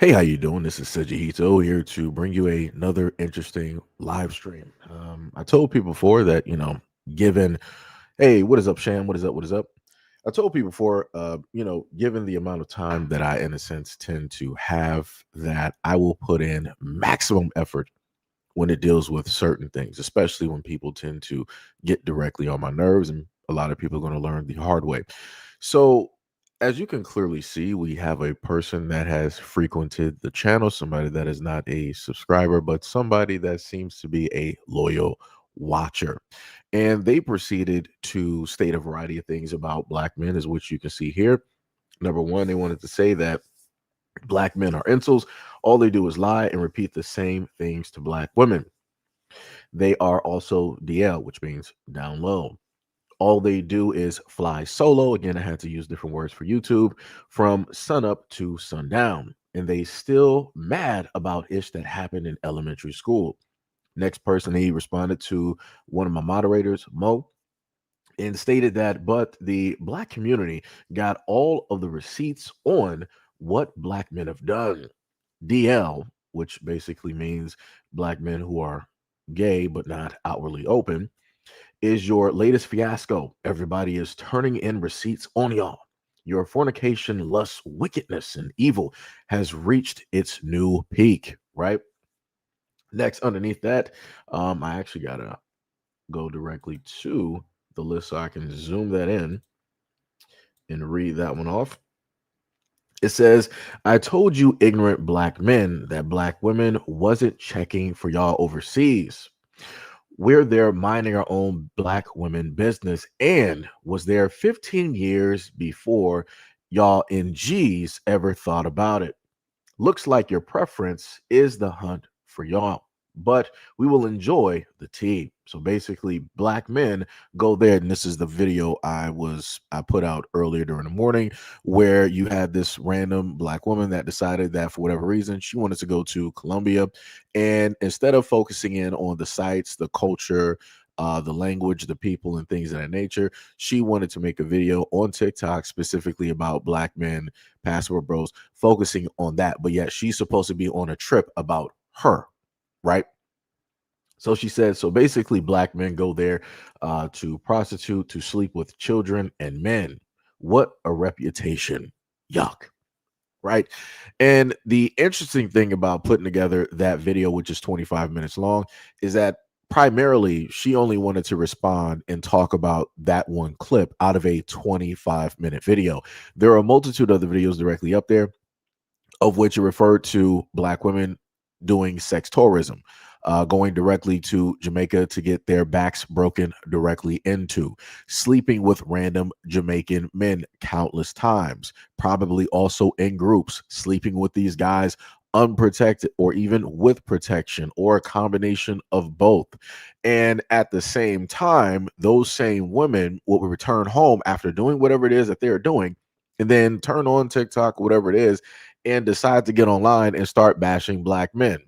Hey, how you doing? This is SEIJIHITO here to bring you another interesting live stream. I told people before that, given, hey, what is up, Sham? What is up? What is up? I told people before, given the amount of time that I, in a sense, tend to have, that I will put in maximum effort when it deals with certain things, especially when people tend to get directly on my nerves. And a lot of people are going to learn the hard way. So, as you can clearly see, we have a person that has frequented the channel, somebody that is not a subscriber, but somebody that seems to be a loyal watcher. And they proceeded to state a variety of things about black men, as which you can see here. Number one, they wanted to say that black men are incels. All they do is lie and repeat the same things to black women. They are also DL, which means down low. All they do is fly solo. Again, I had to use different words for YouTube, from sunup to sundown. And they still mad about ish that happened in elementary school. Next person, he responded to one of my moderators, Mo, and stated that, but the black community got all of the receipts on what black men have done. DL, which basically means black men who are gay but not outwardly open, is your latest fiasco. Everybody is turning in receipts on y'all. Your fornication, lust, wickedness, and evil has reached its new peak, right? Next, underneath that, I actually gotta go directly to the list so I can zoom that in and read that one off. It says, I told you ignorant black men that black women wasn't checking for y'all overseas. We're there minding our own black women business and was there 15 years before y'all in G's ever thought about it. Looks like your preference is the hunt for y'all, but we will enjoy the tea. So basically, black men go there, and this is the video I put out earlier during the morning, where you had this random black woman that decided that for whatever reason she wanted to go to Colombia, and instead of focusing in on the sites, the culture, the language, the people, and things of that nature, she wanted to make a video on TikTok specifically about black men, passport bros, focusing on that. But yet she's supposed to be on a trip about her, right? So she said, so basically, black men go there to prostitute, to sleep with children and men. What a reputation. Yuck. Right. And the interesting thing about putting together that video, which is 25 minutes long, is that primarily she only wanted to respond and talk about that one clip out of a 25-minute video. There are a multitude of the videos directly up there, of which are referred to black women doing sex tourism, going directly to Jamaica to get their backs broken directly into, sleeping with random Jamaican men countless times, probably also in groups, sleeping with these guys unprotected or even with protection or a combination of both. And at the same time, those same women will return home after doing whatever it is that they're doing and then turn on TikTok, whatever it is, and decide to get online and start bashing black men.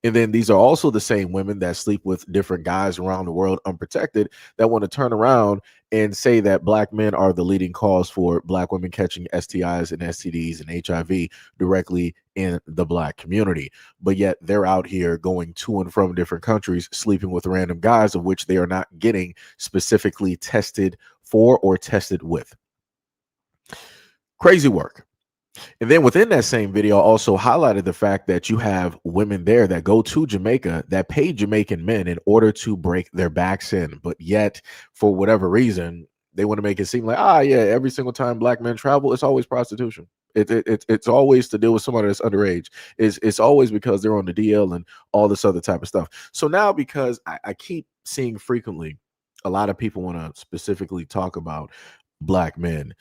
And then these are also the same women that sleep with different guys around the world unprotected, that want to turn around and say that black men are the leading cause for black women catching STIs and STDs and HIV directly in the black community. But yet they're out here going to and from different countries, sleeping with random guys of which they are not getting specifically tested for or tested with. Crazy work. And then within that same video, also highlighted the fact that you have women there that go to Jamaica that pay Jamaican men in order to break their backs in. But yet, for whatever reason, they want to make it seem like, yeah, every single time black men travel, it's always prostitution. It's always to deal with somebody that's underage. It's always because they're on the DL and all this other type of stuff. So now, because I keep seeing frequently a lot of people want to specifically talk about black men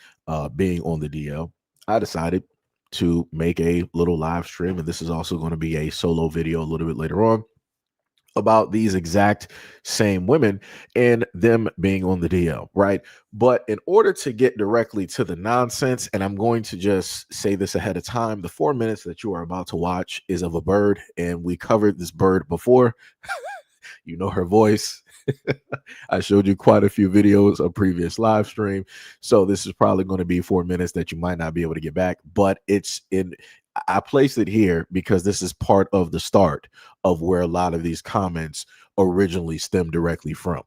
being on the DL, I decided to make a little live stream, and this is also going to be a solo video a little bit later on, about these exact same women and them being on the DL, right? But in order to get directly to the nonsense, and I'm going to just say this ahead of time, the 4 minutes that you are about to watch is of a bird, and we covered this bird before. You know her voice. I showed you quite a few videos of previous live stream. So this is probably going to be 4 minutes that you might not be able to get back, but it's in I placed it here because this is part of the start of where a lot of these comments originally stem directly from.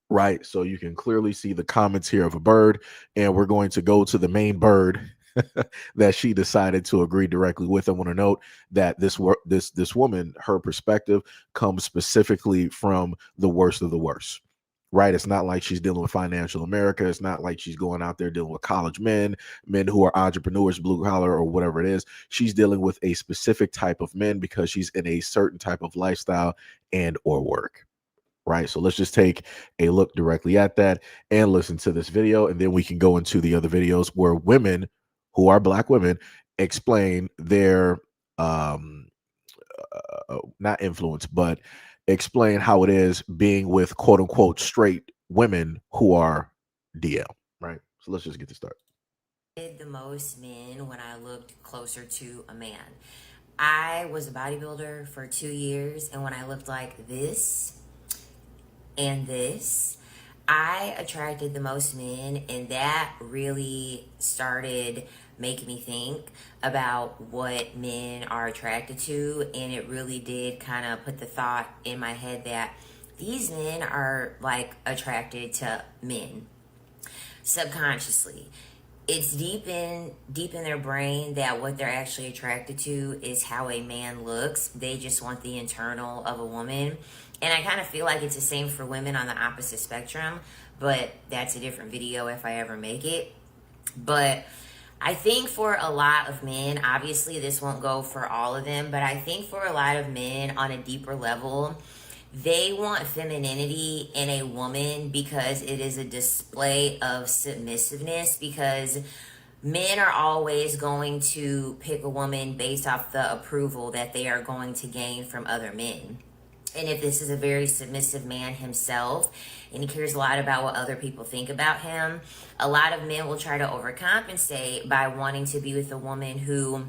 Right. So you can clearly see the comments here of a bird, and we're going to go to the main bird that she decided to agree directly with. I want to note that this woman, her perspective comes specifically from the worst of the worst. Right. It's not like she's dealing with financial America. It's not like she's going out there dealing with college men who are entrepreneurs, blue collar, or whatever it is. She's dealing with a specific type of men because she's in a certain type of lifestyle and or work. Right. So let's just take a look directly at that and listen to this video. And then we can go into the other videos where women who are Black women explain their, not influence, but explain how it is being with quote unquote straight women who are DL. Right. So let's just get to start. The most men when I looked closer to a man. I was a bodybuilder for 2 years, and when I looked like this and this, I attracted the most men, and that really started making me think about what men are attracted to, and it really did kind of put the thought in my head that these men are like attracted to men subconsciously. It's deep in their brain that what they're actually attracted to is how a man looks. They just want the internal of a woman. And I kind of feel like it's the same for women on the opposite spectrum, but that's a different video if I ever make it. But I think for a lot of men, obviously this won't go for all of them, but I think for a lot of men on a deeper level, they want femininity in a woman because it is a display of submissiveness, because men are always going to pick a woman based off the approval that they are going to gain from other men. And if this is a very submissive man himself, and he cares a lot about what other people think about him, a lot of men will try to overcompensate by wanting to be with a woman who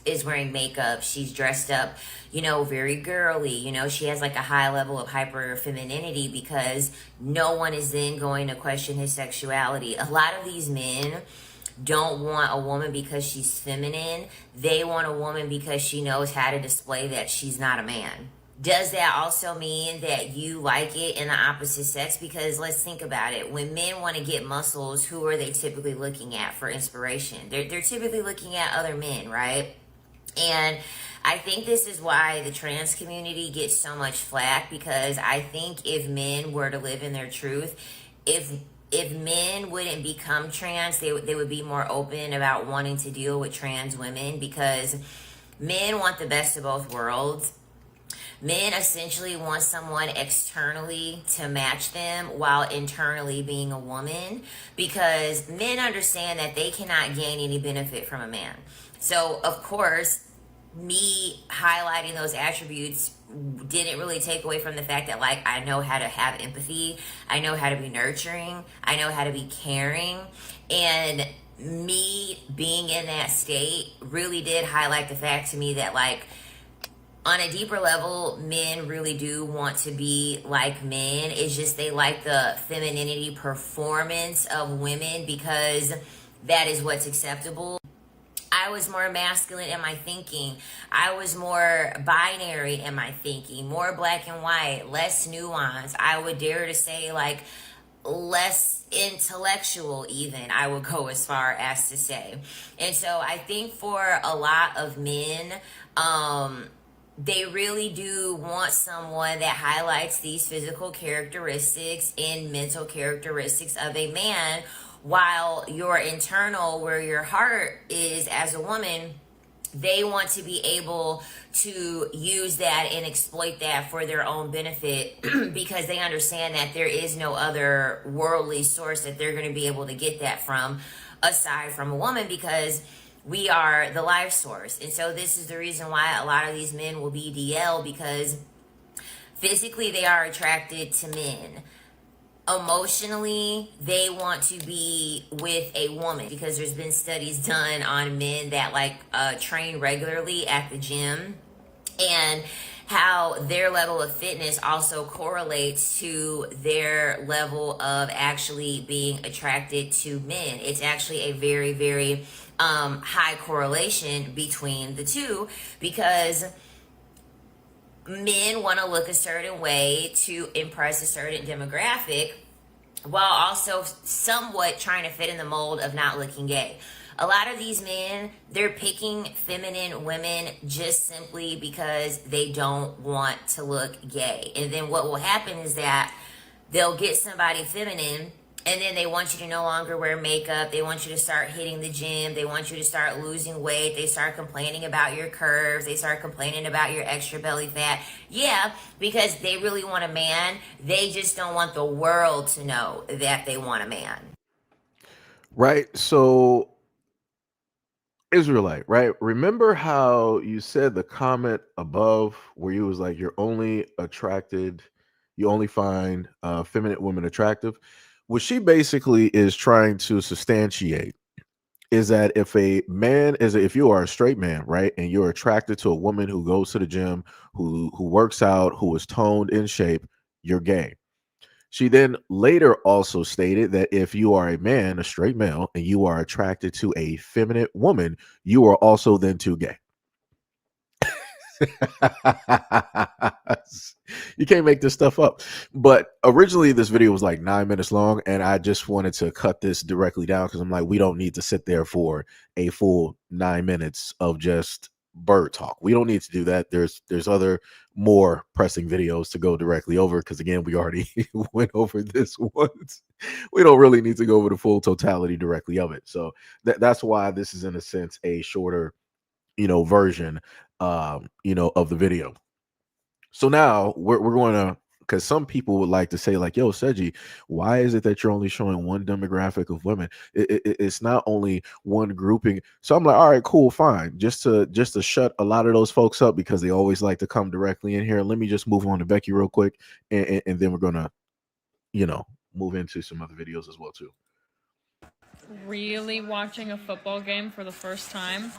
is wearing makeup, she's dressed up, very girly, she has like a high level of hyper femininity, because no one is then going to question his sexuality. A lot of these men don't want a woman because she's feminine. They want a woman because she knows how to display that she's not a man. Does that also mean that you like it in the opposite sex? Because let's think about it. When men want to get muscles, who are they typically looking at for inspiration? They're typically looking at other men, right? And I think this is why the trans community gets so much flack, because I think if men were to live in their truth, if men wouldn't become trans, they would be more open about wanting to deal with trans women, because men want the best of both worlds. Men essentially want someone externally to match them while internally being a woman, because men understand that they cannot gain any benefit from a man. So, of course, me highlighting those attributes didn't really take away from the fact that, like, I know how to have empathy, I know how to be nurturing, I know how to be caring, and me being in that state really did highlight the fact to me that, like, on a deeper level, men really do want to be like men. It's just they like the femininity performance of women because that is what's acceptable. I was more masculine in my thinking. I was more binary in my thinking, more black and white, less nuance. I would dare to say, like, less intellectual even, I would go as far as to say. And so I think for a lot of men, they really do want someone that highlights these physical characteristics and mental characteristics of a man, while your internal, where your heart is as a woman, they want to be able to use that and exploit that for their own benefit because they understand that there is no other worldly source that they're going to be able to get that from aside from a woman, because we are the life source. And so this is the reason why a lot of these men will be DL, because physically they are attracted to men. Emotionally, they want to be with a woman, because there's been studies done on men that train regularly at the gym, and how their level of fitness also correlates to their level of actually being attracted to men. It's actually a very, very high correlation between the two, because men want to look a certain way to impress a certain demographic, while also somewhat trying to fit in the mold of not looking gay. A lot of these men, they're picking feminine women just simply because they don't want to look gay. And then what will happen is that they'll get somebody feminine, and then they want you to no longer wear makeup. They want you to start hitting the gym. They want you to start losing weight. They start complaining about your curves. They start complaining about your extra belly fat. Yeah, because they really want a man. They just don't want the world to know that they want a man. Right. So, Israelite, right? Remember how you said the comment above where you was like, you only find feminine women attractive? What she basically is trying to substantiate is that if you are a straight man, right, and you're attracted to a woman who goes to the gym, who works out, who is toned in shape, you're gay. She then later also stated that if you are a man, a straight male, and you are attracted to a feminine woman, you are also then too gay. You can't make this stuff up. But originally, this video was like 9 minutes long, and I just wanted to cut this directly down because I'm like, we don't need to sit there for a full 9 minutes of just bird talk. We don't need to do that. There's other more pressing videos to go directly over because again, we already went over this once. We don't really need to go over the full totality directly of it. So that's why this is in a sense a shorter version of the video. So now we're going to, because some people would like to say like, yo, Seji, why is it that you're only showing one demographic of women? It's not only one grouping. So I'm like, all right, cool, fine. Just to shut a lot of those folks up because they always like to come directly in here. Let me just move on to Becky real quick. And then we're going to, move into some other videos as well too. Really watching a football game for the first time.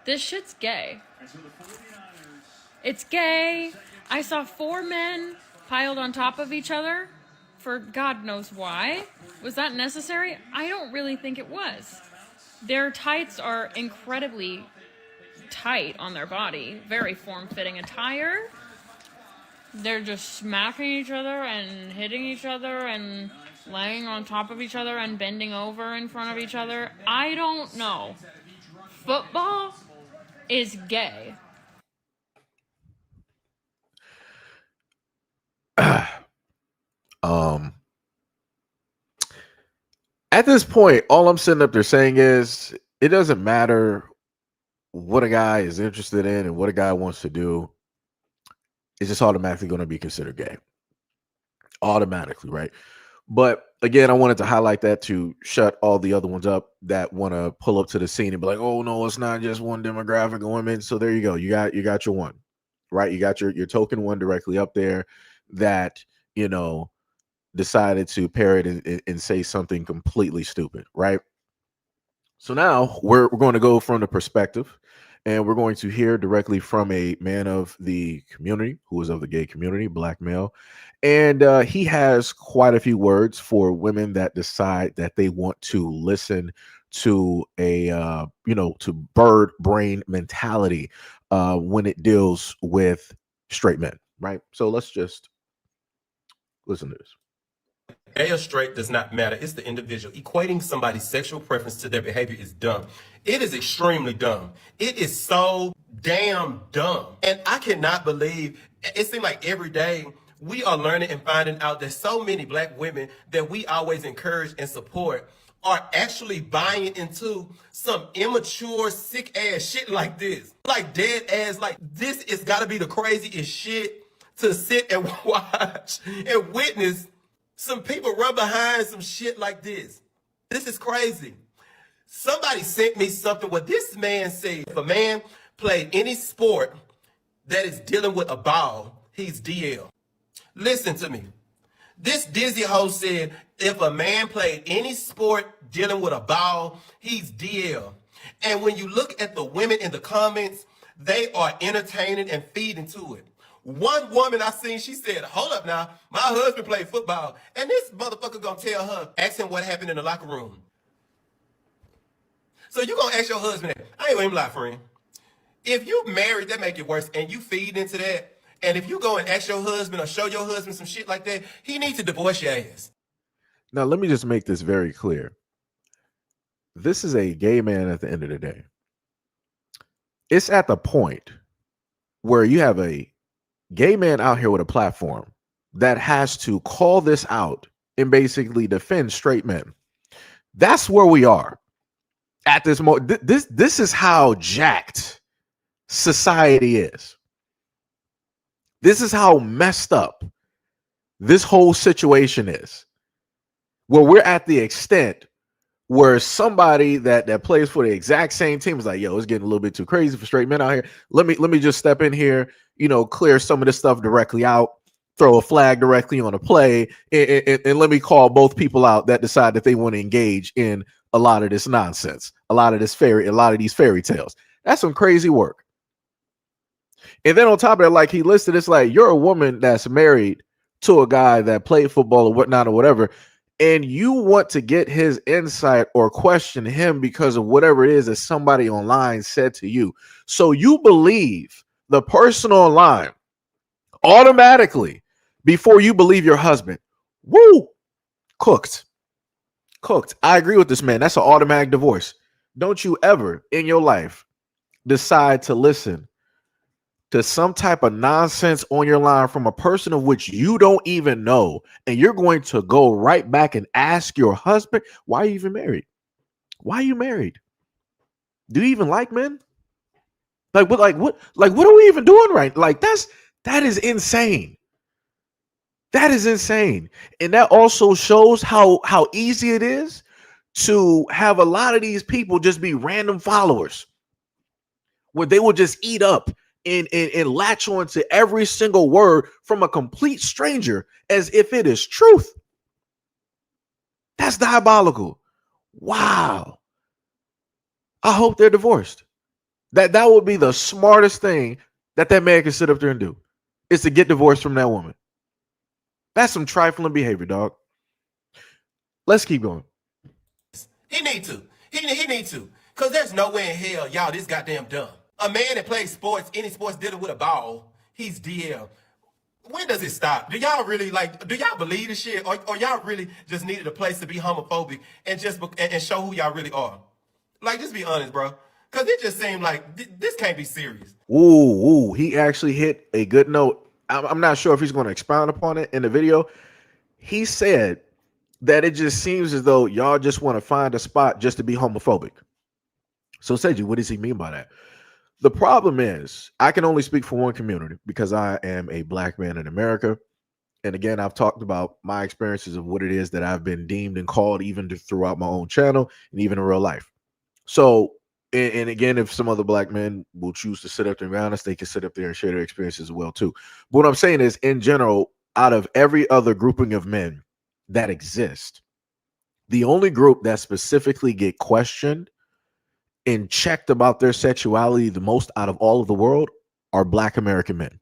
This shit's gay. It's gay. I saw 4 men piled on top of each other for God knows why. Was that necessary? I don't really think it was. Their tights are incredibly tight on their body. Very form-fitting attire. They're just smacking each other and hitting each other and laying on top of each other and bending over in front of each other. I don't know. Football is gay. At this point, all I'm sitting up there saying is it doesn't matter what a guy is interested in and what a guy wants to do. It's just automatically going to be considered gay. Automatically, right? But again, I wanted to highlight that to shut all the other ones up that want to pull up to the scene and be like, "Oh no, it's not just one demographic of women." So there you go. You got your one, right? You got your token one directly up there that decided to parrot and say something completely stupid, right? So now we're going to go from the perspective, and we're going to hear directly from a man of the community who is of the gay community, black male. And he has quite a few words for women that decide that they want to listen to a, to bird brain mentality when it deals with straight men, right? So let's just listen to this. Gay or straight does not matter. It's the individual. Equating somebody's sexual preference to their behavior is dumb. It is extremely dumb. It is so damn dumb. And I cannot believe, it seems like every day we are learning and finding out that so many black women that we always encourage and support are actually buying into some immature, sick ass shit like this. Like dead ass, like this has gotta be the craziest shit to sit and watch and witness some people run behind some shit like this. This is crazy. Somebody sent me something where this man said, if a man played any sport that is dealing with a ball, he's DL. Listen to me. This dizzy hoe said, if a man played any sport dealing with a ball, he's DL. And when you look at the women in the comments, they are entertaining and feeding to it. One woman I seen, she said, hold up now, my husband played football. And this motherfucker gonna tell her, ask him what happened in the locker room. So you gonna ask your husband that. I ain't gonna even lie, friend. If you married, that make it worse, and you feed into that, and if you go and ask your husband or show your husband some shit like that, he needs to divorce your ass. Now, let me just make this very clear. This is a gay man at the end of the day. It's at the point where you have a gay man out here with a platform that has to call this out and basically defend straight men. That's where we are at this moment. This is how jacked society is. This is how messed up this whole situation is, where we're at the extent where somebody that plays for the exact same team is like, yo, it's getting a little bit too crazy for straight men out here. Let me just step in here, clear some of this stuff directly out, throw a flag directly on a play, and let me call both people out that decide that they want to engage in a lot of this nonsense, a lot of these fairy tales. That's some crazy work. And then on top of that, like he listed, it's like you're a woman that's married to a guy that played football or whatnot or whatever, and you want to get his insight or question him because of whatever it is that somebody online said to you. So you believe the person online automatically before you believe your husband. Woo! Cooked. I agree with this man. That's an automatic divorce. Don't you ever in your life decide to listen to some type of nonsense on your line from a person of which you don't even know, and you're going to go right back and ask your husband, why are you even married? Why are you married? Do you even like men? What are we even doing right? Like that is insane. That is insane. And that also shows how easy it is to have a lot of these people just be random followers, where they will just eat up and latch on to every single word from a complete stranger as if it is truth. That's diabolical. Wow. I hope they're divorced. That would be the smartest thing that man can sit up there and do, is to get divorced from that woman. That's some trifling behavior, dog. Let's keep going. He need to. He need to. Because there's no way in hell y'all this goddamn dumb. A man that plays sports, any sports dealing with a ball, he's DL. When does it stop? Do y'all really do y'all believe this shit? Or y'all really just needed a place to be homophobic and show who y'all really are? Like, just be honest, bro. Because it just seemed like this can't be serious. Ooh, he actually hit a good note. I'm not sure if he's going to expound upon it in the video. He said that it just seems as though y'all just want to find a spot just to be homophobic. So, Seiji, what does he mean by that? The problem is, I can only speak for one community because I am a black man in America. And again, I've talked about my experiences of what it is that I've been deemed and called even throughout my own channel and even in real life. So, and again, if some other black men will choose to sit up there and be honest, they can sit up there and share their experiences as well too. But what I'm saying is, in general, out of every other grouping of men that exist, the only group that specifically get questioned and checked about their sexuality the most out of all of the world are black American men.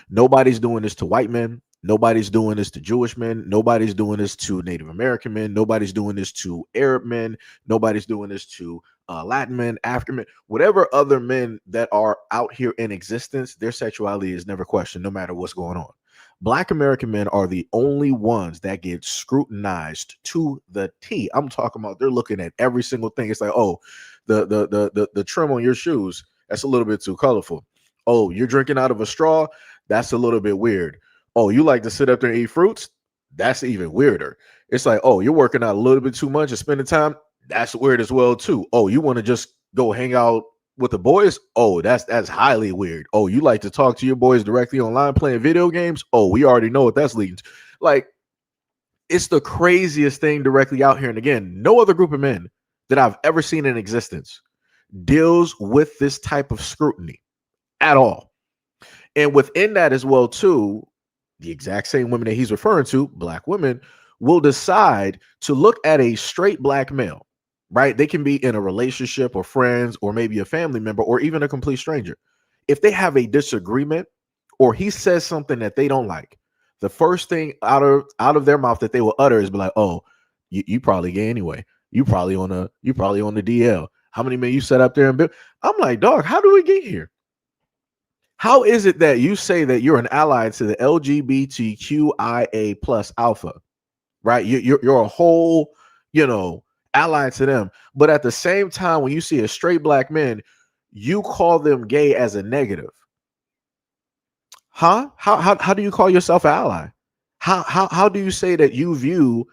Nobody's doing this to white men. Nobody's doing this to Jewish men. Nobody's doing this to Native American men. Nobody's doing this to Arab men. Nobody's doing this to Latin men, African men, whatever other men that are out here in existence, their sexuality is never questioned, no matter what's going on. Black American men are the only ones that get scrutinized to the T. I'm talking about they're looking at every single thing. It's like, oh, the trim on your shoes, that's a little bit too colorful. Oh, you're drinking out of a straw, that's a little bit weird. Oh, you like to sit up there and eat fruits, that's even weirder. It's like, oh, you're working out a little bit too much and spending time, that's weird as well too. Oh, you want to just go hang out with the boys? Oh, that's highly weird. Oh, you like to talk to your boys directly online playing video games? Oh, we already know what that's leading to. Like, it's the craziest thing directly out here. And again, no other group of men that I've ever seen in existence deals with this type of scrutiny at all. And within that as well too, the exact same women that he's referring to, black women, will decide to look at a straight black male, right? They can be in a relationship or friends or maybe a family member or even a complete stranger. If they have a disagreement or he says something that they don't like, the first thing out of their mouth that they will utter is be like, "Oh, you probably gay anyway. You probably on the DL. How many men you set up there and build?" I'm like, dog, how do we get here? How is it that you say that you're an ally to the LGBTQIA plus alpha, right? You're a whole, ally to them, but at the same time, when you see a straight black man, you call them gay as a negative, huh? How do you call yourself an ally? How do you say that you view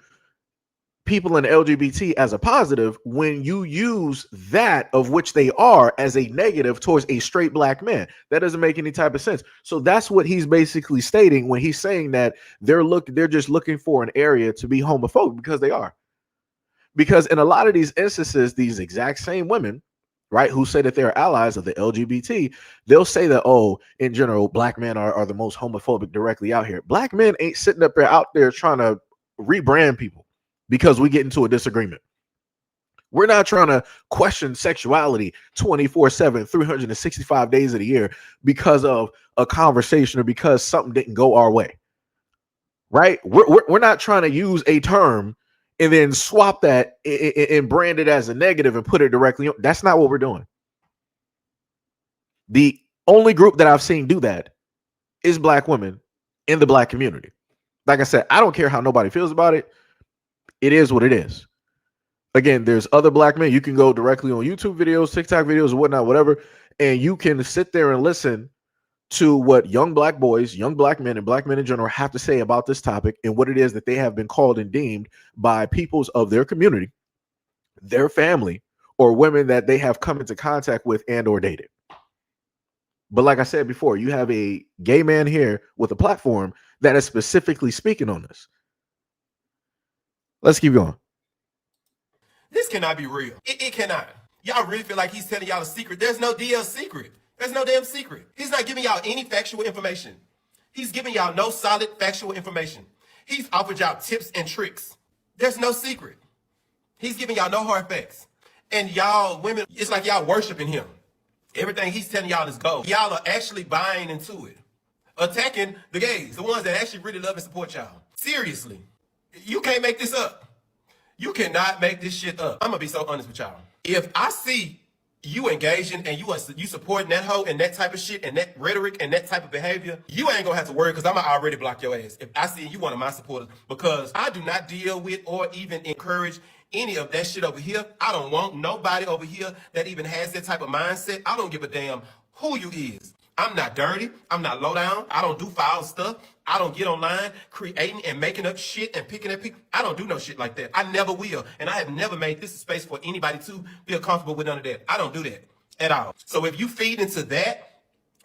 people in LGBT as a positive when you use that of which they are as a negative towards a straight black man? That doesn't make any type of sense. So that's what he's basically stating when he's saying that they're just looking for an area to be homophobic, because they are. Because in a lot of these instances, these exact same women, right, who say that they're allies of the LGBT, they'll say that, oh, in general, black men are the most homophobic directly out here. Black men ain't sitting up there out there trying to rebrand people because we get into a disagreement. We're not trying to question sexuality 24/7, 365 days of the year because of a conversation or because something didn't go our way, right? We're not trying to use a term and then swap that and brand it as a negative and put it directly on. That's not what we're doing. The only group that I've seen do that is black women in the black community. Like I said, I don't care how nobody feels about it. It is what it is. Again, there's other black men. You can go directly on YouTube videos, TikTok videos, or whatnot, whatever, and you can sit there and listen to what young black boys, young black men, and black men in general have to say about this topic and what it is that they have been called and deemed by peoples of their community, their family, or women that they have come into contact with and or dated. But like I said before, you have a gay man here with a platform that is specifically speaking on this. Let's keep going. This cannot be real. It cannot. Y'all really feel like he's telling y'all a secret? There's no DL secret. There's no damn secret. He's not giving y'all any factual information. He's giving y'all no solid factual information. He's offered y'all tips and tricks. There's no secret. He's giving y'all no hard facts. And y'all women, it's like y'all worshiping him. Everything he's telling y'all is gold. Y'all are actually buying into it. Attacking the gays, the ones that actually really love and support y'all. Seriously. You can't make this up. You cannot make this shit up. I'm gonna be so honest with y'all. If I see you engaging and you supporting that hoe and that type of shit and that rhetoric and that type of behavior, you ain't gonna have to worry, because I'm gonna already block your ass if I see you one of my supporters, because I do not deal with or even encourage any of that shit over here. I don't want nobody over here that even has that type of mindset. I don't give a damn who you is. I'm not dirty. I'm not low down. I don't do foul stuff. I don't get online creating and making up shit and picking at people. I don't do no shit like that. I never will. And I have never made this a space for anybody to feel comfortable with none of that. I don't do that at all. So if you feed into that,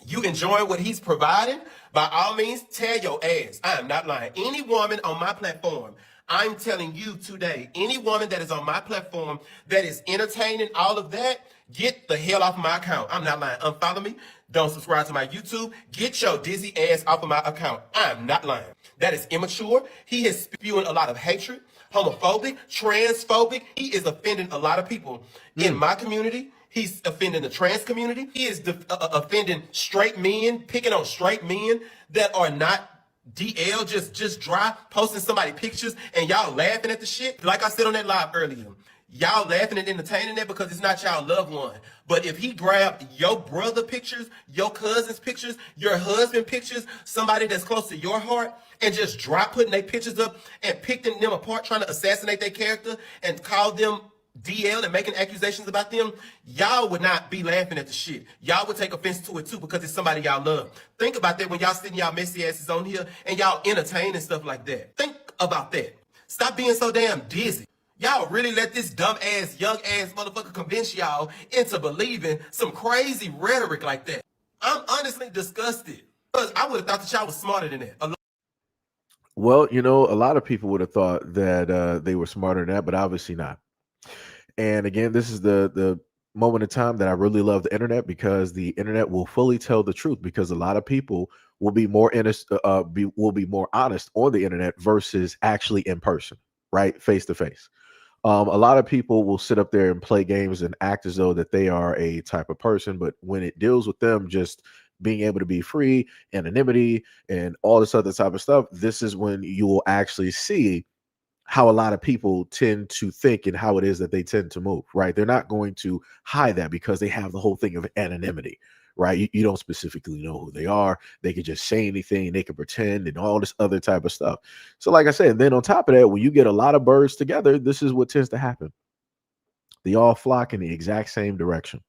you enjoy what he's providing, by all means, tear your ass. I am not lying. Any woman on my platform, I'm telling you today, any woman that is on my platform that is entertaining all of that, get the hell off my account. I'm not lying. Unfollow me. Don't subscribe to my YouTube. Get your dizzy ass off of my account. I'm not lying. That is immature. He is spewing a lot of hatred, homophobic, transphobic. He is offending a lot of people in my community. He's offending the trans community. He is offending straight men, picking on straight men that are not DL, just dry, posting somebody pictures and y'all laughing at the shit. Like I said on that live earlier, y'all laughing and entertaining that because it's not y'all loved one. But if he grabbed your brother pictures, your cousin's pictures, your husband pictures, somebody that's close to your heart, and just drop putting their pictures up and picking them apart, trying to assassinate their character and call them DL and making accusations about them, y'all would not be laughing at the shit. Y'all would take offense to it too because it's somebody y'all love. Think about that when y'all sitting y'all messy asses on here and y'all entertain and stuff like that. Think about that. Stop being so damn dizzy. Y'all really let this dumb ass, young ass motherfucker convince y'all into believing some crazy rhetoric like that. I'm honestly disgusted because I would have thought that y'all was smarter than that. Well, a lot of people would have thought that they were smarter than that, but obviously not. And again, this is the moment in time that I really love the internet, because the internet will fully tell the truth, because a lot of people will be more honest, will be more honest on the internet versus actually in person, right? Face to face. A lot of people will sit up there and play games and act as though that they are a type of person, but when it deals with them just being able to be free, anonymity, and all this other type of stuff, this is when you will actually see how a lot of people tend to think and how it is that they tend to move, right? They're not going to hide that because they have the whole thing of anonymity, right? You don't specifically know who they are. They can just say anything, they can pretend and all this other type of stuff. So, like I said, then on top of that, when you get a lot of birds together, this is what tends to happen. They all flock in the exact same direction.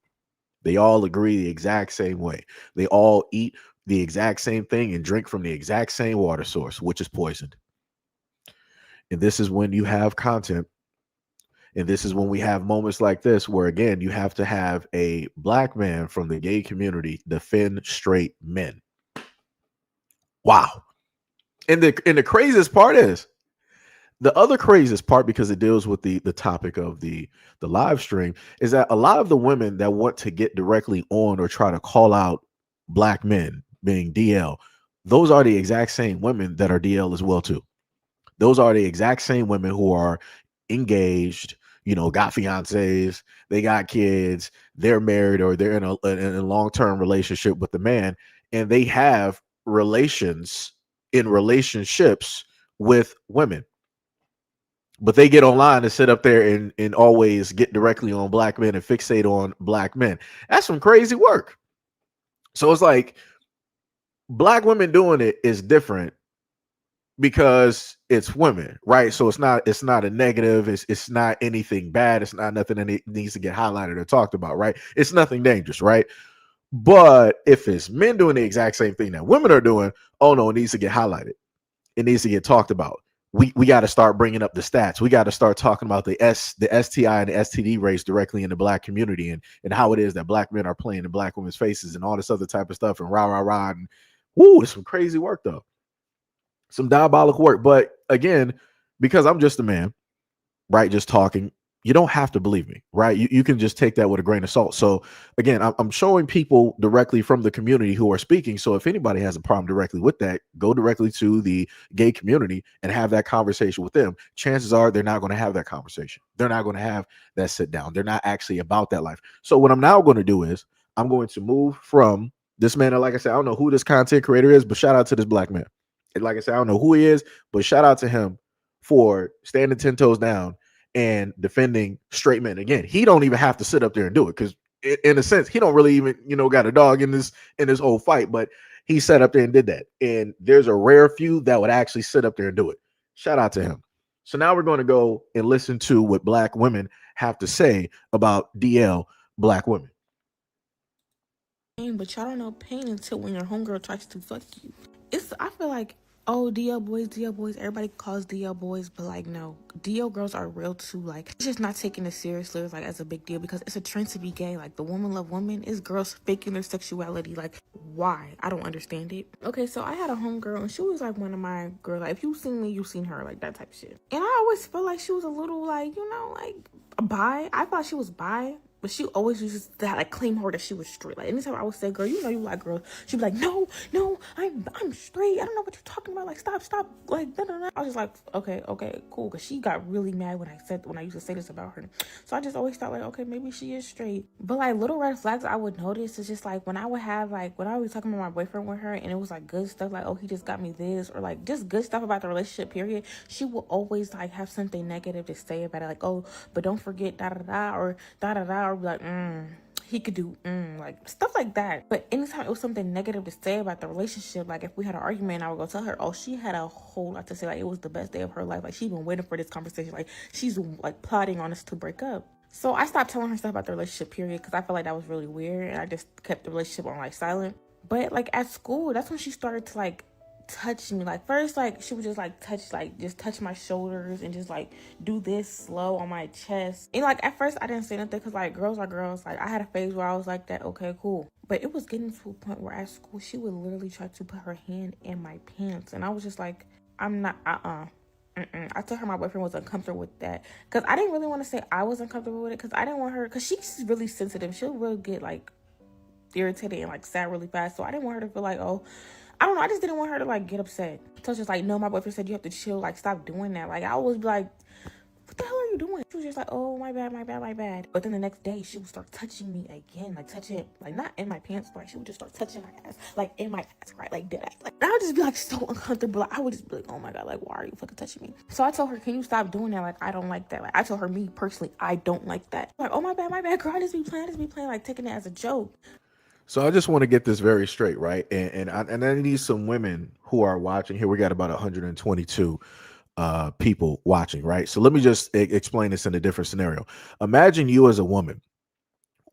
They all agree the exact same way. They all eat the exact same thing and drink from the exact same water source, which is poisoned. And this is when you have content. And this is when we have moments like this where, again, you have to have a black man from the gay community defend straight men. Wow. And the craziest part is, the other craziest part, because it deals with the topic of the live stream, is that a lot of the women that want to get directly on or try to call out black men being DL, those are the exact same women that are DL as well too. Those are the exact same women who are engaged, got fiancés, they got kids, they're married, or they're in a long-term relationship with the man, and they have relationships with women. But they get online and sit up there and always get directly on black men and fixate on black men. That's some crazy work. So it's like black women doing it is different because it's women, right? So it's not a negative, it's not anything bad, it's not nothing that needs to get highlighted or talked about, right? It's nothing dangerous, right? But if it's men doing the exact same thing that women are doing, oh no, it needs to get highlighted. It needs to get talked about. We got to start bringing up the stats. We got to start talking about the STI and the STD rates directly in the black community, and how it is that black men are playing in black women's faces and all this other type of stuff, and rah. And woo, it's some crazy work though. Some diabolical work. But again, because I'm just a man, right, just talking, you don't have to believe me, right? You can just take that with a grain of salt. So again, I'm showing people directly from the community who are speaking. So if anybody has a problem directly with that, go directly to the gay community and have that conversation with them. Chances are they're not going to have that conversation. They're not going to have that sit down. They're not actually about that life. So what I'm now going to do is I'm going to move from this man. And like I said, I don't know who this content creator is, but shout out to this black man. And like I said, I don't know who he is, but shout out to him for standing 10 toes down and defending straight men. Again, he don't even have to sit up there and do it, because in a sense, he don't really even, got a dog in this whole fight, but he sat up there and did that. And there's a rare few that would actually sit up there and do it. Shout out to him. So now we're going to go and listen to what black women have to say about DL black women. But y'all don't know pain until when your homegirl tries to fuck you. I feel like, oh, DL boys, everybody calls DL boys, but like, no, DL girls are real too. Like, it's just not taking it seriously as a big deal, because it's a trend to be gay. Like, the woman love women is girls faking their sexuality. Like, why? I don't understand it. Okay, so I had a homegirl, and she was like one of my girls. Like, if you've seen me, you've seen her, like that type of shit. And I always felt like she was a little like, like bi. I thought she was bi. But she always uses that, like, claim her that she was straight. Like, anytime I would say, girl, you like girls, she'd be like, no, I'm straight. I don't know what you're talking about. Like, stop. Like, da. I was just like, okay, cool. Because she got really mad when I used to say this about her. So I just always thought, like, okay, maybe she is straight. But, like, little red flags I would notice is just, like, when I was talking about my boyfriend with her, and it was, like, good stuff, like, oh, he just got me this, or, like, just good stuff about the relationship, period, she will always, like, have something negative to say about it. Like, oh, but don't forget da-da-da, or da-da-da, or be like, he could do like stuff like that. But anytime it was something negative to say about the relationship, like if we had an argument, I would go tell her, oh, she had a whole lot to say, like it was the best day of her life, like she's been waiting for this conversation, like she's like plotting on us to break up. So I stopped telling her stuff about the relationship, period, because I felt like that was really weird, and I just kept the relationship on like silent. But like at school, that's when she started to like touch me. Like first, like she would just like touch my shoulders and just like do this slow on my chest. And like at first I didn't say nothing, because like girls are girls. Like I had a phase where I was like that, okay, cool. But it was getting to a point where at school she would literally try to put her hand in my pants, and I was just like, I'm not I told her my boyfriend was uncomfortable with that, because I didn't really want to say I was uncomfortable with it, because I didn't want her, because she's really sensitive, she'll really get like irritated and like sad really fast. So I didn't want her to feel like, oh, I don't know, I just didn't want her to like get upset. So it's just like, no, my boyfriend said you have to chill, like stop doing that. Like I always be like, what the hell are you doing? She was just like, oh, my bad, my bad, my bad. But then the next day, she would start touching me again, like touching, like not in my pants, but she would just start touching my ass, like in my ass, right? Like dead ass. Like I would just be like so uncomfortable. Like, I would just be like, oh my God, like why are you fucking touching me? So I told her, can you stop doing that? Like I don't like that. Like I told her, me personally, I don't like that. Like, oh my bad, girl, I just be playing, like taking it as a joke. So I just want to get this very straight, right? And I need some women who are watching here. We got about 122 people watching, right? So let me just explain this in a different scenario. Imagine you as a woman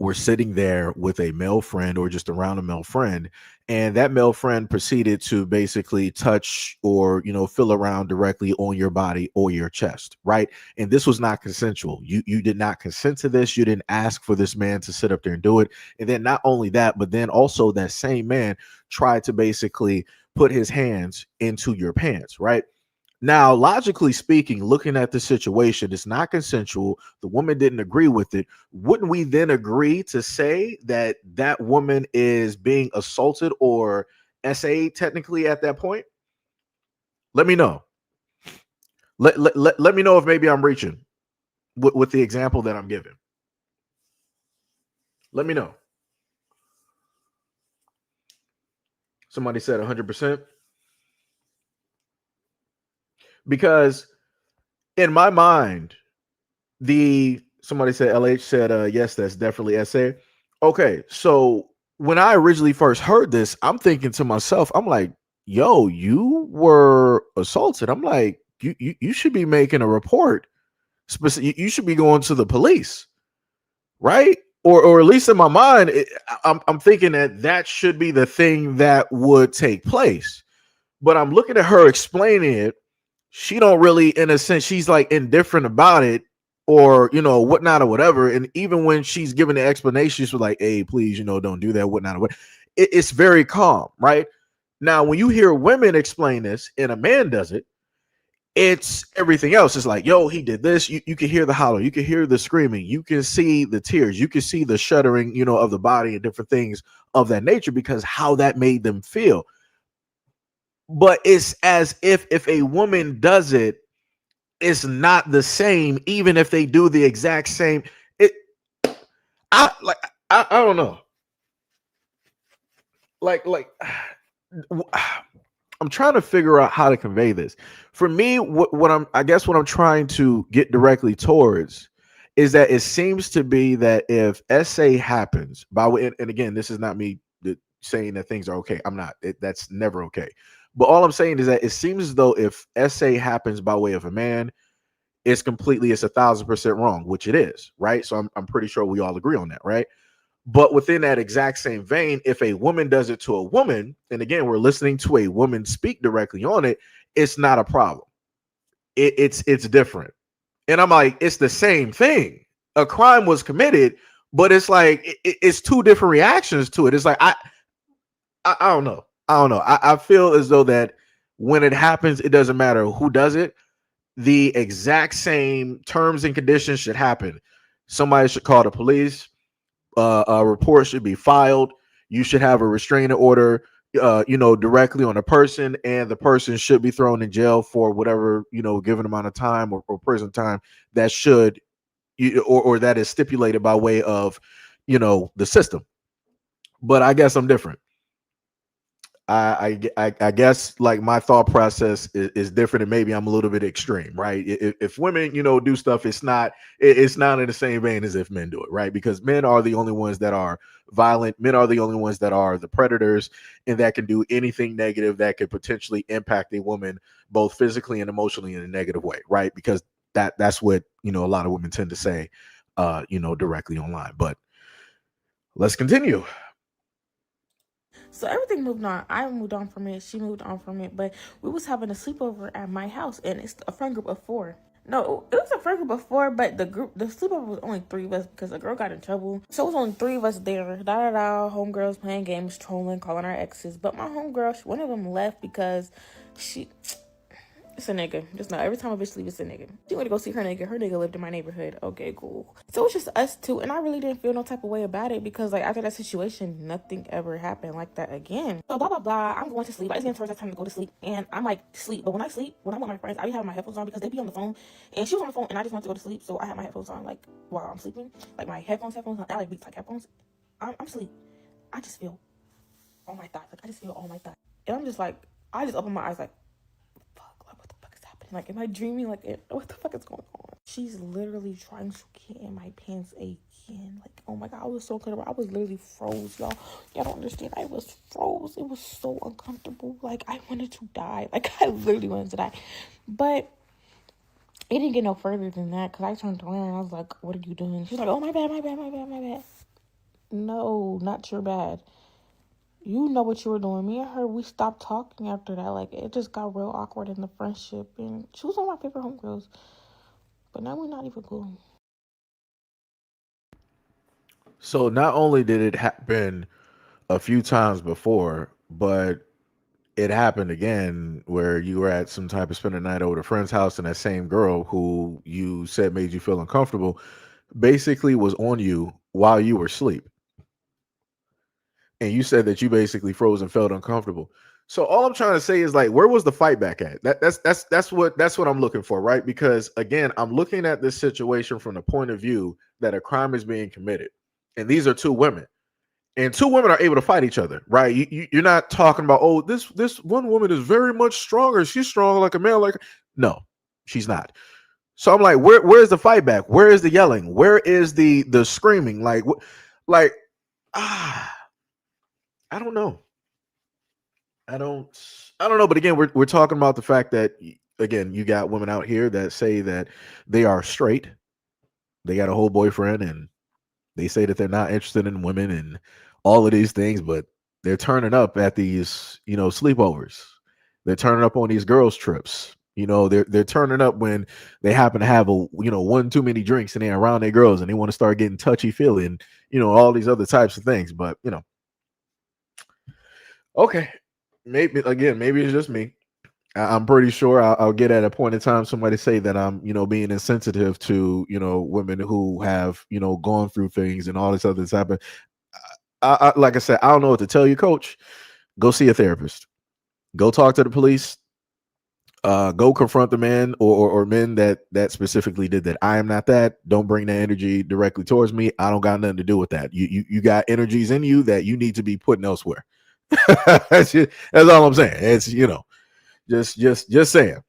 were sitting there with a male friend or just around a male friend, and that male friend proceeded to basically touch or feel around directly on your body or your chest, right? And this was not consensual. You did not consent to this. You didn't ask for this man to sit up there and do it. And then not only that, but then also that same man tried to basically put his hands into your pants, right? Now, logically speaking, looking at the situation, it's not consensual. The woman didn't agree with it. Wouldn't we then agree to say that that woman is being assaulted or SA technically at that point? Let me know. Let me know if maybe I'm reaching with the example that I'm giving. Let me know. Somebody said 100%. Because in my mind, somebody said LH said yes, that's definitely SA. Okay, so when I originally first heard this, I'm thinking to myself, I'm like, yo, you were assaulted. I'm like, you should be making a report. You should be going to the police, right? Or at least in my mind, I'm thinking that should be the thing that would take place. But I'm looking at her explaining it. She don't really, in a sense, she's like indifferent about it or whatnot or whatever. And even when she's giving the explanation, she's like, hey, please, don't do that, whatnot or what. It's very calm, right? Now when you hear women explain this and a man does it, it's everything else. It's like, yo, he did this. You can hear the holler, you can hear the screaming, you can see the tears, you can see the shuddering of the body and different things of that nature, because how that made them feel. But it's as if a woman does it, it's not the same, even if they do the exact same. It I don't know. Like I'm trying to figure out how to convey this. For me, what I'm trying to get directly towards is that it seems to be that if SA happens by way, and again, this is not me saying that things are okay. I'm not. That's never okay. But all I'm saying is that it seems as though if SA happens by way of a man, it's 1,000% wrong, which it is, right? So I'm pretty sure we all agree on that, right? But within that exact same vein, if a woman does it to a woman, and again, we're listening to a woman speak directly on it, it's not a problem. It's different. And I'm like, it's the same thing. A crime was committed, but it's like it's two different reactions to it. It's like I don't know. I feel as though that when it happens, it doesn't matter who does it. The exact same terms and conditions should happen. Somebody should call the police. A report should be filed. You should have a restraining order, directly on the person, and the person should be thrown in jail for whatever given amount of time or prison time that should, or that is stipulated by way of, the system. But I guess I'm different. I guess like my thought process is different, and maybe I'm a little bit extreme, right? If women do stuff, it's not in the same vein as if men do it, right? Because men are the only ones that are violent. Men are the only ones that are the predators, and that can do anything negative that could potentially impact a woman both physically and emotionally in a negative way, right? Because that's what a lot of women tend to say directly online. But let's continue. So everything moved on. I moved on from it. She moved on from it. But we was having a sleepover at my house, and it's a friend group of 4. No, it was a friend group of 4, but the sleepover was only 3 of us because a girl got in trouble. So it was only 3 of us there. Homegirls playing games, trolling, calling our exes. But my homegirl, one of them left because she It's a nigga. Just know every time a bitch sleep, it's a nigga. She went to go see her nigga. Her nigga lived in my neighborhood. Okay, cool. So it's just us two. And I really didn't feel no type of way about it because, like, after that situation, nothing ever happened like that again. So, blah, blah, blah. I'm going to sleep. It's getting towards that time to go to sleep. And I'm like, sleep. But when I sleep, when I'm with my friends, I be having my headphones on because they be on the phone. And she was on the phone and I just want to go to sleep. So I have my headphones on, like, while I'm sleeping. Like, my headphones, I like Beats like headphones. I'm asleep. I just feel all my thoughts. Like, I just feel all my thoughts. And I'm just like, I just open my eyes like, what the fuck is happening? Like, am I dreaming? Like, what the fuck is going on? She's literally trying to get in my pants again. Like, oh my God, I was so uncomfortable. I was literally froze, y'all. Y'all don't understand. I was froze. It was so uncomfortable. Like, I wanted to die. Like, I literally wanted to die. But it didn't get no further than that because I turned around and I was like, what are you doing? She's like, oh, my bad, my bad, my bad, my bad. No, not your bad. You know what you were doing. Me and her, we stopped talking after that. Like, it just got real awkward in the friendship. And she was one of my favorite homegirls. But now we're not even cool. So not only did it happen a few times before, but it happened again where you were at some type of spend a night over at a friend's house, and that same girl who you said made you feel uncomfortable basically was on you while you were asleep. And you said that you basically froze and felt uncomfortable. So all I'm trying to say is, like, where was the fight back at? That's what I'm looking for, right? Because again, I'm looking at this situation from the point of view that a crime is being committed, and these are two women, and two women are able to fight each other, right? You're not talking about, oh, this one woman is very much stronger. She's strong like a man, like, no, she's not. So I'm like, where's the fight back? Where is the yelling? Where is the screaming? Like ah, I don't know. I don't I don't know, but again, we're talking about the fact that again, you got women out here that say that they are straight, they got a whole boyfriend, and they say that they're not interested in women and all of these things, but they're turning up at these, sleepovers. They're turning up on these girls' trips. They're turning up when they happen to have one too many drinks and they're around their girls and they want to start getting touchy feely and all these other types of things. But okay, maybe it's just me. I'm pretty sure I'll get at a point in time somebody say that I'm, being insensitive to, women who have, gone through things and all this other stuff. But like I said, I don't know what to tell you, coach. Go see a therapist. Go talk to the police. Go confront the man or men that specifically did that. I am not that. Don't bring that energy directly towards me. I don't got nothing to do with that. You got energies in you that you need to be putting elsewhere. That's all I'm saying. It's just saying.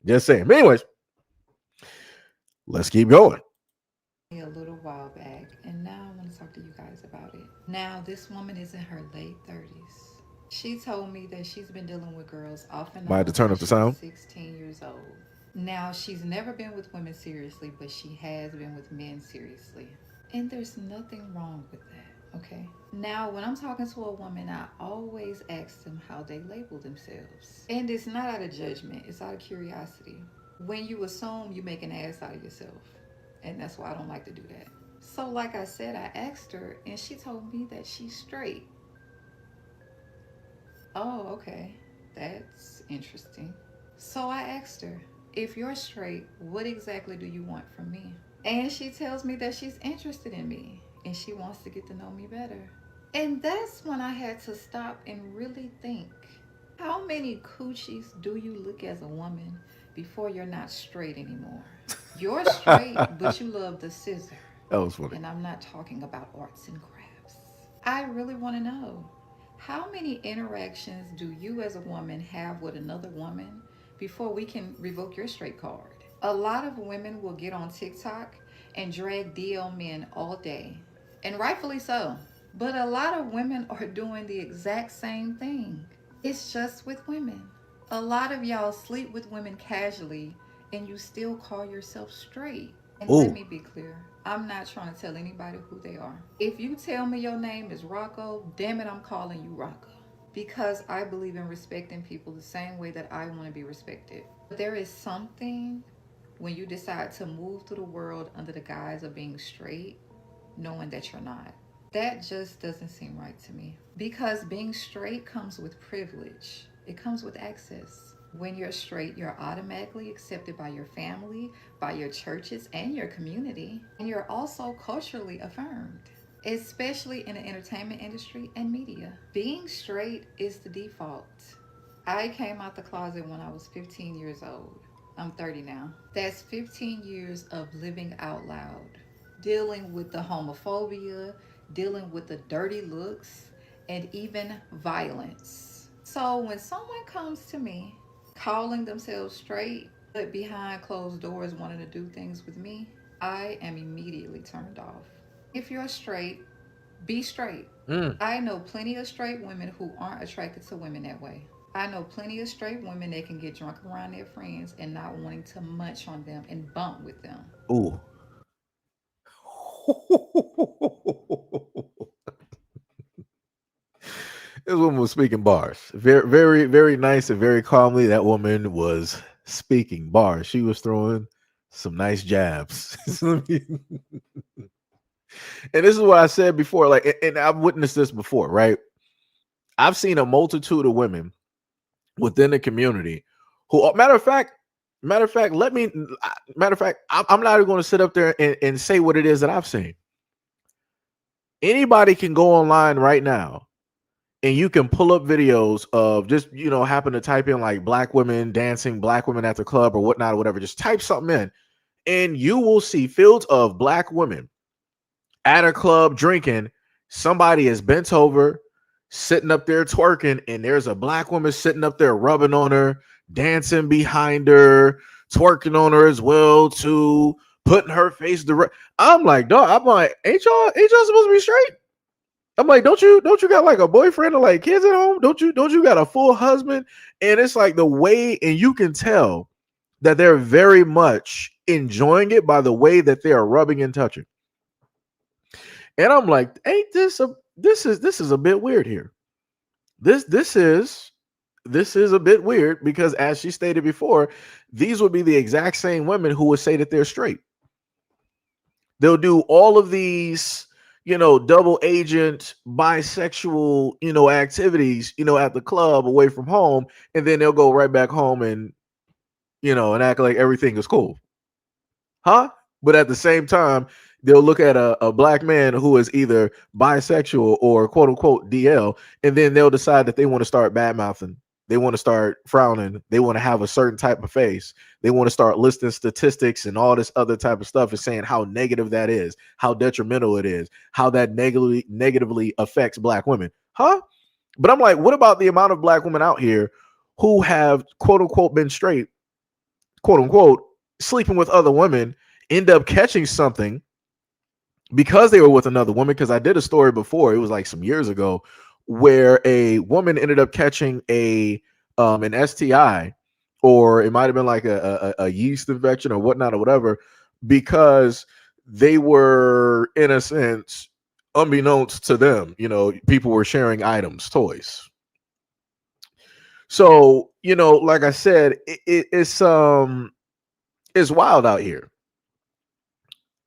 Just saying. But anyways, let's keep going. A little while back, and now I want to talk to you guys about it. Now, this woman is in her late 30s. She told me that she's been dealing with girls off and Might have to on turn up since the she was sound. 16 years old. Now, she's never been with women seriously, but she has been with men seriously. And there's nothing wrong with that, okay? Now, when I'm talking to a woman, I always ask them how they label themselves. And it's not out of judgment, it's out of curiosity. When you assume, you make an ass out of yourself. And that's why I don't like to do that. So, like I said, I asked her, and she told me that she's straight. Oh, okay. That's interesting. So I asked her, if you're straight, what exactly do you want from me? And she tells me that she's interested in me and she wants to get to know me better. And that's when I had to stop and really think. How many coochies do you look as a woman before you're not straight anymore? You're straight, but you love the scissor. That was funny. And I'm not talking about arts and crafts. I really want to know, how many interactions do you as a woman have with another woman before we can revoke your straight card? A lot of women will get on TikTok and drag DL men all day, and rightfully so. But a lot of women are doing the exact same thing. It's just with women. A lot of y'all sleep with women casually and you still call yourself straight. And let Oh, me be clear, I'm not trying to tell anybody who they are. If you tell me your name is Rocco, damn it, I'm calling you Rocco. Because I believe in respecting people the same way that I want to be respected. There is something when you decide to move through the world under the guise of being straight, knowing that you're not. That just doesn't seem right to me. Because being straight comes with privilege, it comes with access. When you're straight, you're automatically accepted by your family, by your churches, and your community. And you're also culturally affirmed, especially in the entertainment industry and media. Being straight is the default. I came out the closet when I was 15 years old. I'm 30 now. That's 15 years of living out loud, dealing with the homophobia, dealing with the dirty looks, and even violence. So when someone comes to me calling themselves straight, but behind closed doors wanting to do things with me, I am immediately turned off. If you're straight, be straight. Mm. I know plenty of straight women who aren't attracted to women that way. I know plenty of straight women that can get drunk around their friends and not wanting to munch on them and bump with them. Ooh. This woman was speaking bars. Very, very, very nice and very calmly. That woman was speaking bars. She was throwing some nice jabs. And this is what I said before. Like, and I've witnessed this before, right? I've seen a multitude of women within the community who, matter of fact, I'm not even going to sit up there and say what it is that I've seen. Anybody can go online right now and you can pull up videos of just, happen to type in like black women dancing, black women at the club or whatnot, or whatever. Just type something in and you will see fields of black women at a club drinking. Somebody is bent over, sitting up there twerking, and there's a black woman sitting up there rubbing on her, dancing behind her, twerking on her as well too, putting her face direct. I'm like, dog. I'm like, ain't y'all supposed to be straight? I'm like, don't you got like a boyfriend or like kids at home? Don't you got a full husband? And it's like the way, and you can tell that they're very much enjoying it by the way that they are rubbing and touching. And I'm like, ain't this is a bit weird here. This is a bit weird because as she stated before, these would be the exact same women who would say that they're straight. They'll do all of these, double agent bisexual, activities, at the club away from home, and then they'll go right back home and, and act like everything is cool. Huh? But at the same time, they'll look at a black man who is either bisexual or quote unquote DL, and then they'll decide that they want to start bad mouthing. They want to start frowning. They want to have a certain type of face. They want to start listing statistics and all this other type of stuff and saying how negative that is, how detrimental it is, how that negatively affects black women. Huh? But I'm like, what about the amount of black women out here who have quote unquote been straight, quote unquote, sleeping with other women, end up catching something because they were with another woman? Because I did a story before, it was like some years ago, where a woman ended up catching an STI, or it might have been like a yeast infection or whatnot or whatever, because they were, in a sense, unbeknownst to them, people were sharing items, toys. So, like I said, it's wild out here.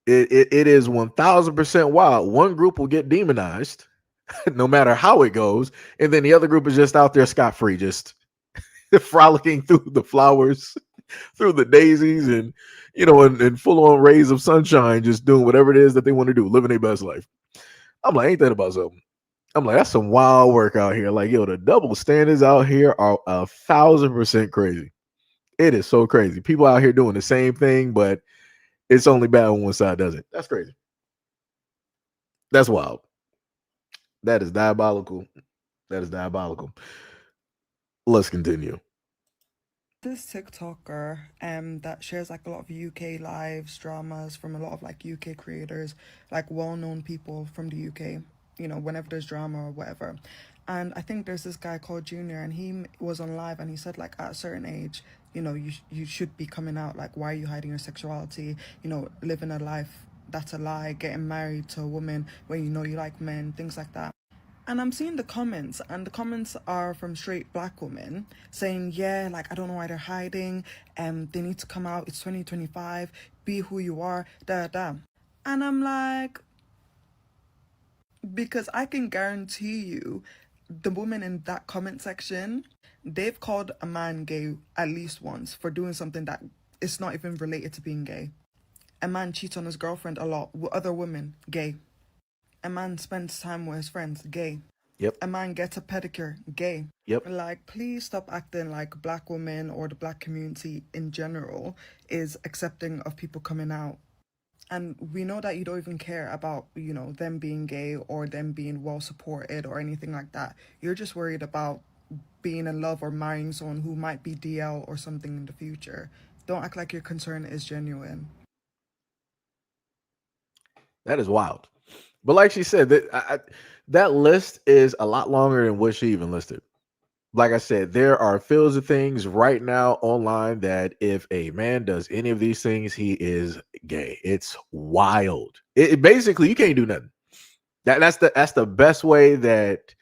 It is 1000% wild. One group will get demonized no matter how it goes, and then the other group is just out there scot-free, just frolicking through the flowers, through the daisies, and and full-on rays of sunshine, just doing whatever it is that they want to do, living their best life. I'm like, ain't that about something? I'm like, that's some wild work out here. Like, yo, the double standards out here are 1000% crazy. It is so crazy. People out here doing the same thing, but it's only bad when one side does it. That's crazy. That's wild. That is diabolical. That is diabolical. Let's continue. This TikToker that shares like a lot of UK lives, dramas from a lot of like UK creators, like well-known people from the UK, whenever there's drama or whatever. And I think there's this guy called Junior, and he was on live and he said like at a certain age, you should be coming out. Like, why are you hiding your sexuality? Living a life that's a lie, getting married to a woman when you like men, things like that. And I'm seeing the comments, and the comments are from straight black women saying, yeah, like, I don't know why they're hiding, they need to come out, it's 2025, be who you are, da. And I'm like, because I can guarantee you the women in that comment section, they've called a man gay at least once for doing something that is not even related to being gay. A man cheats on his girlfriend a lot with other women, gay. A man spends time with his friends, gay. Yep. A man gets a pedicure, gay. Yep. Like, please stop acting like black women or the black community in general is accepting of people coming out. And we know that you don't even care about, you know, them being gay or them being well supported or anything like that. You're just worried about being in love or marrying someone who might be DL or something in the future. Don't act like your concern is genuine. That is wild. But like she said, that list is a lot longer than what she even listed. Like I said, there are fields of things right now online that if a man does any of these things, he is gay. It's wild. It basically, you can't do nothing. That's the best way that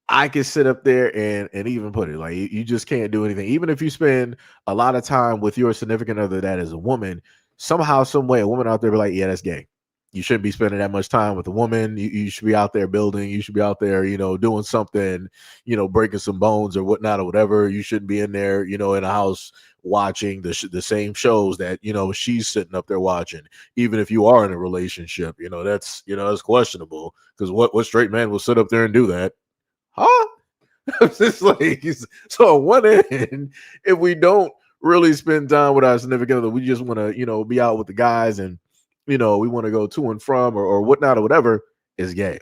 I can sit up there and even put it. Like you just can't do anything. Even if you spend a lot of time with your significant other that is a woman, somehow, some way, a woman out there be like, yeah, that's gay. You shouldn't be spending that much time with a woman. You should be out there building. You should be out there, doing something, breaking some bones or whatnot or whatever. You shouldn't be in there, in a house watching the same shows that, she's sitting up there watching. Even if you are in a relationship, that's questionable because what straight man will sit up there and do that? Huh? It's just like, so on one end, if we don't really spend time with our significant other, we just want to, be out with the guys and, we want to go to and from or whatnot or whatever, is gay.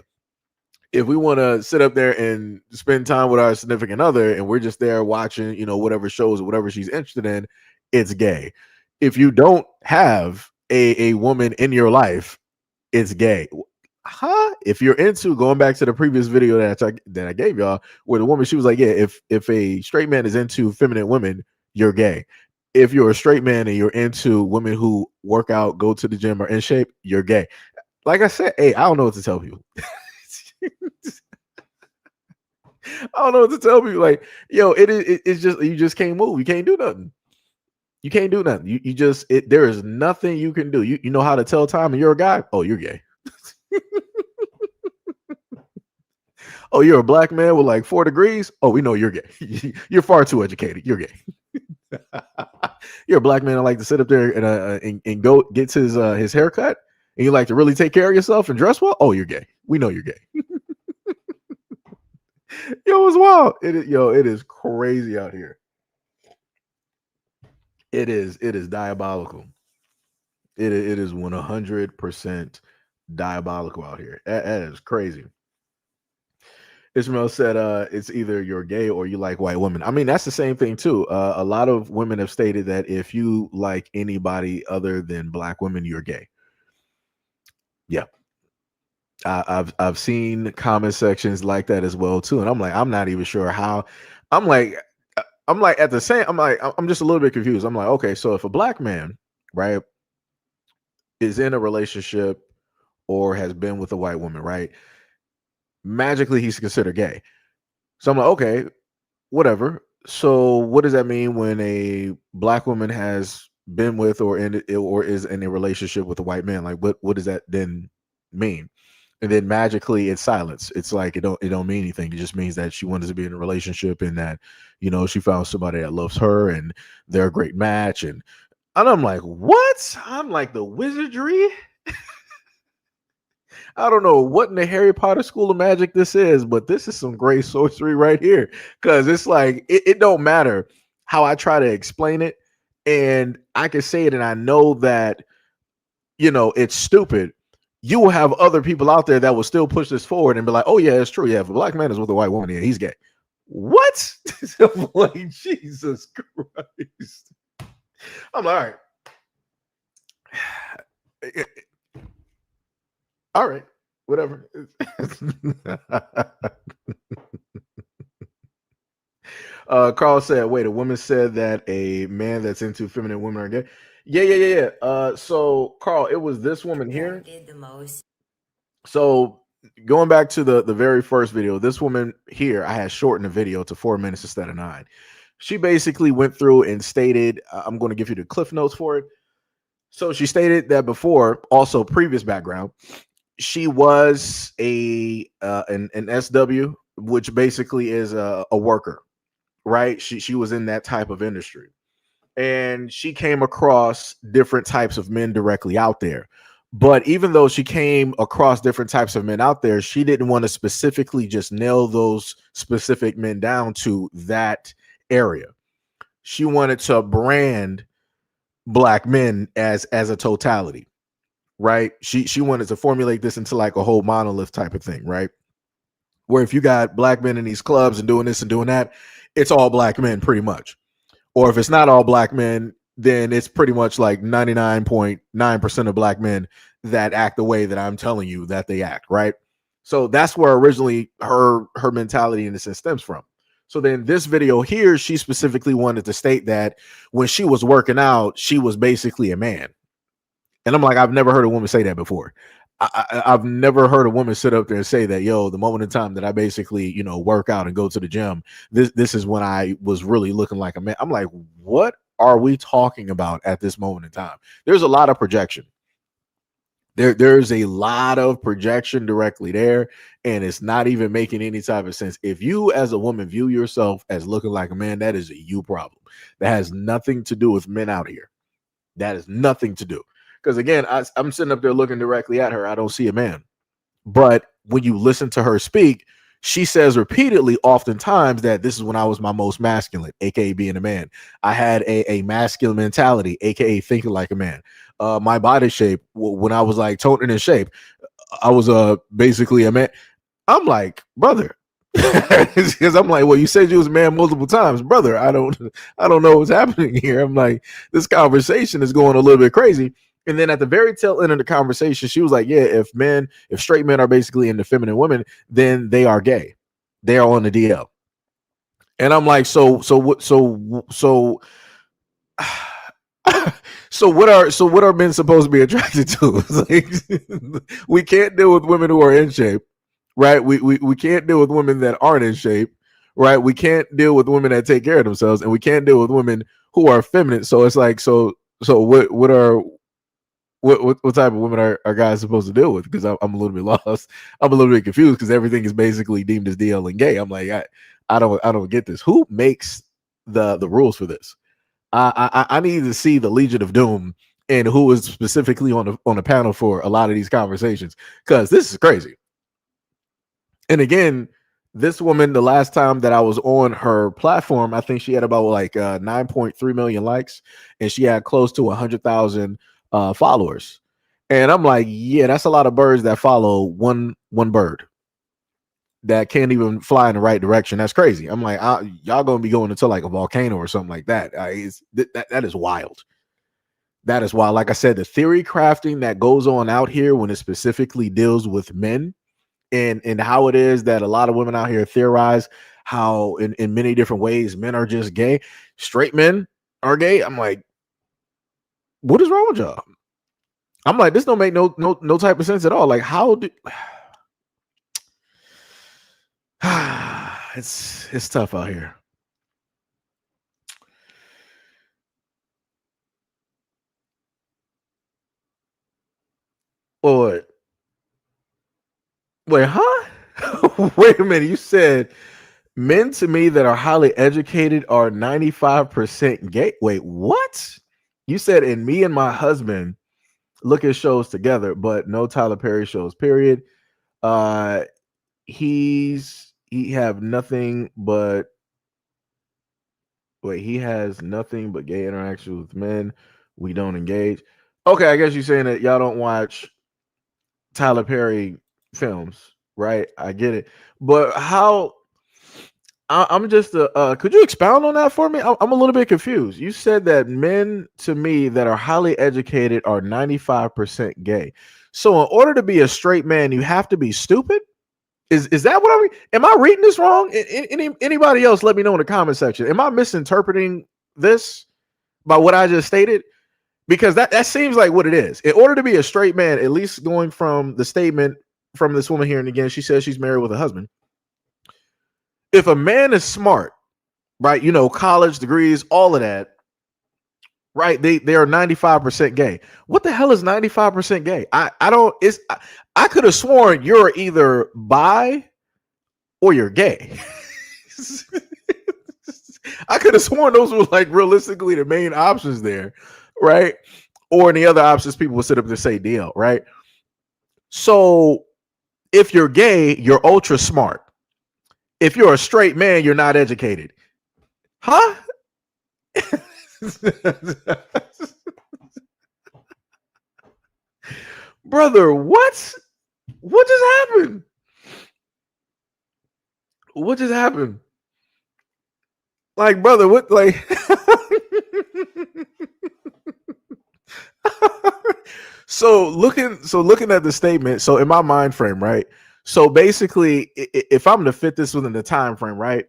If we want to sit up there and spend time with our significant other and we're just there watching, whatever shows or whatever she's interested in, it's gay. If you don't have a woman in your life, it's gay. Huh? If you're into, going back to the previous video that I gave y'all, where the woman, she was like, yeah, if a straight man is into feminine women, you're gay. If you're a straight man and you're into women who work out, go to the gym, or in shape, you're gay. Like I said, hey, I don't know what to tell people. I don't know what to tell people. Like, it's just, you just can't move. You can't do nothing. You can't do nothing. You just, there is nothing you can do. You know how to tell time and you're a guy? Oh, you're gay. Oh, you're a black man with like 4 degrees? Oh, we know you're gay. You're far too educated. You're gay. You're a black man that like to sit up there and go gets his haircut, and you like to really take care of yourself and dress well. Oh, you're gay. We know you're gay. Yo, it's wild. It is crazy out here. It is diabolical. It is 100% diabolical out here. That is crazy. Ismail said, it's either you're gay or you like white women. I mean, that's the same thing too. A lot of women have stated that if you like anybody other than black women, you're gay. Yeah. I've seen comment sections like that as well too. And I'm like, I'm not even sure how. I'm like at the same, I'm just a little bit confused. I'm like, okay, so if a black man, right, is in a relationship or has been with a white woman, right, magically he's considered gay. So I'm like, okay, whatever. So what does that mean when a black woman has been with or is in a relationship with a white man? Like, what does that then mean? And then magically it's silence. It's like it don't mean anything. It just means that she wanted to be in a relationship and that, she found somebody that loves her and they're a great match. And I'm like, what? I'm like, the wizardry. I don't know what in the Harry Potter School of Magic this is, but this is some great sorcery right here. Because it's like, it don't matter how I try to explain it. And I can say it and I know that, it's stupid. You will have other people out there that will still push this forward and be like, oh, yeah, it's true. Yeah, if a black man is with a white woman, yeah, he's gay. What? I'm like, Jesus Christ. I'm like, all right. All right, whatever. Carl said, wait, a woman said that a man that's into feminine women are gay. Yeah. So Carl, it was this woman here. Did the most. So going back to the very first video, this woman here, I had shortened the video to 4 minutes instead of 9. She basically went through and stated, I'm going to give you the cliff notes for it. So she stated that before, also previous background, she was an SW which basically is a worker, right? She was in that type of industry, and she came across different types of men directly out there. But even though she came across different types of men out there, she didn't want to specifically just nail those specific men down to that area. She wanted to brand black men as a totality, right? She wanted to formulate this into like a whole monolith type of thing, right? Where if you got black men in these clubs and doing this and doing that, it's all black men pretty much. Or if it's not all black men, then it's pretty much like 99.9% of black men that act the way that I'm telling you that they act, right? So that's where originally her mentality in this sense stems from. So then this video here, she specifically wanted to state that when she was working out, she was basically a man. And I'm like, I've never heard a woman say that before. I've never heard a woman sit up there and say that, yo, the moment in time that I basically, work out and go to the gym, this is when I was really looking like a man. I'm like, what are we talking about at this moment in time? There's a lot of projection. There's a lot of projection directly there, and it's not even making any type of sense. If you as a woman view yourself as looking like a man, that is a you problem. That has nothing to do with men out here. That is nothing to do. Because again, I'm sitting up there looking directly at her. I don't see a man. But when you listen to her speak, she says repeatedly, oftentimes, that this is when I was my most masculine, aka being a man. I had a masculine mentality, aka thinking like a man. My body shape, when I was like toning in shape, I was basically a man. I'm like, brother, because I'm like, well, you said you was a man multiple times, brother. I don't know what's happening here. I'm like, this conversation is going a little bit crazy. And then at the very tail end of the conversation, she was like, yeah, if straight men are basically into feminine women, then they are gay. They are on the DL. And I'm like, so what are men supposed to be attracted to? Like, we can't deal with women who are in shape, right? We can't deal with women that aren't in shape, right? We can't deal with women that take care of themselves, and we can't deal with women who are feminine. So it's like, so what type of women are guys supposed to deal with? Because I'm a little bit lost. I'm a little bit confused because everything is basically deemed as DL and gay. I'm like, I don't get this. Who makes the rules for this? I need to see the Legion of Doom and who is specifically on the panel for a lot of these conversations, because this is crazy. And again, this woman, the last time that I was on her platform, I think she had about like 9.3 million likes, and she had close to 100,000 followers. And I'm like, yeah, that's a lot of birds that follow one bird that can't even fly in the right direction. That's crazy. I'm like, y'all gonna be going into like a volcano or something like that. That is wild. That is wild. Like I said, the theory crafting that goes on out here when it specifically deals with men, and how it is that a lot of women out here theorize how in many different ways men are just gay. Straight men are gay. I'm like, what is wrong with y'all? I'm like, this don't make no type of sense at all. Like, how do it's tough out here. Wait, huh? Wait a minute. You said men to me that are highly educated are 95% gay. Wait, what? You said, and me and my husband look at shows together, but no Tyler Perry shows, period. He have nothing but he has nothing but gay interaction with men. We don't engage. Okay, I guess you're saying that y'all don't watch Tyler Perry films, right? I get it. But how I'm just could you expound on that for me? I'm a little bit confused. You said that men to me that are highly educated are 95% gay. So in order to be a straight man, you have to be stupid? Is that what am I reading this wrong? Anybody else, let me know in the comment section. Am I misinterpreting this by what I just stated? Because that seems like what it is. In order to be a straight man, at least going from the statement from this woman here, and again, she says she's married with a husband. If a man is smart, right, college degrees, all of that, right, they are 95% gay. What the hell is 95% gay? I could have sworn you're either bi or you're gay. I could have sworn those were like realistically the main options there, right? Or in the other options, people would sit up and say deal, right? So if you're gay, you're ultra smart. If you're a straight man, you're not educated. Huh? Brother, what? What just happened? What just happened? Like, brother, what like looking at the statement, so in my mind frame, right? So basically, if I'm to fit this within the time frame, right?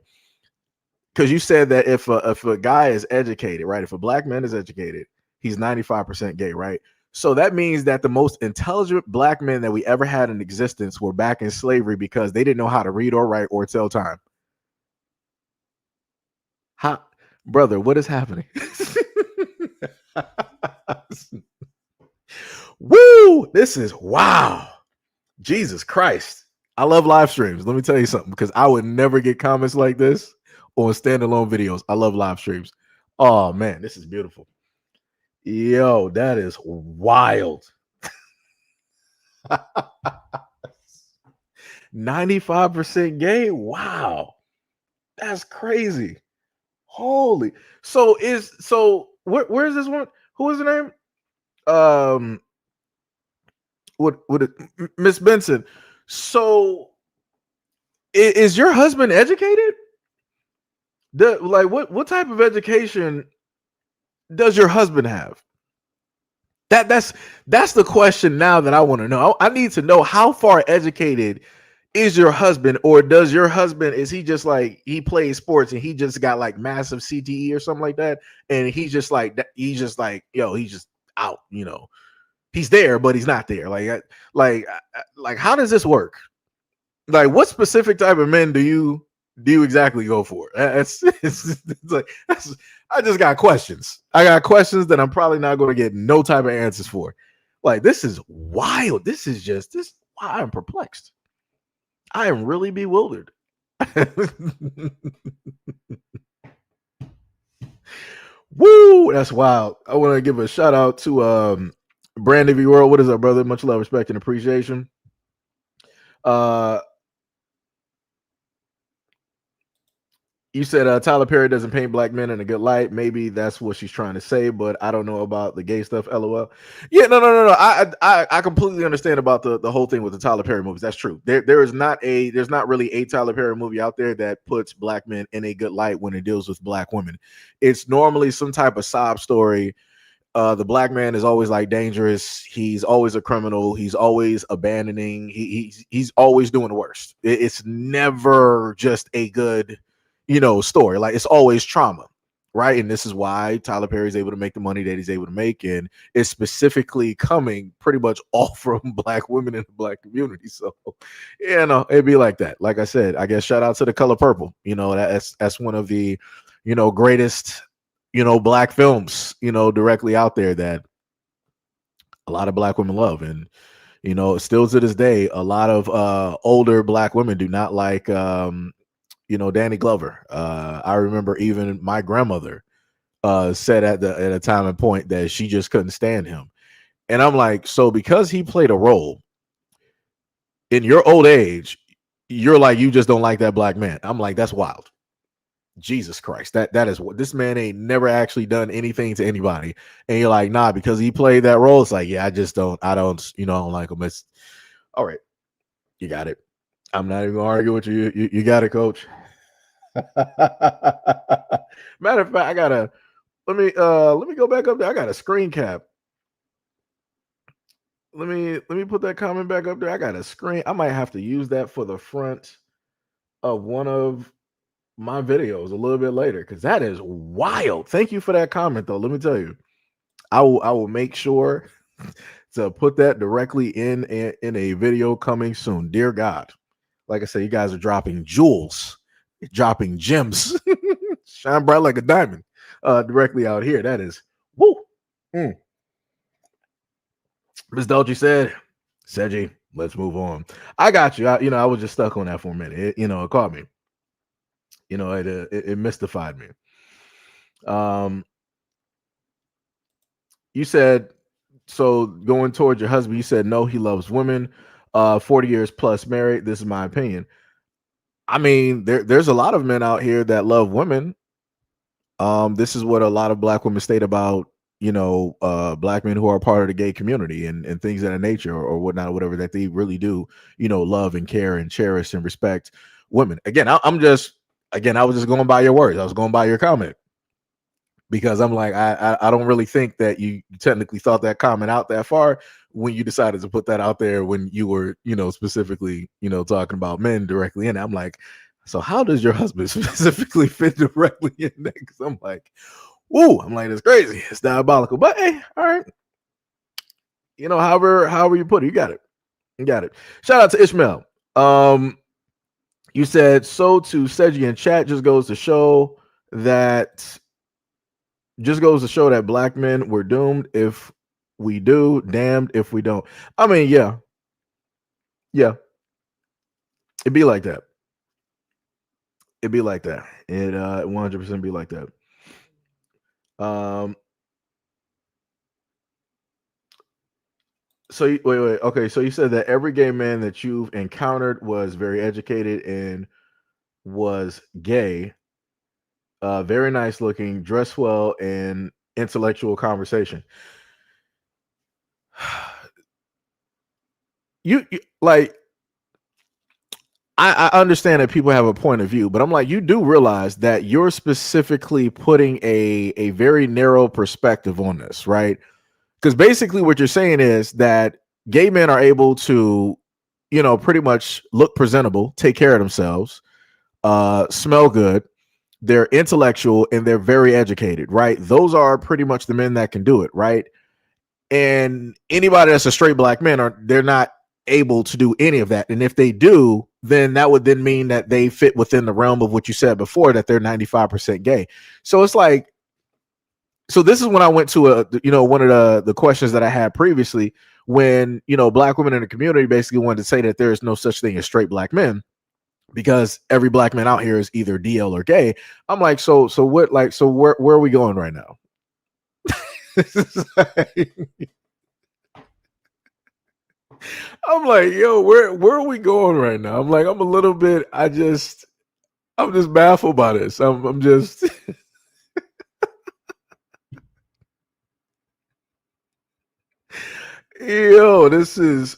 Because you said that if a guy is educated, right? If a black man is educated, he's 95% gay, right? So that means that the most intelligent black men that we ever had in existence were back in slavery because they didn't know how to read or write or tell time. How, brother, what is happening? Woo! This is wow. Jesus Christ. I love live streams. Let me tell you something, because I would never get comments like this on standalone videos. I love live streams. Oh man, this is beautiful. Yo, that is wild. 95% gay. Wow. That's crazy. Holy. So where's this one? Who is the name? What Miss Benson. So is your husband educated? Like what type of education does your husband have? That's the question now that I want to know. I need to know, how far educated is your husband, or does your husband, is he just like, he plays sports and he just got like massive CTE or something like that, and he's just like yo, he's just out, he's there but he's not there, like how does this work? Like, what specific type of men do you exactly go for? It's like, I just got questions. I got questions that I'm probably not going to get no type of answers for. Like, this is wild. This is just this. I am perplexed. I am really bewildered. Woo, that's wild. I want to give a shout out to Brandon V World. What is up, brother? Much love, respect, and appreciation. You said Tyler Perry doesn't paint black men in a good light. Maybe that's what she's trying to say, but I don't know about the gay stuff. LOL. Yeah, no. I completely understand about the whole thing with the Tyler Perry movies. That's true. There's not really a Tyler Perry movie out there that puts black men in a good light when it deals with black women. It's normally some type of sob story. The black man is always like dangerous. He's always a criminal. He's always abandoning. He's always doing the worst. It's never just a good story. Like, it's always trauma, right? And this is why Tyler Perry is able to make the money that he's able to make, and it's specifically coming pretty much all from black women in the black community. So it'd be like that. Like I said, I guess shout out to The Color Purple. That's one of the greatest black films directly out there that a lot of black women love. And still to this day, a lot of older black women do not like Danny Glover. I remember even my grandmother said at a time and point that she just couldn't stand him. And I'm like, so because he played a role in your old age, you're like, you just don't like that black man. I'm like, that's wild. Jesus Christ. That is what, this man ain't never actually done anything to anybody. And you're like, nah, because he played that role. It's like, yeah, I don't like him. It's all right. You got it. I'm not even gonna argue with you. You got it, coach. Matter of fact, let me go back up there. I got a screen cap. Let me put that comment back up there. I got a screen. I might have to use that for the front of one of my videos a little bit later, because that is wild. Thank you for that comment, though. Let me tell you, I will make sure to put that directly in a video coming soon. Dear God, like I said, you guys are dropping jewels, dropping gems, shine bright like a diamond, directly out here. That is woo. Miss Dolce said, Seji, Let's move on. I got you. I was just stuck on that for a minute. It caught me. It mystified me. Um, you said so going towards your husband. You said no, he loves women. 40 years plus married. This is my opinion. I mean, there's a lot of men out here that love women. This is what a lot of black women state about, black men who are part of the gay community and things of that nature or whatnot, or whatever, that they really do, love and care and cherish and respect women. Again, I was just going by your words. I was going by your comment because I'm like, I don't really think that you technically thought that comment out that far when you decided to put that out there when you were, specifically, talking about men directly in it. I'm like, so how does your husband specifically fit directly in that? Because I'm like, it's crazy. It's diabolical. But hey, all right. However you put it, you got it. You got it. Shout out to Ishmael. You said so to Seji in chat just goes to show that black men were doomed if we do, damned if we don't. I mean, yeah. It'd be like that. It'd be like that. It 100% be like that. So wait. Okay, so you said that every gay man that you've encountered was very educated and was gay, very nice looking, dressed well, and intellectual conversation. You like, I understand that people have a point of view, but I'm like, you do realize that you're specifically putting a very narrow perspective on this, right? Because basically what you're saying is that gay men are able to, pretty much look presentable, take care of themselves, smell good, they're intellectual, and they're very educated, right? Those are pretty much the men that can do it, right? And anybody that's a straight black man, they're not able to do any of that. And if they do, then that would then mean that they fit within the realm of what you said before, that they're 95% gay. So it's like, so this is when I went to one of the questions that I had previously when, black women in the community basically wanted to say that there is no such thing as straight black men because every black man out here is either DL or gay. I'm like, so what, like, so where are we going right now? I'm like, yo, where are we going right now? I'm like, I'm just baffled by this. I'm just yo, this is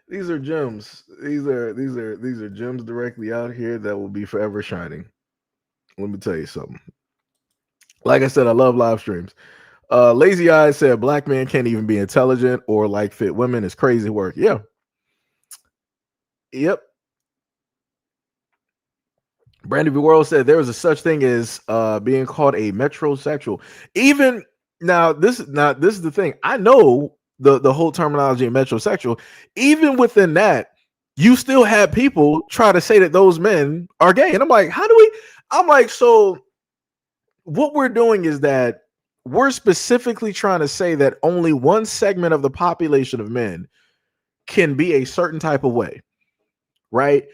these are gems. These are gems directly out here that will be forever shining. Let me tell you something. Like I said, I love live streams. Lazy Eyes said black men can't even be intelligent or like fit women. It's crazy work. Yeah. Yep. Brandy V. World said there is a such thing as being called a metrosexual. Even now, this is the thing. I know the whole terminology of metrosexual. Even within that, you still have people try to say that those men are gay. And I'm like, I'm like, so what we're doing is that we're specifically trying to say that only one segment of the population of men can be a certain type of way, right?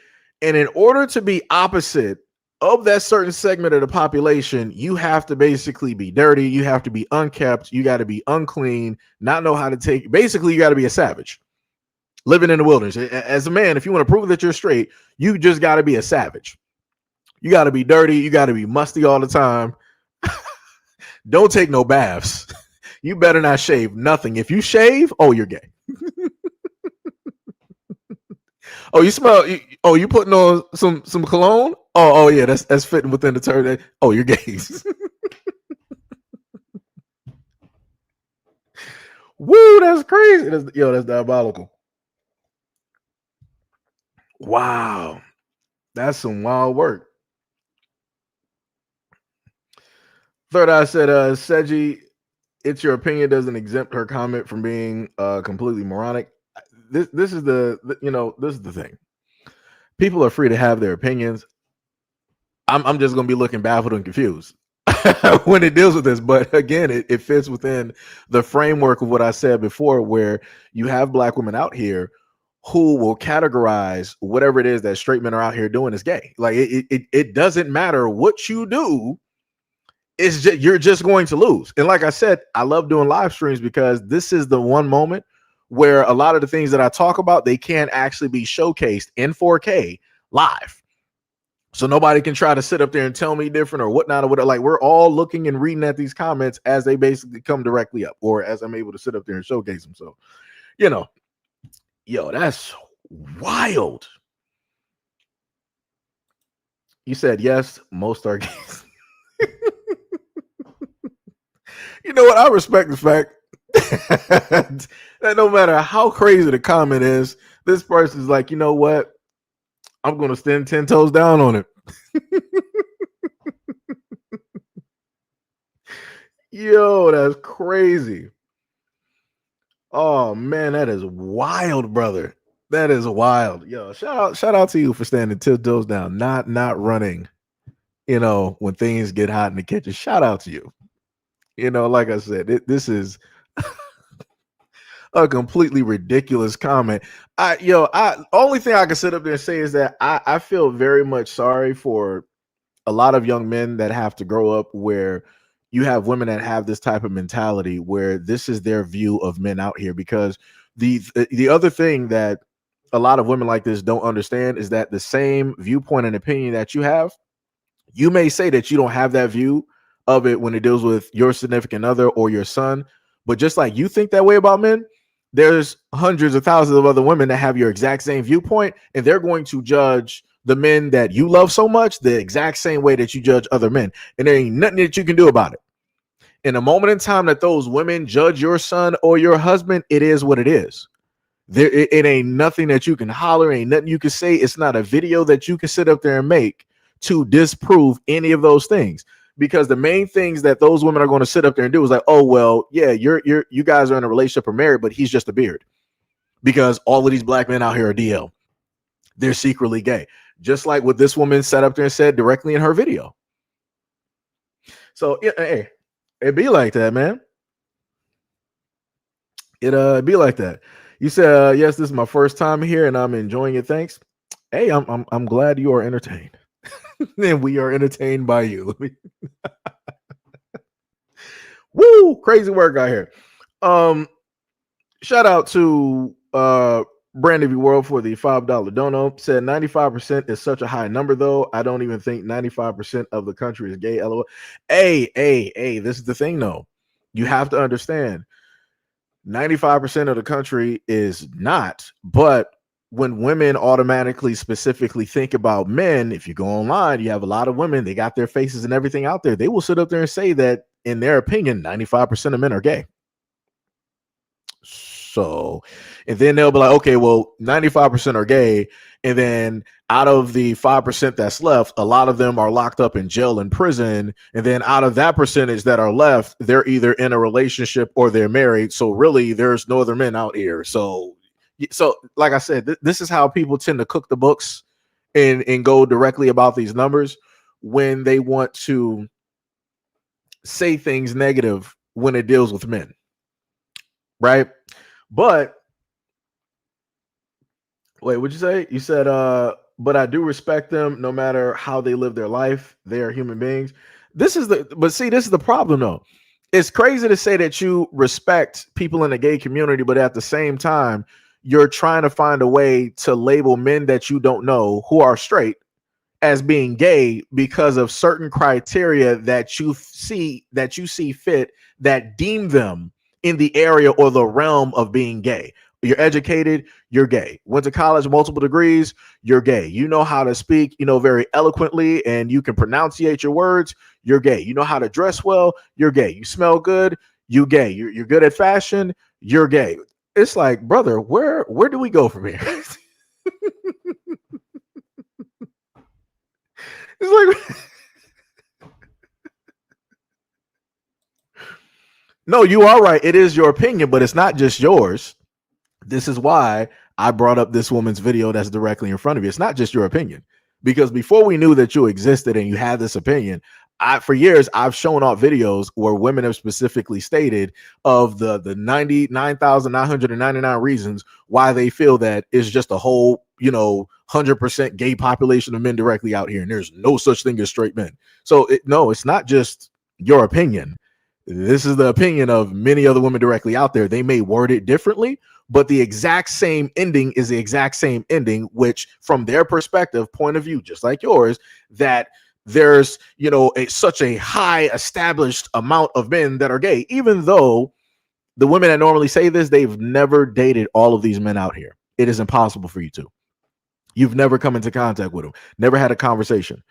And in order to be opposite of that certain segment of the population, you have to basically be dirty, you have to be unkept, you got to be unclean, not know how to take, basically you got to be a savage living in the wilderness. As a man, if you want to prove that you're straight, you just got to be a savage. You got to be dirty, you got to be musty all the time. Don't take no baths. You better not shave nothing. If you shave, oh, you're gay. Oh, you smell. Oh, you putting on some cologne? Oh yeah, that's fitting within the term. Oh, you're gay. Woo, that's crazy. That's diabolical. Wow, that's some wild work. Third Eye said, Seji, it's your opinion doesn't exempt her comment from being completely moronic. This is the thing. People are free to have their opinions. I'm just gonna be looking baffled and confused. when it deals with this. But again, it fits within the framework of what I said before, where you have black women out here who will categorize whatever it is that straight men are out here doing as gay. Like it doesn't matter what you do. It's just, you're just going to lose. And like I said, I love doing live streams because this is the one moment where a lot of the things that I talk about, they can't actually be showcased in 4K live. So nobody can try to sit up there and tell me different or whatnot or whatever. Like, we're all looking and reading at these comments as they basically come directly up, or as I'm able to sit up there and showcase them. So, you know, yo, that's wild. You said yes, most are gays. You know what? I respect the fact that no matter how crazy the comment is, this person's like, you know what? I'm going to stand 10 toes down on it. Yo, that's crazy. Oh man, that is wild, brother. That is wild. Yo, shout out to you for standing 10 toes down, not running, you know, when things get hot in the kitchen. Shout out to you. You know, like I said, this is a completely ridiculous comment. Only thing I can sit up there and say is that I feel very much sorry for a lot of young men that have to grow up where you have women that have this type of mentality where this is their view of men out here. Because the other thing that a lot of women like this don't understand is that the same viewpoint and opinion that you have, you may say that you don't have that view of it when it deals with your significant other or your son, but just like you think that way about men, there's hundreds of thousands of other women that have your exact same viewpoint, and they're going to judge the men that you love so much the exact same way that you judge other men, and there ain't nothing that you can do about it. In a moment in time that those women judge your son or your husband, it is what it is. It ain't nothing that you can holler, ain't nothing you can say. It's not a video that you can sit up there and make to disprove any of those things. Because the main things that those women are going to sit up there and do is like, oh, well, yeah, you guys are in a relationship or married, but he's just a beard. Because all of these black men out here are DL. They're secretly gay. Just like what this woman sat up there and said directly in her video. So, hey, it be like that, man. It be like that. You said, yes, this is my first time here and I'm enjoying it. Thanks. Hey, I'm glad you are entertained. And we are entertained by you. Woo, crazy work out here. Shout out to Brandon V World for the $5 dono. Said 95% is such a high number, though. I don't even think 95% of the country is gay. LOL. Hey, this is the thing, though. You have to understand 95% of the country is not, but when women automatically specifically think about men, if you go online, you have a lot of women, they got their faces and everything out there. They will sit up there and say that, in their opinion, 95% of men are gay. So, and then they'll be like, okay, well, 95% are gay. And then out of the 5% that's left, a lot of them are locked up in jail and prison. And then out of that percentage that are left, they're either in a relationship or they're married. So really, there's no other men out here. So like I said, this is how people tend to cook the books and go directly about these numbers when they want to say things negative when it deals with men, right? But wait, what'd you say? You said, but I do respect them no matter how they live their life. They are human beings. This is the problem, though. It's crazy to say that you respect people in the gay community, but at the same time, you're trying to find a way to label men that you don't know who are straight as being gay because of certain criteria that you see fit that deem them in the area or the realm of being gay. You're educated, you're gay. Went to college, multiple degrees, you're gay. You know how to speak, very eloquently, and you can pronunciate your words, you're gay. You know how to dress well, you're gay. You smell good, you gay. You're good at fashion, you're gay. It's like, brother, where do we go from here? It's like, no, you are right. It is your opinion, but it's not just yours. This is why I brought up this woman's video that's directly in front of you. It's not just your opinion, because before we knew that you existed and you had this opinion, for years I've shown off videos where women have specifically stated of the 99,999 reasons why they feel that it's just a whole 100% gay population of men directly out here, and there's no such thing as straight men. So no, it's not just your opinion. This is the opinion of many other women directly out there. They may word it differently, but the exact same ending is the exact same ending, which from their perspective, point of view, just like yours, that there's such a high established amount of men that are gay, even though the women that normally say this, they've never dated all of these men out here. It is impossible for you to. You've never come into contact with them, never had a conversation.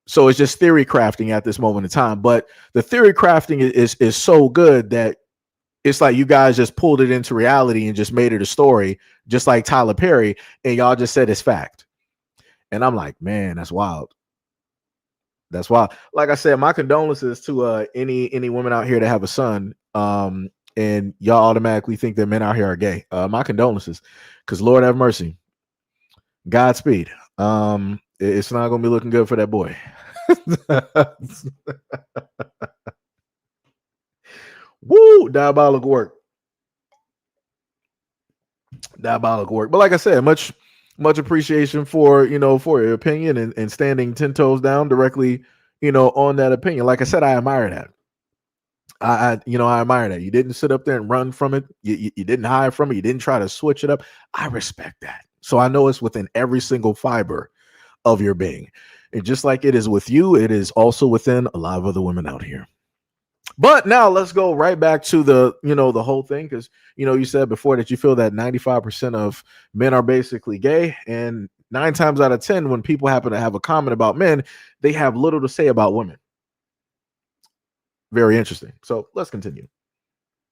So it's just theory crafting at this moment in time. But the theory crafting is so good that it's like you guys just pulled it into reality and just made it a story, just like Tyler Perry, and y'all just said it's fact. And I'm like, man, that's wild. That's wild. Like I said, my condolences to any women out here that have a son, and y'all automatically think that men out here are gay. My condolences, because Lord have mercy. Godspeed. It's not gonna be looking good for that boy. Woo, diabolical work. Diabolical work. But like I said, much appreciation for for your opinion and standing 10 toes down directly, on that opinion. Like I said, I admire that. I admire that. You didn't sit up there and run from it. You didn't hide from it. You didn't try to switch it up. I respect that. So I know it's within every single fiber of your being. And just like it is with you, it is also within a lot of other women out here. But now let's go right back to the whole thing, because you said before that you feel that 95% of men are basically gay, and 9 times out of 10 when people happen to have a comment about men, they have little to say about women. Very interesting. So let's continue.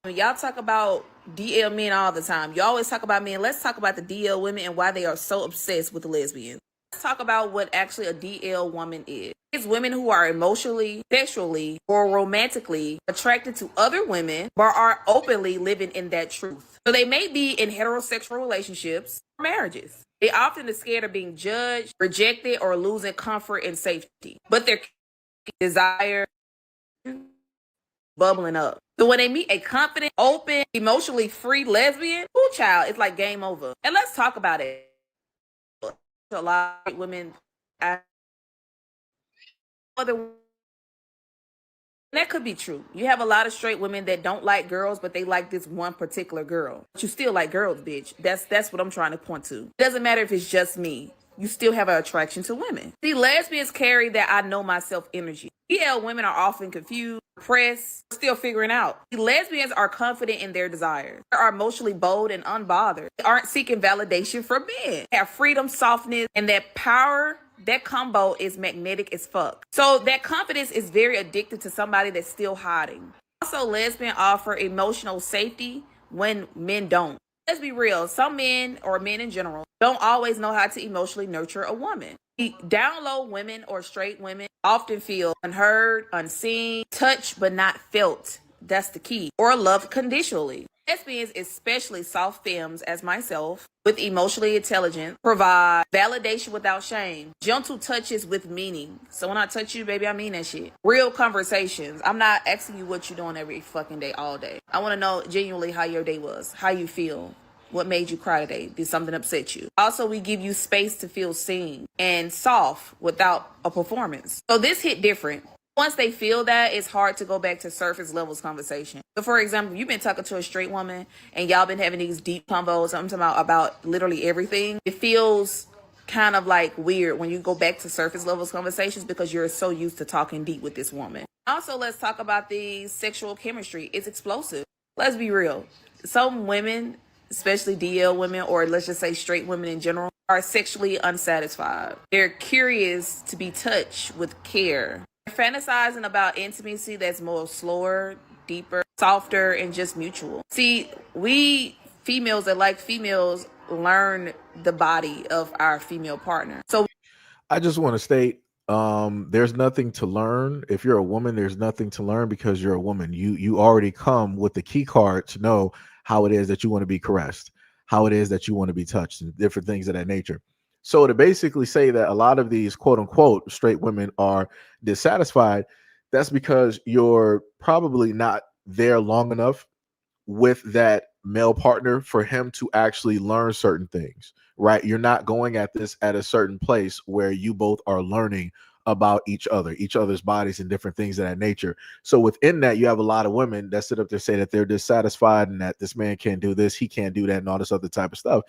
Y'all talk about DL men all the time. You always talk about men. Let's talk about the DL women and why they are so obsessed with the lesbians. Let's talk about what actually a DL woman is. It's women who are emotionally, sexually, or romantically attracted to other women, but are openly living in that truth. So they may be in heterosexual relationships or marriages. They often are scared of being judged, rejected, or losing comfort and safety. But their desire bubbling up. So when they meet a confident, open, emotionally free lesbian, ooh, child, it's like game over. And let's talk about it. A lot of women, that could be true. You have a lot of straight women that don't like girls, but they like this one particular girl. But you still like girls, bitch. That's what I'm trying to point to. It doesn't matter if it's just me. You still have an attraction to women. See, lesbians carry that I know myself energy. DL women are often confused, depressed, still figuring out. See, lesbians are confident in their desires. They are emotionally bold and unbothered. They aren't seeking validation from men. They have freedom, softness, and that power. That combo is magnetic as fuck. So that confidence is very addicted to somebody that's still hiding. Also, lesbians offer emotional safety when men don't. Let's be real. Some men, or men in general, don't always know how to emotionally nurture a woman. Down low women or straight women often feel unheard, unseen, touched but not felt. That's the key. Or loved conditionally. Lesbians, especially soft femmes as myself, with emotionally intelligence, provide validation without shame, gentle touches with meaning. So when I touch you, baby, I mean that shit. Real conversations. I'm not asking you what you're doing every fucking day, all day. I want to know genuinely how your day was, how you feel. What made you cry today? Did something upset you? Also, we give you space to feel seen and soft without a performance. So this hit different. Once they feel that, it's hard to go back to surface levels conversation. So for example, you've been talking to a straight woman and y'all been having these deep convos, I'm talking about literally everything. It feels kind of like weird when you go back to surface levels conversations because you're so used to talking deep with this woman. Also, let's talk about the sexual chemistry. It's explosive. Let's be real. Some women, especially DL women, or let's just say straight women in general, are sexually unsatisfied. They're curious to be touched with care. Fantasizing about intimacy that's more slower, deeper, softer, and just mutual. See, we females that like females learn the body of our female partner. So I just want to state there's nothing to learn. If you're a woman, there's nothing to learn because you're a woman. You already come with the key card to know how it is that you want to be caressed, how it is that you want to be touched, and different things of that nature. So to basically say that a lot of these quote unquote straight women are dissatisfied, That's because you're probably not there long enough with that male partner for him to actually learn certain things, right? You're not going at this at a certain place where you both are learning about each other's bodies and different things of that nature. So within that, you have a lot of women that sit up there say that they're dissatisfied and that this man can't do this, he can't do that, and all this other type of stuff.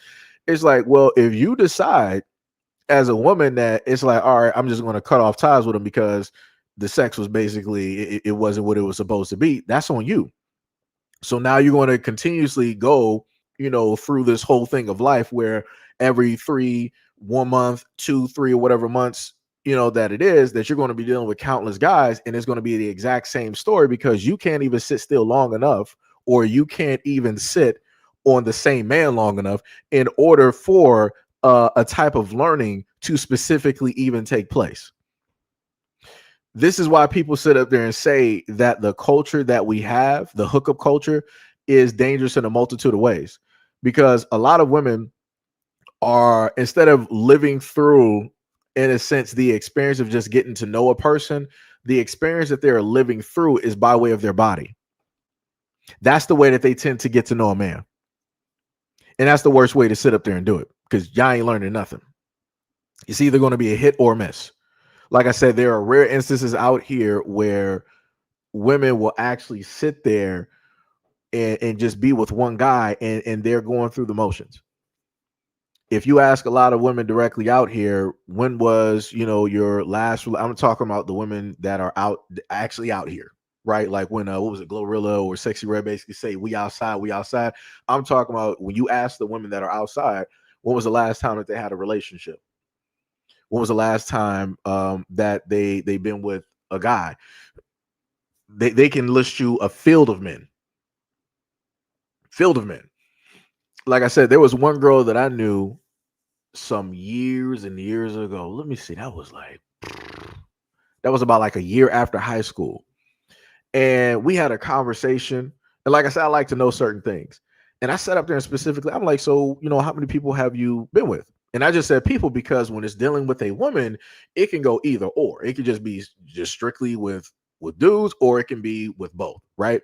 It's like, well, if you decide as a woman that it's like, all right, I'm just going to cut off ties with him because the sex was basically it wasn't what it was supposed to be, that's on you. So now you're going to continuously go, through this whole thing of life where every 1 month, 2, 3, or whatever months, that it is, that you're going to be dealing with countless guys, and it's going to be the exact same story because you can't even sit still long enough, or you can't even sit on the same man long enough in order for a type of learning to specifically even take place. This is why people sit up there and say that the culture that we have, the hookup culture, is dangerous in a multitude of ways, because a lot of women are, instead of living through, in a sense, the experience of just getting to know a person, the experience that they're living through is by way of their body. That's the way that they tend to get to know a man. And that's the worst way to sit up there and do it, because y'all ain't learning nothing. It's either going to be a hit or a miss. Like I said, there are rare instances out here where women will actually sit there and just be with one guy, and they're going through the motions. If you ask a lot of women directly out here, when was, your last, I'm talking about the women that are actually out here, right? Like when, what was it, Glorilla or Sexy Red basically say, we outside, we outside. I'm talking about when you ask the women that are outside, when was the last time that they had a relationship? When was the last time that they've been with a guy? They can list you a field of men. Like I said, there was one girl that I knew some years and years ago. Let me see. That was about like a year after high school. And we had a conversation. And like I said, I like to know certain things. And I sat up there and specifically, I'm like, so, how many people have you been with? And I just said people because when it's dealing with a woman, it can go either or. It could just be just strictly with dudes, or it can be with both, right?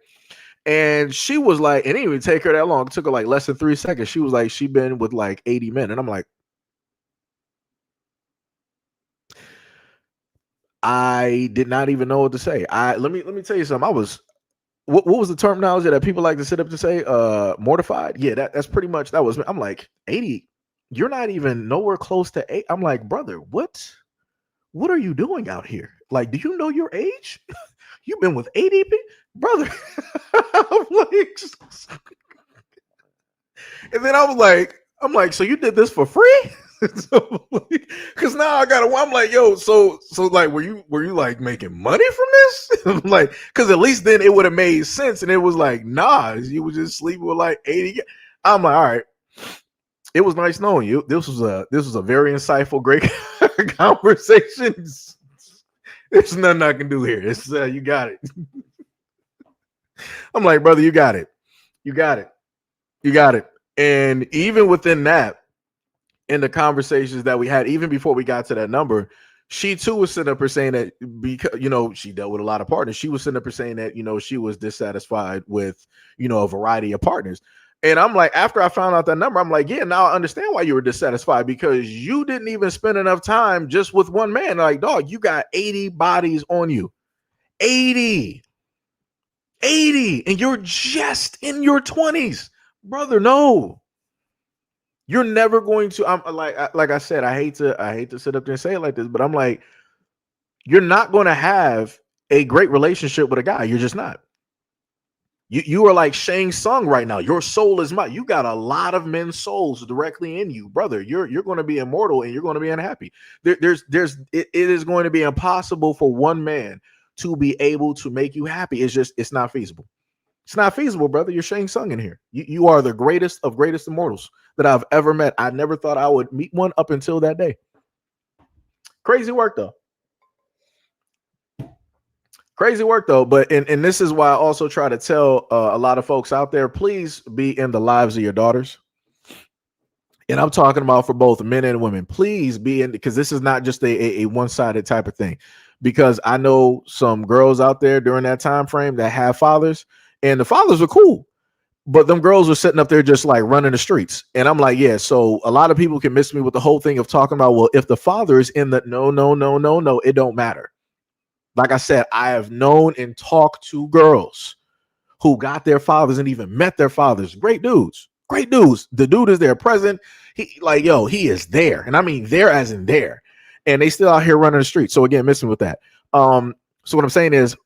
And she was like, it didn't even take her that long. It took her like less than 3 seconds. She was like, she'd been with like 80 men. And I'm like, I did not even know what to say. Let me tell you something. I was, what was the terminology that people like to sit up to say? Mortified. Yeah, that's pretty much, that was, I'm like, 80. You're not even nowhere close to 8. I'm like, brother, what are you doing out here? Like, do you know your age? You've been with 80 people, brother. I'm like, and then I'm like, so you did this for free? Because now I gotta. I'm like, yo, so like, were you like making money from this? I'm like, because at least then it would have made sense. And it was like, nah, you was just sleeping with like 80. I'm like, all right. It was nice knowing you. This was a very insightful, great conversation. There's nothing I can do here. It's you got it. I'm like, brother, you got it. You got it. And even within that, in the conversations that we had, even before we got to that number, she too was sitting up here saying that, because she dealt with a lot of partners. She was sitting up here saying that she was dissatisfied with a variety of partners. And I'm like, after I found out that number, I'm like, yeah, now I understand why you were dissatisfied, because you didn't even spend enough time just with one man. Like, dog, you got 80 bodies on you. 80, and you're just in your 20s, brother. No, you're never going to. I'm like I said, I hate to sit up there and say it like this, but I'm like, you're not going to have a great relationship with a guy. You're just not. You are like Shang Tsung right now. Your soul is mine. You got a lot of men's souls directly in you, brother. You're going to be immortal, and you're going to be unhappy. It is going to be impossible for one man to be able to make you happy. It's not feasible. It's not feasible, brother. You're Shang Tsung in here. You are the greatest of greatest immortals that I've ever met. I never thought I would meet one up until that day. Crazy work, though. But and this is why I also try to tell a lot of folks out there, please be in the lives of your daughters. And I'm talking about for both men and women. Please be in, because this is not just a one-sided type of thing. because I know some girls out there during that time frame that have fathers, and the fathers are cool. But them girls were sitting up there just like running the streets. And I'm like, yeah, so a lot of people can miss me with the whole thing of talking about, well, if the father is in the no, it don't matter. Like I said, I have known and talked to girls who got their fathers and even met their fathers. Great dudes. Great dudes. The dude is there present. He like, yo, he is there. And I mean there as in there. And they still out here running the streets. So again, missing with that. So what I'm saying is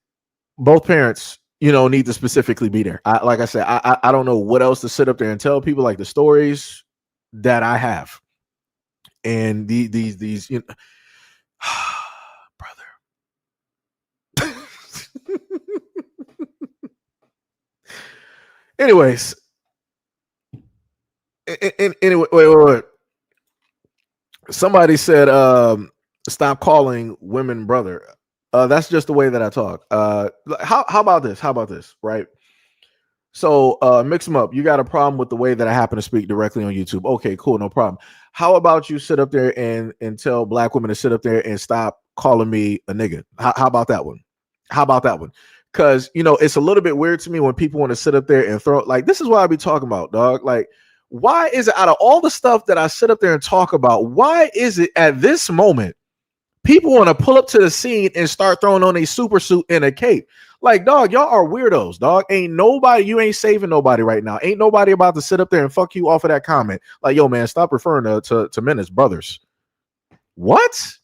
both parents, need to specifically be there. Like I said, I don't know what else to sit up there and tell people, like the stories that I have, and these brother. Anyways, anyway, wait. Somebody said, stop calling women brother. That's just the way that I talk. How about this? How about this? Right. So mix them up. You got a problem with the way that I happen to speak directly on YouTube. Okay, cool, no problem. How about you sit up there and tell black women to sit up there and stop calling me a nigga? How about that one? How about that one? Because it's a little bit weird to me when people want to sit up there and throw, like, this is what I be talking about, dog. Like, why is it out of all the stuff that I sit up there and talk about, why is it at this moment people want to pull up to the scene and start throwing on a super suit and a cape? Like, dog, y'all are weirdos, dog. You ain't saving nobody right now. Ain't nobody about to sit up there and fuck you off of that comment. Like, yo, man, stop referring to men as brothers. What?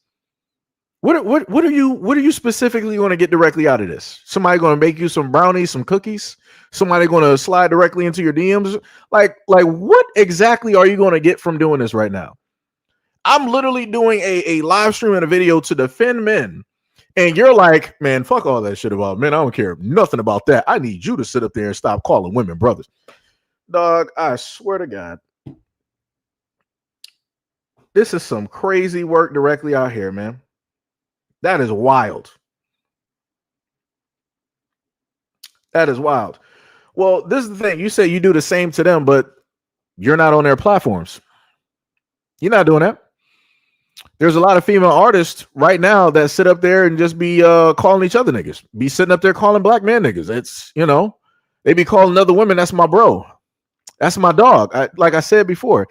What are you specifically going to get directly out of this? Somebody going to make you some brownies, some cookies? Somebody going to slide directly into your DMs? Like what exactly are you going to get from doing this right now? I'm literally doing a live stream and a video to defend men. And you're like, man, fuck all that shit about men. I don't care nothing about that. I need you to sit up there and stop calling women brothers. Dog, I swear to God. This is some crazy work directly out here, man. That is wild. That is wild. Well, this is the thing. You say you do the same to them, but you're not on their platforms. You're not doing that. There's a lot of female artists right now that sit up there and just be calling each other niggas. Be sitting up there calling black men niggas. It's, they be calling other women, that's my bro. That's my dog. Like I said before,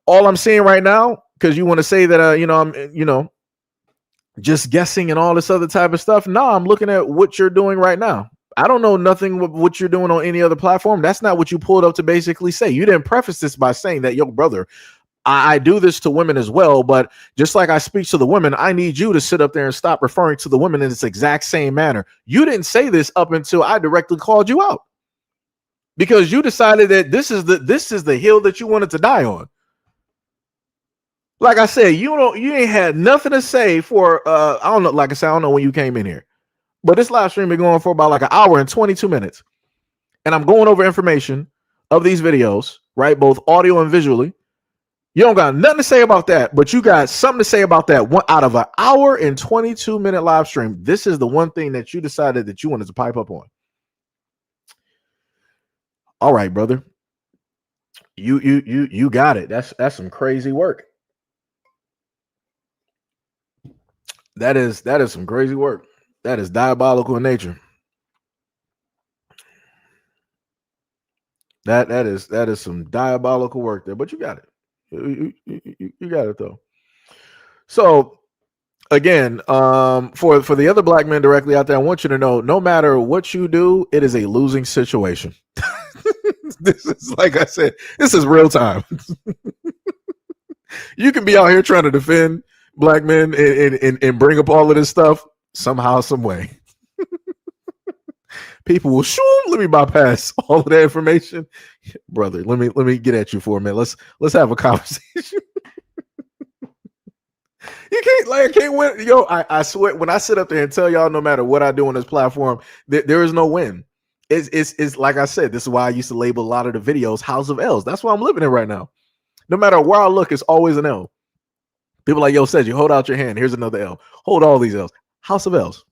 all I'm saying right now, because you want to say that, I'm, just guessing and all this other type of stuff. No, I'm looking at what you're doing right now. I don't know nothing what you're doing on any other platform. That's not what you pulled up to basically say. You didn't preface this by saying that, yo, brother, I do this to women as well, but just like I speak to the women, I need you to sit up there and stop referring to the women in this exact same manner. You didn't say this up until I directly called you out, because you decided that this is the hill that you wanted to die on. Like I said, you ain't had nothing to say for I don't know. Like I said, I don't know when you came in here, but this live stream been going for about like an hour and 22 minutes, and I'm going over information of these videos, right? Both audio and visually. You don't got nothing to say about that, but you got something to say about that. One out of an hour and 22-minute live stream. This is the one thing that you decided that you wanted to pipe up on. All right, brother. You got it. That's some crazy work. That is some crazy work. That is diabolical in nature. That is some diabolical work there, but you got it. You got it though. So again, for the other black men directly out there, I want you to know, no matter what you do, it is a losing situation. This is, like I said, this is real time. You can be out here trying to defend black men and bring up all of this stuff somehow, some way. People will let me bypass all of that information, brother. Let me get at you for a minute. Let's have a conversation. You can't win. Yo, I swear, when I sit up there and tell y'all, no matter what I do on this platform, there is no win. It's like I said, this is why I used to label a lot of the videos House of L's. That's why I'm living in right now. No matter where I look, it's always an L. People like, yo, said you hold out your hand. Here's another L. Hold all these L's. House of L's.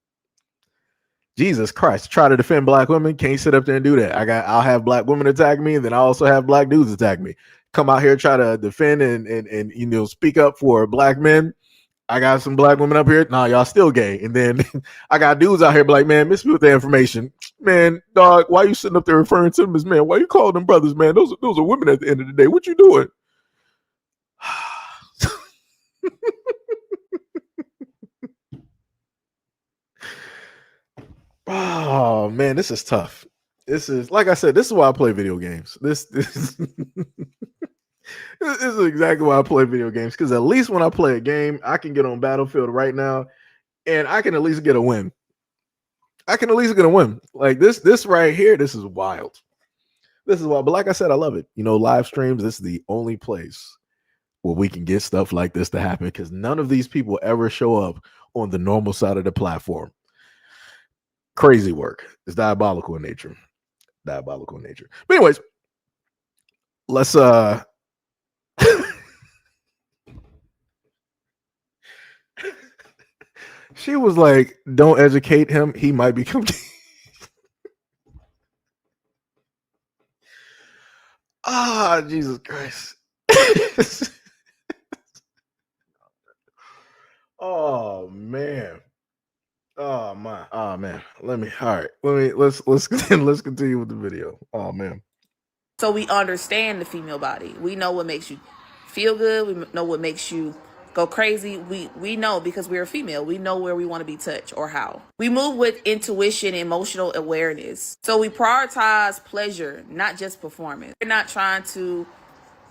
Jesus Christ, try to defend black women, can't sit up there and do that. I'll have black women attack me, and then I also have black dudes attack me. Come out here, try to defend and speak up for black men. I got some black women up here. Nah, y'all still gay. And then I got dudes out here be like, man, miss me with the information. Man, dog, why you sitting up there referring to them as men? Why you calling them brothers, man? Those are women at the end of the day. What you doing? Oh man, this is tough. This is, like I said, this is why I play video games. This this is exactly why I play video games, because at least when I play a game, I can get on Battlefield right now and I can at least get a win. I can at least get a win. Like this right here, this is wild. This is wild. But like I said, I love it. You know, live streams, this is the only place where we can get stuff like this to happen, because none of these people ever show up on the normal side of the platform. Crazy work. It's diabolical in nature. Diabolical in nature. But anyways, let's she was like, don't educate him, he might become ah, Jesus Christ. Oh man. Oh my. Oh man. Let's continue with the video. Oh man. So we understand the female body. We know what makes you feel good. We know what makes you go crazy. We know, because we're a female. We know where we want to be touched or how. We move with intuition and emotional awareness. So we prioritize pleasure, not just performance. We're not trying to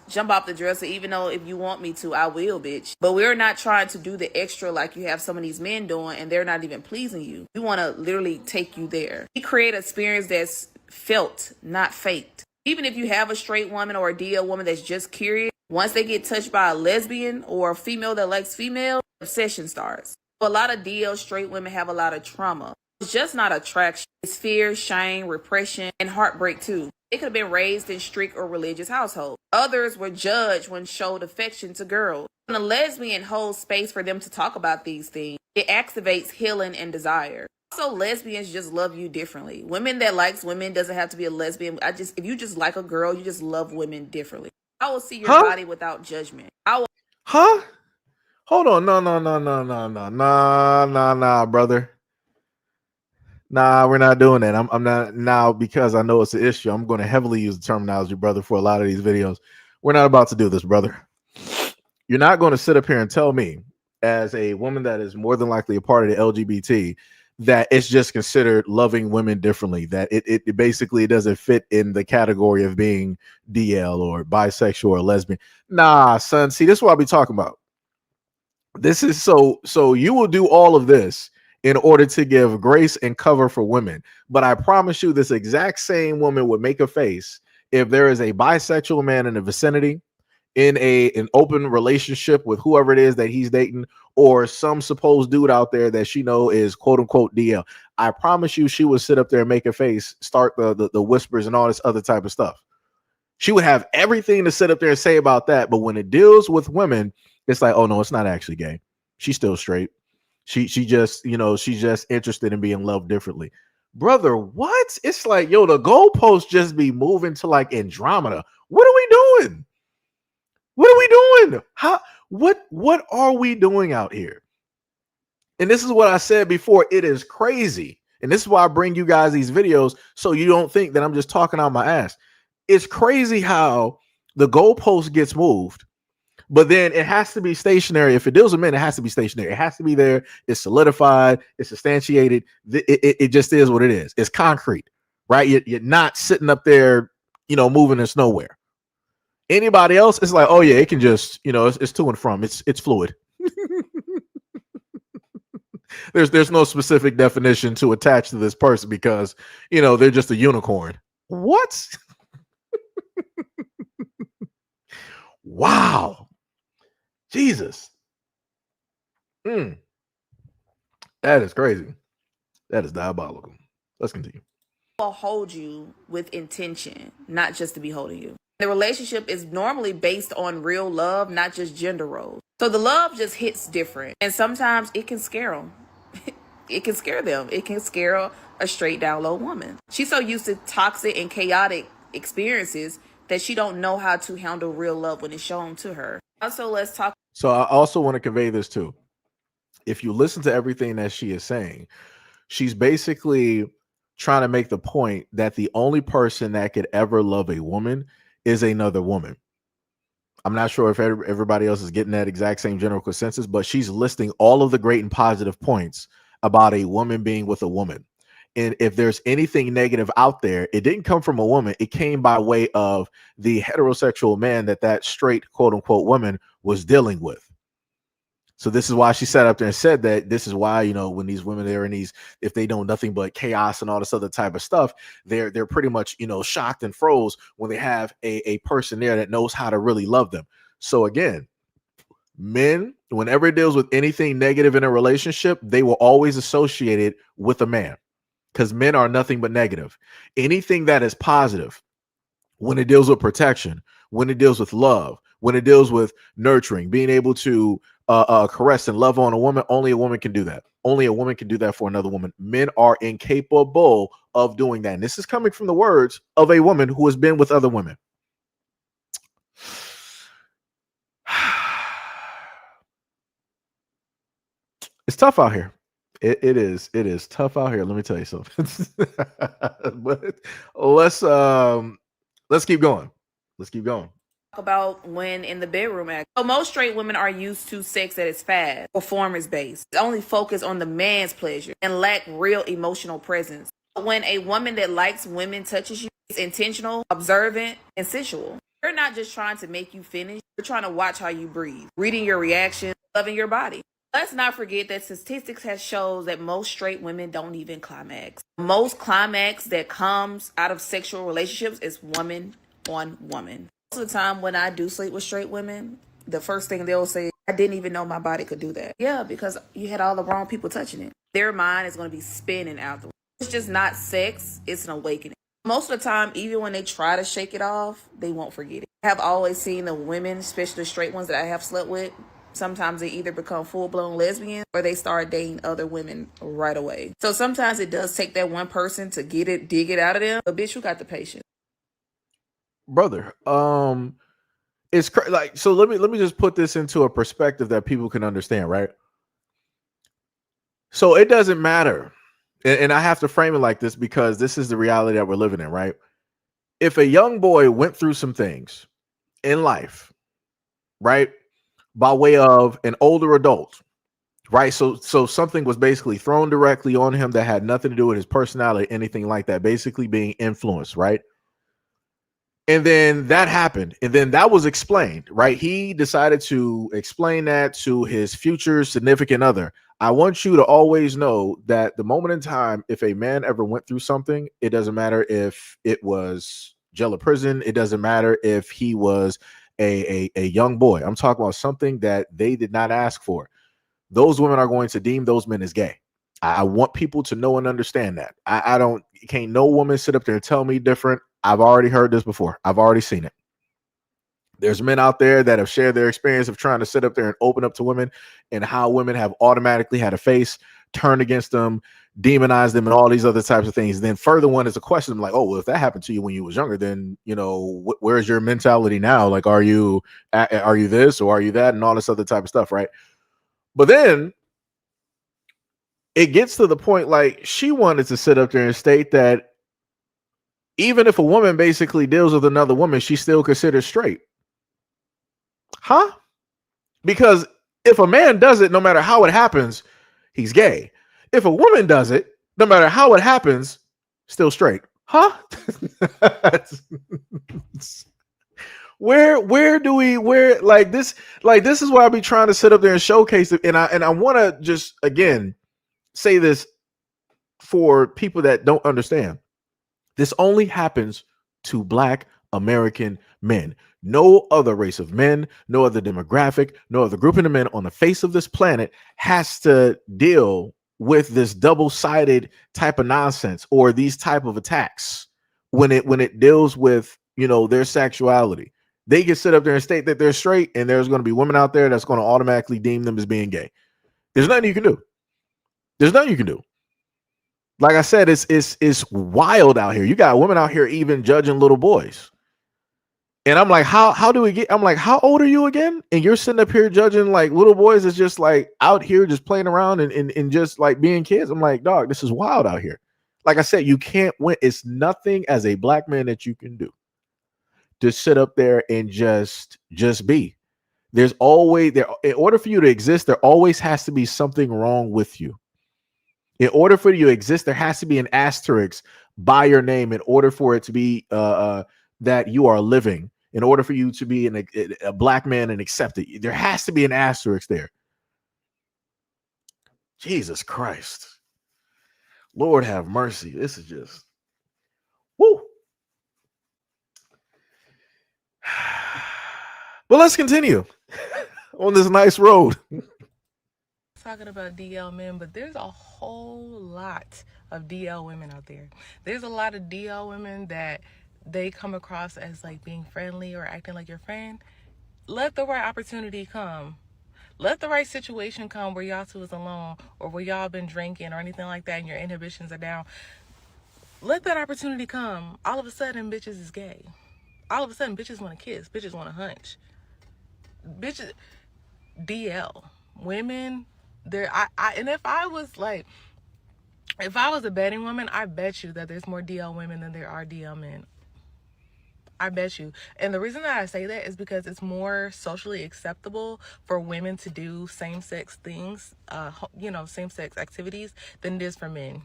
jump off the dresser, even though if you want me to, I will, bitch. But we're not trying to do the extra like you have some of these men doing, and they're not even pleasing you. We want to literally take you there. We create an experience that's felt, not faked. Even if you have a straight woman or a DL woman that's just curious, once they get touched by a lesbian or a female that likes female, obsession starts. So a lot of DL straight women have a lot of trauma. It's just not attraction. It's fear, shame, repression, and heartbreak too. They could have been raised in strict or religious households. Others were judged when showed affection to girls. When a lesbian holds space for them to talk about these things, it activates healing and desire. Also, lesbians just love you differently. Women that likes women doesn't have to be a lesbian. If you just like a girl, you just love women differently. I will see your body without judgment. Huh? Hold on. No, brother. Nah, we're not doing that. I'm not now, because I know it's an issue. I'm going to heavily use the terminology, brother, for a lot of these videos. We're not about to do this, brother. You're not going to sit up here and tell me, as a woman that is more than likely a part of the LGBT, that it's just considered loving women differently, that it basically doesn't fit in the category of being DL or bisexual or lesbian. Nah, son. See, this is what I'll be talking about. This is so you will do all of this in order to give grace and cover for women. But I promise you, this exact same woman would make a face if there is a bisexual man in the vicinity, in an open relationship with whoever it is that he's dating, or some supposed dude out there that she know is quote unquote DL. I promise you, she would sit up there and make a face, start the whispers and all this other type of stuff. She would have everything to sit up there and say about that. But when it deals with women, it's like, oh no, it's not actually gay. She's still straight. She just, she's just interested in being loved differently. Brother, what? It's like, yo, the goalposts just be moving to like Andromeda. What are we doing? What are we doing? What are we doing out here? And this is what I said before. It is crazy. And this is why I bring you guys these videos, so you don't think that I'm just talking out my ass. It's crazy how the goalpost gets moved, but then it has to be stationary. If it deals with men, it has to be stationary. It has to be there. It's solidified. It's substantiated. It just is what it is. It's concrete, right? You're not sitting up there, moving us nowhere. Anybody else, it's like, oh yeah, it can just, it's to and from. It's fluid. There's no specific definition to attach to this person because, they're just a unicorn. What? Wow. Jesus. That is crazy. That is diabolical. Let's continue. Will hold you with intention, not just to be holding you. The relationship is normally based on real love, not just gender roles. So the love just hits different. And sometimes it can scare them. It can scare them. It can scare a straight down low woman. She's so used to toxic and chaotic experiences that she don't know how to handle real love when it's shown to her. Also, let's talk. So I also want to convey this too. if you listen to everything that she is saying, she's basically trying to make the point that the only person that could ever love a woman is another woman. I'm not sure if everybody else is getting that exact same general consensus, but she's listing all of the great and positive points about a woman being with a woman. And if there's anything negative out there, it didn't come from a woman. It came by way of the heterosexual man that straight quote unquote woman was dealing with. So this is why she sat up there and said that this is why, when these women are in these, if they know nothing but chaos and all this other type of stuff, they're pretty much, shocked and froze when they have a person there that knows how to really love them. So again, men, whenever it deals with anything negative in a relationship, they will always associate it with a man, because men are nothing but negative. Anything that is positive, when it deals with protection, when it deals with love, when it deals with nurturing, being able to caress and love on a woman, only a woman can do that. Only a woman can do that for another woman. Men are incapable of doing that. And this is coming from the words of a woman who has been with other women. It's tough out here. It is tough out here. Let me tell you something. But let's keep going. Let's keep going. About when in the bedroom act. So most straight women are used to sex that is fast, performance based, only focus on the man's pleasure, and lack real emotional presence. When a woman that likes women touches you, it's intentional, observant, and sensual. They're not just trying to make you finish, they're trying to watch how you breathe, reading your reactions, loving your body. Let's not forget that statistics has shows that most straight women don't even climax. Most climax that comes out of sexual relationships is woman on woman. Most of the time when I do sleep with straight women, the first thing they'll say, I didn't even know my body could do that. Yeah, because you had all the wrong people touching it. Their mind is going to be spinning out the way. It's just not sex, it's an awakening. Most of the time, even when they try to shake it off, they won't forget it. I have always seen the women, especially the straight ones that I have slept with, sometimes they either become full-blown lesbians or they start dating other women right away. So sometimes it does take that one person to dig it out of them. But bitch, you got the patience. Brother, it's like, so let me just put this into a perspective that people can understand, right? So it doesn't matter, and I have to frame it like this because this is the reality that we're living in, right? If a young boy went through some things in life, right, by way of an older adult, right? So something was basically thrown directly on him that had nothing to do with his personality, anything like that, basically being influenced, right? And then that happened. And then that was explained, right? He decided to explain that to his future significant other. I want you to always know that the moment in time, if a man ever went through something, it doesn't matter if it was jail or prison. It doesn't matter if he was a young boy. I'm talking about something that they did not ask for. Those women are going to deem those men as gay. I want people to know and understand that. I don't, can't no woman sit up there and tell me different. I've already heard this before. I've already seen it. There's men out there that have shared their experience of trying to sit up there and open up to women and how women have automatically had a face turned against them, demonized them, and all these other types of things. Then further one is a question like, oh, well, if that happened to you when you was younger, then, where's your mentality now? Like, are you this or are you that and all this other type of stuff, right? But then it gets to the point like she wanted to sit up there and state that even if a woman basically deals with another woman, she's still considered straight. Huh? Because if a man does it, no matter how it happens, he's gay. If a woman does it, no matter how it happens, still straight. Huh? Where do we like this is why I be trying to sit up there and showcase it. And I want to just again say this for people that don't understand. This only happens to Black American men. No other race of men, no other demographic, no other grouping of men on the face of this planet has to deal with this double-sided type of nonsense or these type of attacks when it deals with, their sexuality. They can sit up there and state that they're straight, and there's going to be women out there that's going to automatically deem them as being gay. There's nothing you can do. There's nothing you can do. Like I said, it's wild out here. You got women out here even judging little boys. And I'm like, how do we get? I'm like, how old are you again? And you're sitting up here judging like little boys is just like out here just playing around and just like being kids. I'm like, dog, this is wild out here. Like I said, you can't win. It's nothing as a black man that you can do to sit up there and just be. There's always there in order for you to exist, there always has to be something wrong with you. In order for you to exist, there has to be an asterisk by your name in order for it to be that you are living. In order for you to be a black man and accepted, there has to be an asterisk there. Jesus Christ. Lord have mercy. This is just woo. Well, let's continue on this nice road. Talking about DL men, but there's a whole lot of DL women out there. There's a lot of DL women that they come across as like being friendly or acting like your friend. Let the right opportunity come. Let the right situation come where y'all two is alone or where y'all been drinking or anything like that and your inhibitions are down. Let that opportunity come. All of a sudden, bitches is gay. All of a sudden, bitches want to kiss. Bitches want to hunch. Bitches, DL. Women, and if I was a betting woman, I bet you that there's more DL women than there are DL men. I bet you. And the reason that I say that is because it's more socially acceptable for women to do same-sex things, same-sex activities than it is for men.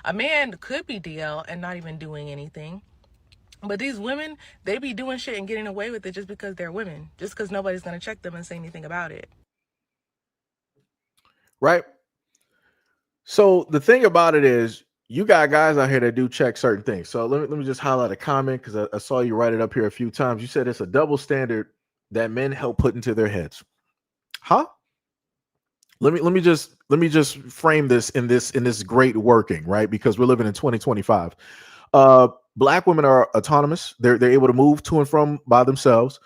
A man could be DL and not even doing anything. But these women, they be doing shit and getting away with it just because they're women. Just because nobody's going to check them and say anything about it. Right? So the thing about it is, you got guys out here that do check certain things. So let me just highlight a comment because I saw you write it up here a few times. You said it's a double standard that men help put into their heads. Huh? Let me just frame this in this great working, right? Because we're living in 2025. Black women are autonomous. They're able to move to and from by themselves.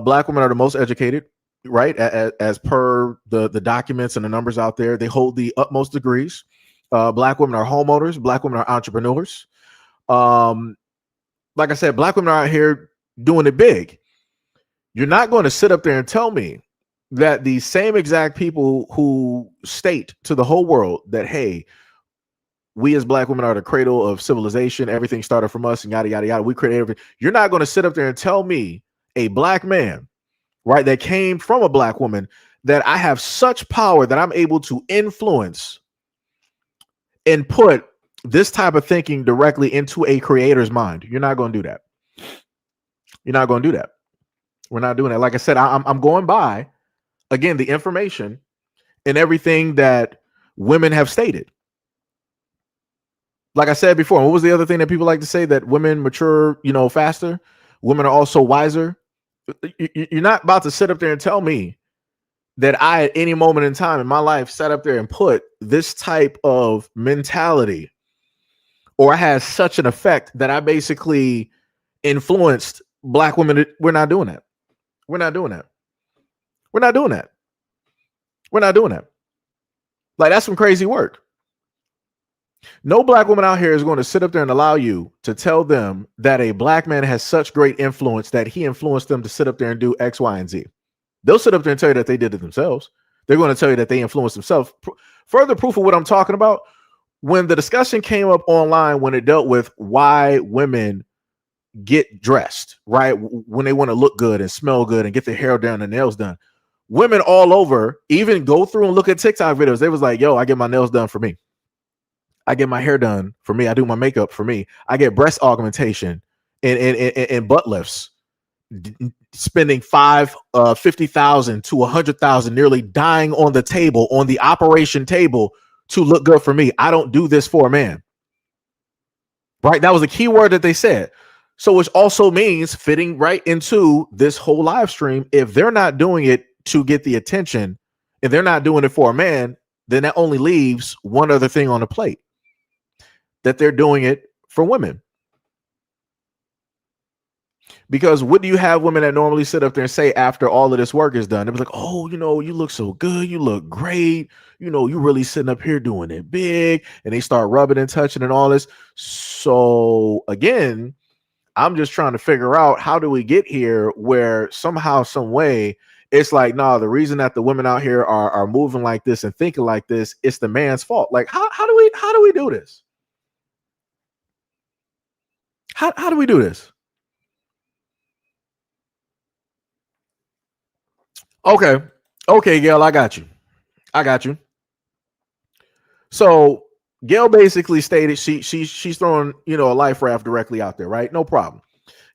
Black women are the most educated, right? As per the documents and the numbers out there, they hold the utmost degrees. Black women are homeowners. Black women are entrepreneurs. Like I said, black women are out here doing it big. You're not going to sit up there and tell me that the same exact people who state to the whole world that, hey, we as black women are the cradle of civilization, everything started from us and yada, yada, yada. We created everything. You're not going to sit up there and tell me, a black man, right, that came from a black woman, that I have such power that I'm able to influence and put this type of thinking directly into a creator's mind. You're not going to do that. You're not going to do that. We're not doing that. Like I said, I'm going by, again, the information and everything that women have stated. Like I said before, what was the other thing that people like to say? That women mature, faster. Women are also wiser. You're not about to sit up there and tell me that I, at any moment in time in my life, sat up there and put this type of mentality, or I had such an effect that I basically influenced black women. We're not doing that. We're not doing that. We're not doing that. We're not doing that. Like, that's some crazy work. No black woman out here is going to sit up there and allow you to tell them that a black man has such great influence that he influenced them to sit up there and do X, Y, and Z. They'll sit up there and tell you that they did it themselves. They're going to tell you that they influenced themselves. Further proof of what I'm talking about, when the discussion came up online, when it dealt with why women get dressed, right? When they want to look good and smell good and get their hair done and nails done. Women all over even go through and look at TikTok videos. They was like, yo, I get my nails done for me. I get my hair done for me. I do my makeup for me. I get breast augmentation and butt lifts. Spending $50,000 to $100,000, nearly dying on the table, on the operation table, to look good for me. I don't do this for a man. Right? That was a key word that they said. So which also means fitting right into this whole live stream. If they're not doing it to get the attention, if they're not doing it for a man, then that only leaves one other thing on the plate, that they're doing it for women. Because what do you have women that normally sit up there and say after all of this work is done? They'll be like, oh, you look so good. You look great. You really sitting up here doing it big. And they start rubbing and touching and all this. So again, I'm just trying to figure out how do we get here where somehow, some way, it's like, no, the reason that the women out here are moving like this and thinking like this, it's the man's fault. Like, how do we do this? How do we do this? Okay. Okay, Gail, I got you. I got you. So Gail basically stated she's throwing, a life raft directly out there, right? No problem.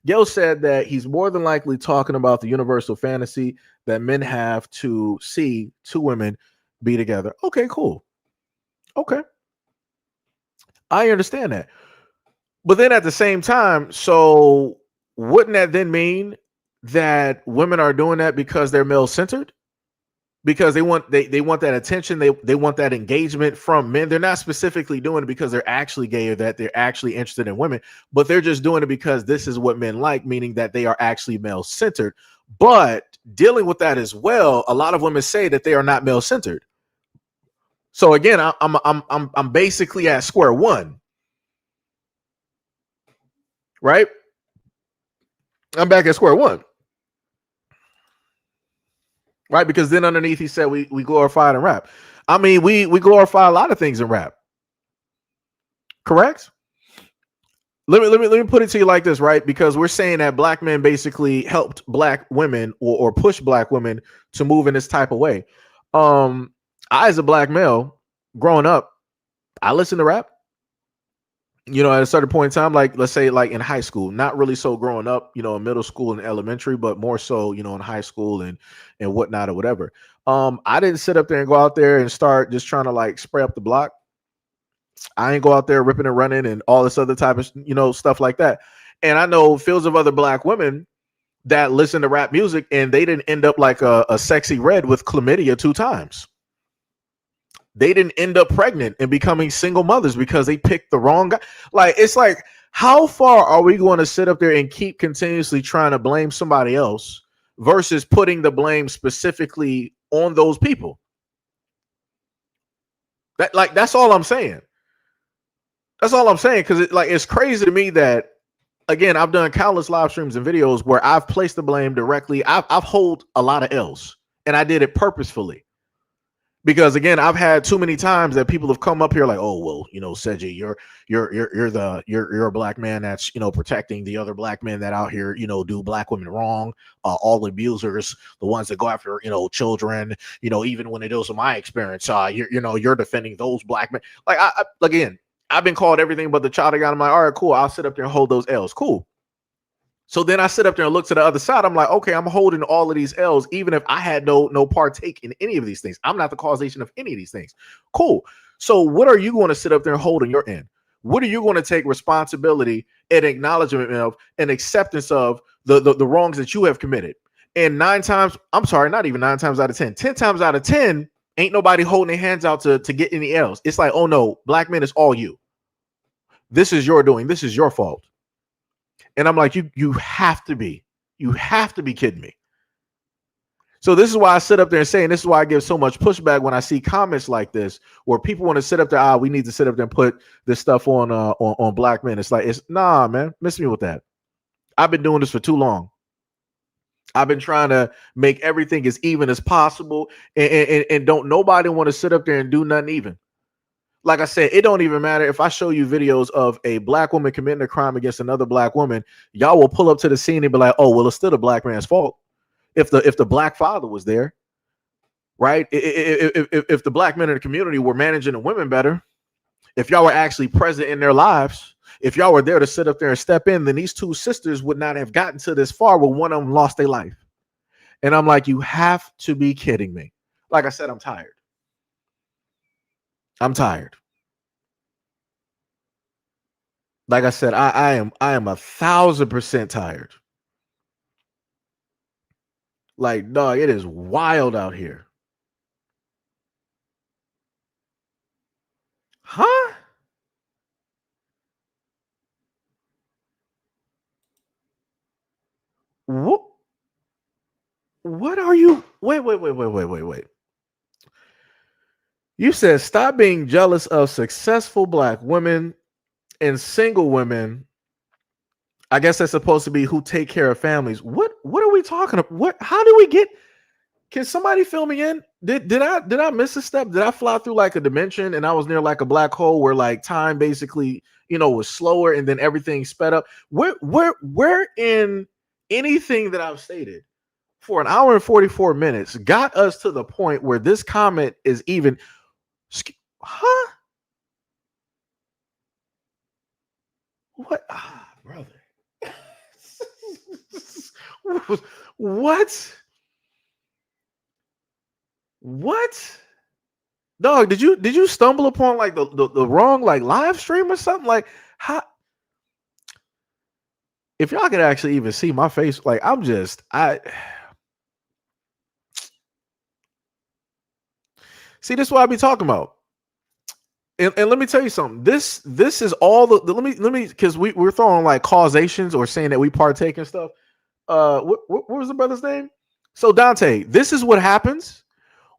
Gail said that he's more than likely talking about the universal fantasy that men have to see two women be together. Okay, cool. Okay. I understand that. But then at the same time, so wouldn't that then mean that women are doing that because they're male centered? Because they want that attention, they want that engagement from men. They're not specifically doing it because they're actually gay or that they're actually interested in women, but they're just doing it because this is what men like, meaning that they are actually male centered. But dealing with that as well, a lot of women say that they are not male centered. So again, I'm basically at square one, right? I'm back at square one. Right, because then underneath he said we glorify it in rap. I mean, we glorify a lot of things in rap. Correct? Let me put it to you like this, right? Because we're saying that black men basically helped black women or push black women to move in this type of way. I, as a black male growing up, I listened to rap. At a certain point in time, like let's say like in high school, not really so growing up, in middle school and elementary, but more so, in high school and whatnot or whatever. I didn't sit up there and go out there and start just trying to like spray up the block. I ain't go out there ripping and running and all this other type of stuff like that. And I know fields of other black women that listen to rap music and they didn't end up like a sexy red with chlamydia 2 times. They didn't end up pregnant and becoming single mothers because they picked the wrong guy. Like, it's like, how far are we going to sit up there and keep continuously trying to blame somebody else versus putting the blame specifically on those people? That's all I'm saying. That's all I'm saying. Because it's crazy to me that, again, I've done countless live streams and videos where I've placed the blame directly. I've hold a lot of L's, and I did it purposefully. Because again, I've had too many times that people have come up here like, oh well, Seji, you're a black man that's protecting the other black men that out here do black women wrong, all the abusers, the ones that go after children, even when it goes to my experience, you're defending those black men. Like again, I've been called everything but the child of God. I'm like, all right, cool. I'll sit up there and hold those L's, cool. So then I sit up there and look to the other side. I'm like, okay, I'm holding all of these L's, even if I had no partake in any of these things. I'm not the causation of any of these things. Cool. So what are you going to sit up there and hold on your end? What are you going to take responsibility and acknowledgement of and acceptance of the wrongs that you have committed? And 9 times, I'm sorry, not even 9 times out of 10, 10 times out of 10, ain't nobody holding their hands out to get any L's. It's like, oh no, black men, it's all you. This is your doing. This is your fault. And I'm like, you have to be kidding me. So this is why I sit up there and say, and this is why I give so much pushback when I see comments like this, where people want to sit up there, we need to sit up there and put this stuff on black men. It's like, nah, man, miss me with that. I've been doing this for too long. I've been trying to make everything as even as possible, and don't nobody want to sit up there and do nothing even. Like I said, it don't even matter if I show you videos of a black woman committing a crime against another black woman. Y'all will pull up to the scene and be like, oh, well, it's still the black man's fault. If the black father was there, right? If the black men in the community were managing the women better, if y'all were actually present in their lives, if y'all were there to sit up there and step in, then these 2 sisters would not have gotten to this far where one of them lost their life. And I'm like, you have to be kidding me. Like I said, I'm tired. I'm tired. Like I said, I am 1,000% tired. Like, dog, it is wild out here. Huh? What are you? Wait. You said stop being jealous of successful black women and single women I guess that's supposed to be who take care of families. What are we talking about? What, how do we get, can somebody fill me in? Did I miss a step? Did I fly through like a dimension and I was near like a black hole where like time basically, was slower and then everything sped up? Where in anything that I've stated for an hour and 44 minutes got us to the point where this comment is even, huh? What? Ah, brother. What? What? Dog, did you stumble upon like the wrong like live stream or something? Like, how, if y'all could actually even see my face, like I see, this is what I be talking about. And let me tell you something. This is all the let me because we're throwing like causations or saying that we partake in stuff. What was the brother's name? So Dante, this is what happens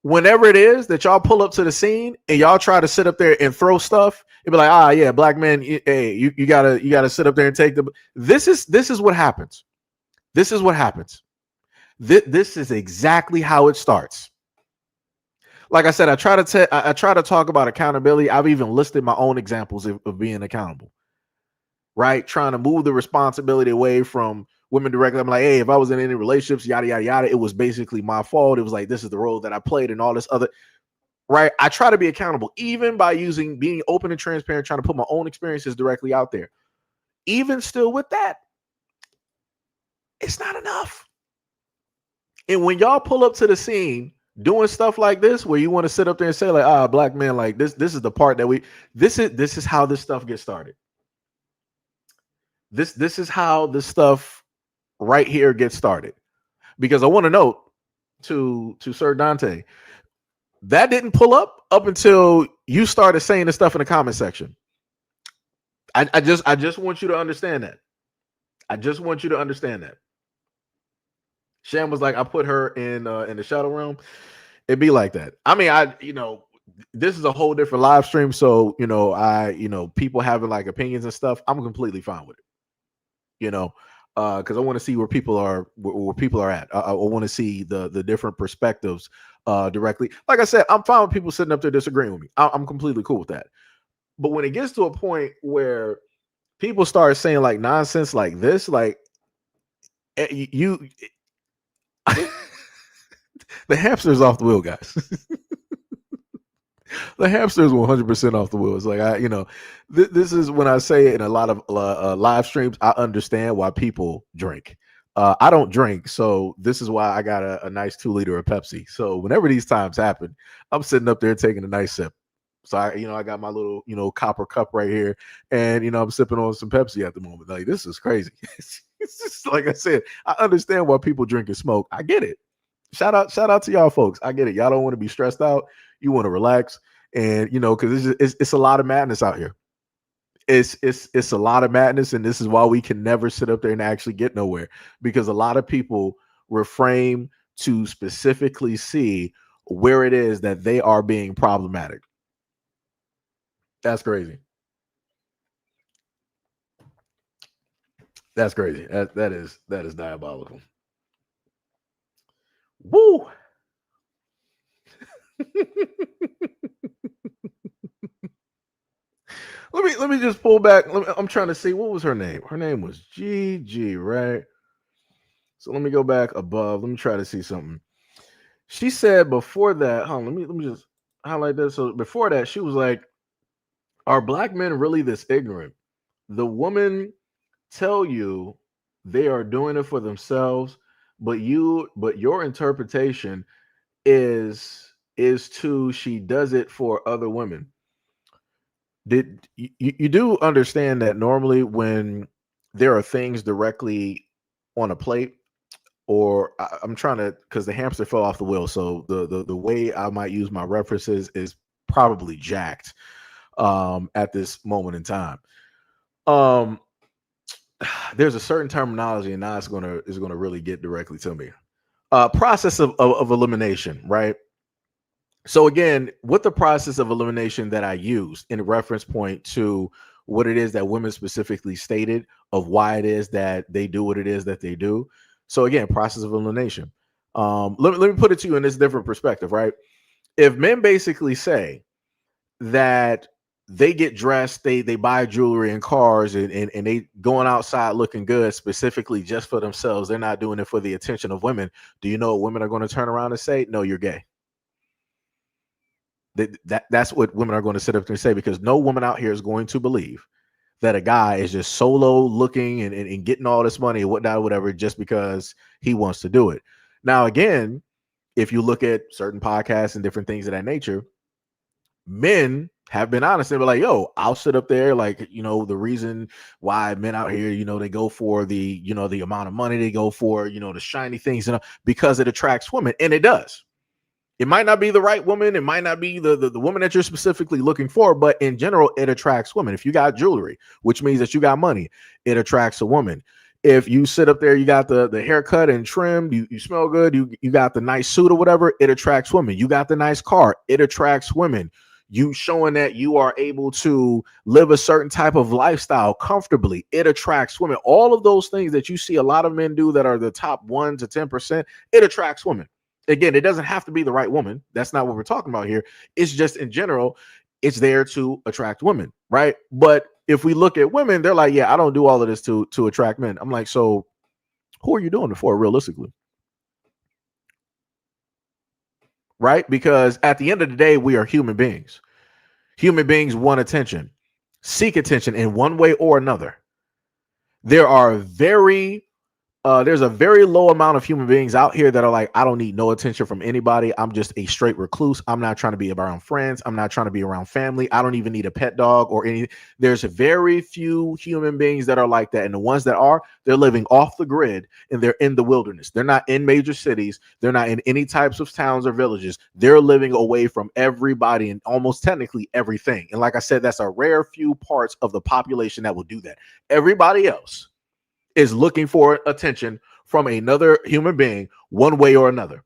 whenever it is that y'all pull up to the scene and y'all try to sit up there and throw stuff. It'd be like, yeah, black man, hey, you gotta sit up there and take the. This is what happens. This is what happens. This is exactly how it starts. Like I said, I try to talk about accountability. I've even listed my own examples of being accountable, right? Trying to move the responsibility away from women directly. I'm like, hey, if I was in any relationships, yada, yada, yada, it was basically my fault. It was like, this is the role that I played and all this other, right? I try to be accountable, even by being open and transparent, trying to put my own experiences directly out there. Even still with that, it's not enough. And when y'all pull up to the scene doing stuff like this, where you want to sit up there and say like, black man, like this is the part that this is how this stuff gets started. This is how this stuff right here gets started. Because I want to note to Sir Dante, that didn't pull up until you started saying the stuff in the comment section. I just want you to understand that. I just want you to understand that. Sham was like, I put her in the shadow realm. It'd be like that. I mean, this is a whole different live stream. So, people having like opinions and stuff, I'm completely fine with it. Because I want to see where people are at. I want to see the different perspectives directly. Like I said, I'm fine with people sitting up there disagreeing with me. I'm completely cool with that. But when it gets to a point where people start saying like nonsense like this, like you the hamster's off the wheel, guys. The hamster is 100% off the wheel. It's like, this is when I say in a lot of live streams, I understand why people drink. I don't drink, so this is why I got a nice 2 liter of Pepsi. So whenever these times happen, I'm sitting up there taking a nice sip. So I got my little, copper cup right here, and I'm sipping on some Pepsi at the moment. Like, this is crazy. It's just like I said, I understand why people drink and smoke. I get it. Shout out to y'all folks. I get it. Y'all don't want to be stressed out. You want to relax, and because it's a lot of madness out here. It's a lot of madness, and this is why we can never sit up there and actually get nowhere, because a lot of people refrain to specifically see where it is that they are being problematic. That's crazy. That's crazy. That is diabolical. Woo! Let me just pull back. I'm trying to see, what was her name. Her name was Gigi, right? So let me go back above. Let me try to see something. She said before that. Hold on, let me just highlight this. So before that, she was like, "Are black men really this ignorant? The women tell you they are doing it for themselves, but your interpretation is to she does it for other women." Did you do understand that normally when there are things directly on a plate, or I'm trying to, because the hamster fell off the wheel, so the way I might use my references is probably jacked at this moment in time. There's a certain terminology, and now it's gonna really get directly to me. Process of elimination, right? So again, with the process of elimination that I used in reference point to what it is that women specifically stated of why it is that they do what it is that they do. So again, process of elimination. Let me put it to you in this different perspective, right? If men basically say that they get dressed, they buy jewelry and cars, and they going outside looking good specifically just for themselves, they're not doing it for the attention of women. Do you know what women are going to turn around and say? No, you're gay. That's what women are going to sit up there and say, because no woman out here is going to believe that a guy is just solo looking and getting all this money and whatnot, whatever, just because he wants to do it. Now, again, if you look at certain podcasts and different things of that nature, men have been honest and be like, yo, I'll sit up there, like, the reason why men out here, they go for the amount of money they go for, the shiny things, because it attracts women. And it does. It might not be the right woman. It might not be the woman that you're specifically looking for, but in general, it attracts women. If you got jewelry, which means that you got money, it attracts a woman. If you sit up there, you got the haircut and trimmed, you smell good, you got the nice suit or whatever, it attracts women. You got the nice car, it attracts women. You showing that you are able to live a certain type of lifestyle comfortably, it attracts women. All of those things that you see a lot of men do that are the top 1 to 10%, it attracts women. Again, it doesn't have to be the right woman. That's not what we're talking about here. It's just in general, it's there to attract women, right? But if we look at women, they're like, yeah, I don't do all of this to attract men. I'm like, so who are you doing it for realistically? Right? Because at the end of the day, we are human beings. Human beings want attention, seek attention in one way or another. There are there's a very low amount of human beings out here that are like, I don't need no attention from anybody. I'm just a straight recluse. I'm not trying to be around friends. I'm not trying to be around family. I don't even need a pet dog or any. There's very few human beings that are like that. And the ones that are, they're living off the grid and they're in the wilderness. They're not in major cities. They're not in any types of towns or villages. They're living away from everybody and almost technically everything. And like I said, that's a rare few parts of the population that will do that. Everybody else is looking for attention from another human being one way or another.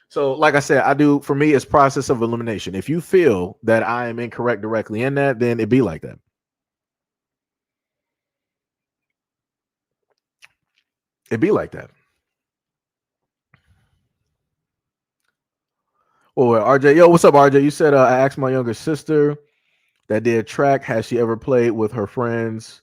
So, like I said, for me, it's process of elimination. If you feel that I am incorrect directly in that, then it be like that. It be like that. Well, RJ, yo, what's up, RJ? You said I asked my younger sister that did track, has she ever played with her friends'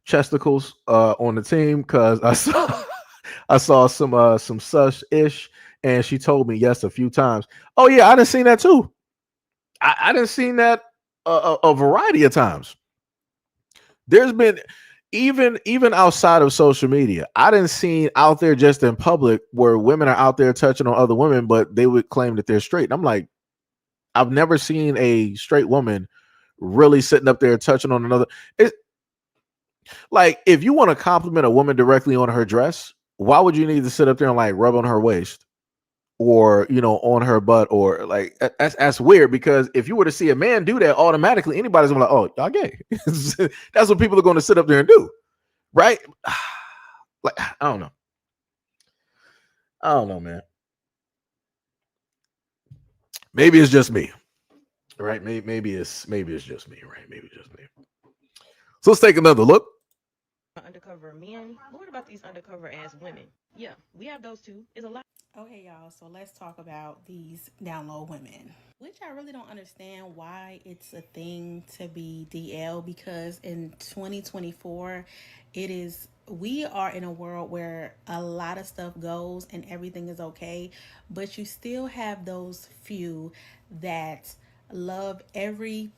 chesticles on the team? Because I saw some such ish, and she told me yes a few times. Oh yeah, I done seen that too. I done seen that a variety of times. There's been even outside of social media, I didn't see out there just in public where women are out there touching on other women, but they would claim that they're straight. And I'm like, I've never seen a straight woman really sitting up there touching on another. It's like, if you want to compliment a woman directly on her dress, why would you need to sit up there and like rub on her waist or on her butt, or like that's weird, because if you were to see a man do that, automatically anybody's gonna be like, oh, y'all gay. That's what people are going to sit up there and do, right? Like, I don't know, man. Maybe it's just me, right? Maybe it's just me, right? Maybe it's just me. So let's take another look. Undercover men. What about these undercover ass women? Yeah, we have those too. It's a lot. Okay, y'all, so let's talk about these down low women, which I really don't understand why it's a thing to be DL, because in 2024, we are in a world where a lot of stuff goes and everything is okay, but you still have those few that love every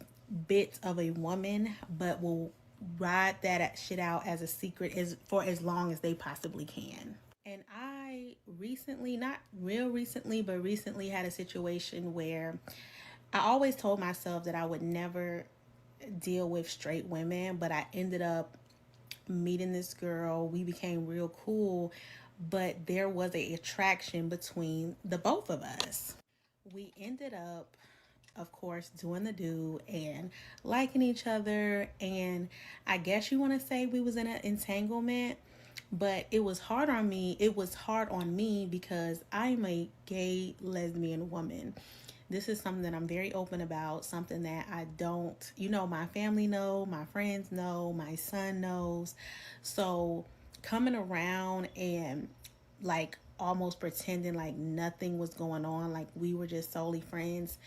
bit of a woman, but will ride that shit out as a secret for as long as they possibly can. And I recently, not real recently, but recently had a situation where I always told myself that I would never deal with straight women, but I ended up meeting this girl. We became real cool, but there was a attraction between the both of us. We ended up, of course, doing the do and liking each other, and I guess you want to say we was in an entanglement. But it was hard on me. It was hard on me because I'm a gay lesbian woman. This is something that I'm very open about, something that I don't, my family know, my friends know, my son knows. So coming around and like almost pretending like nothing was going on, like we were just solely friends,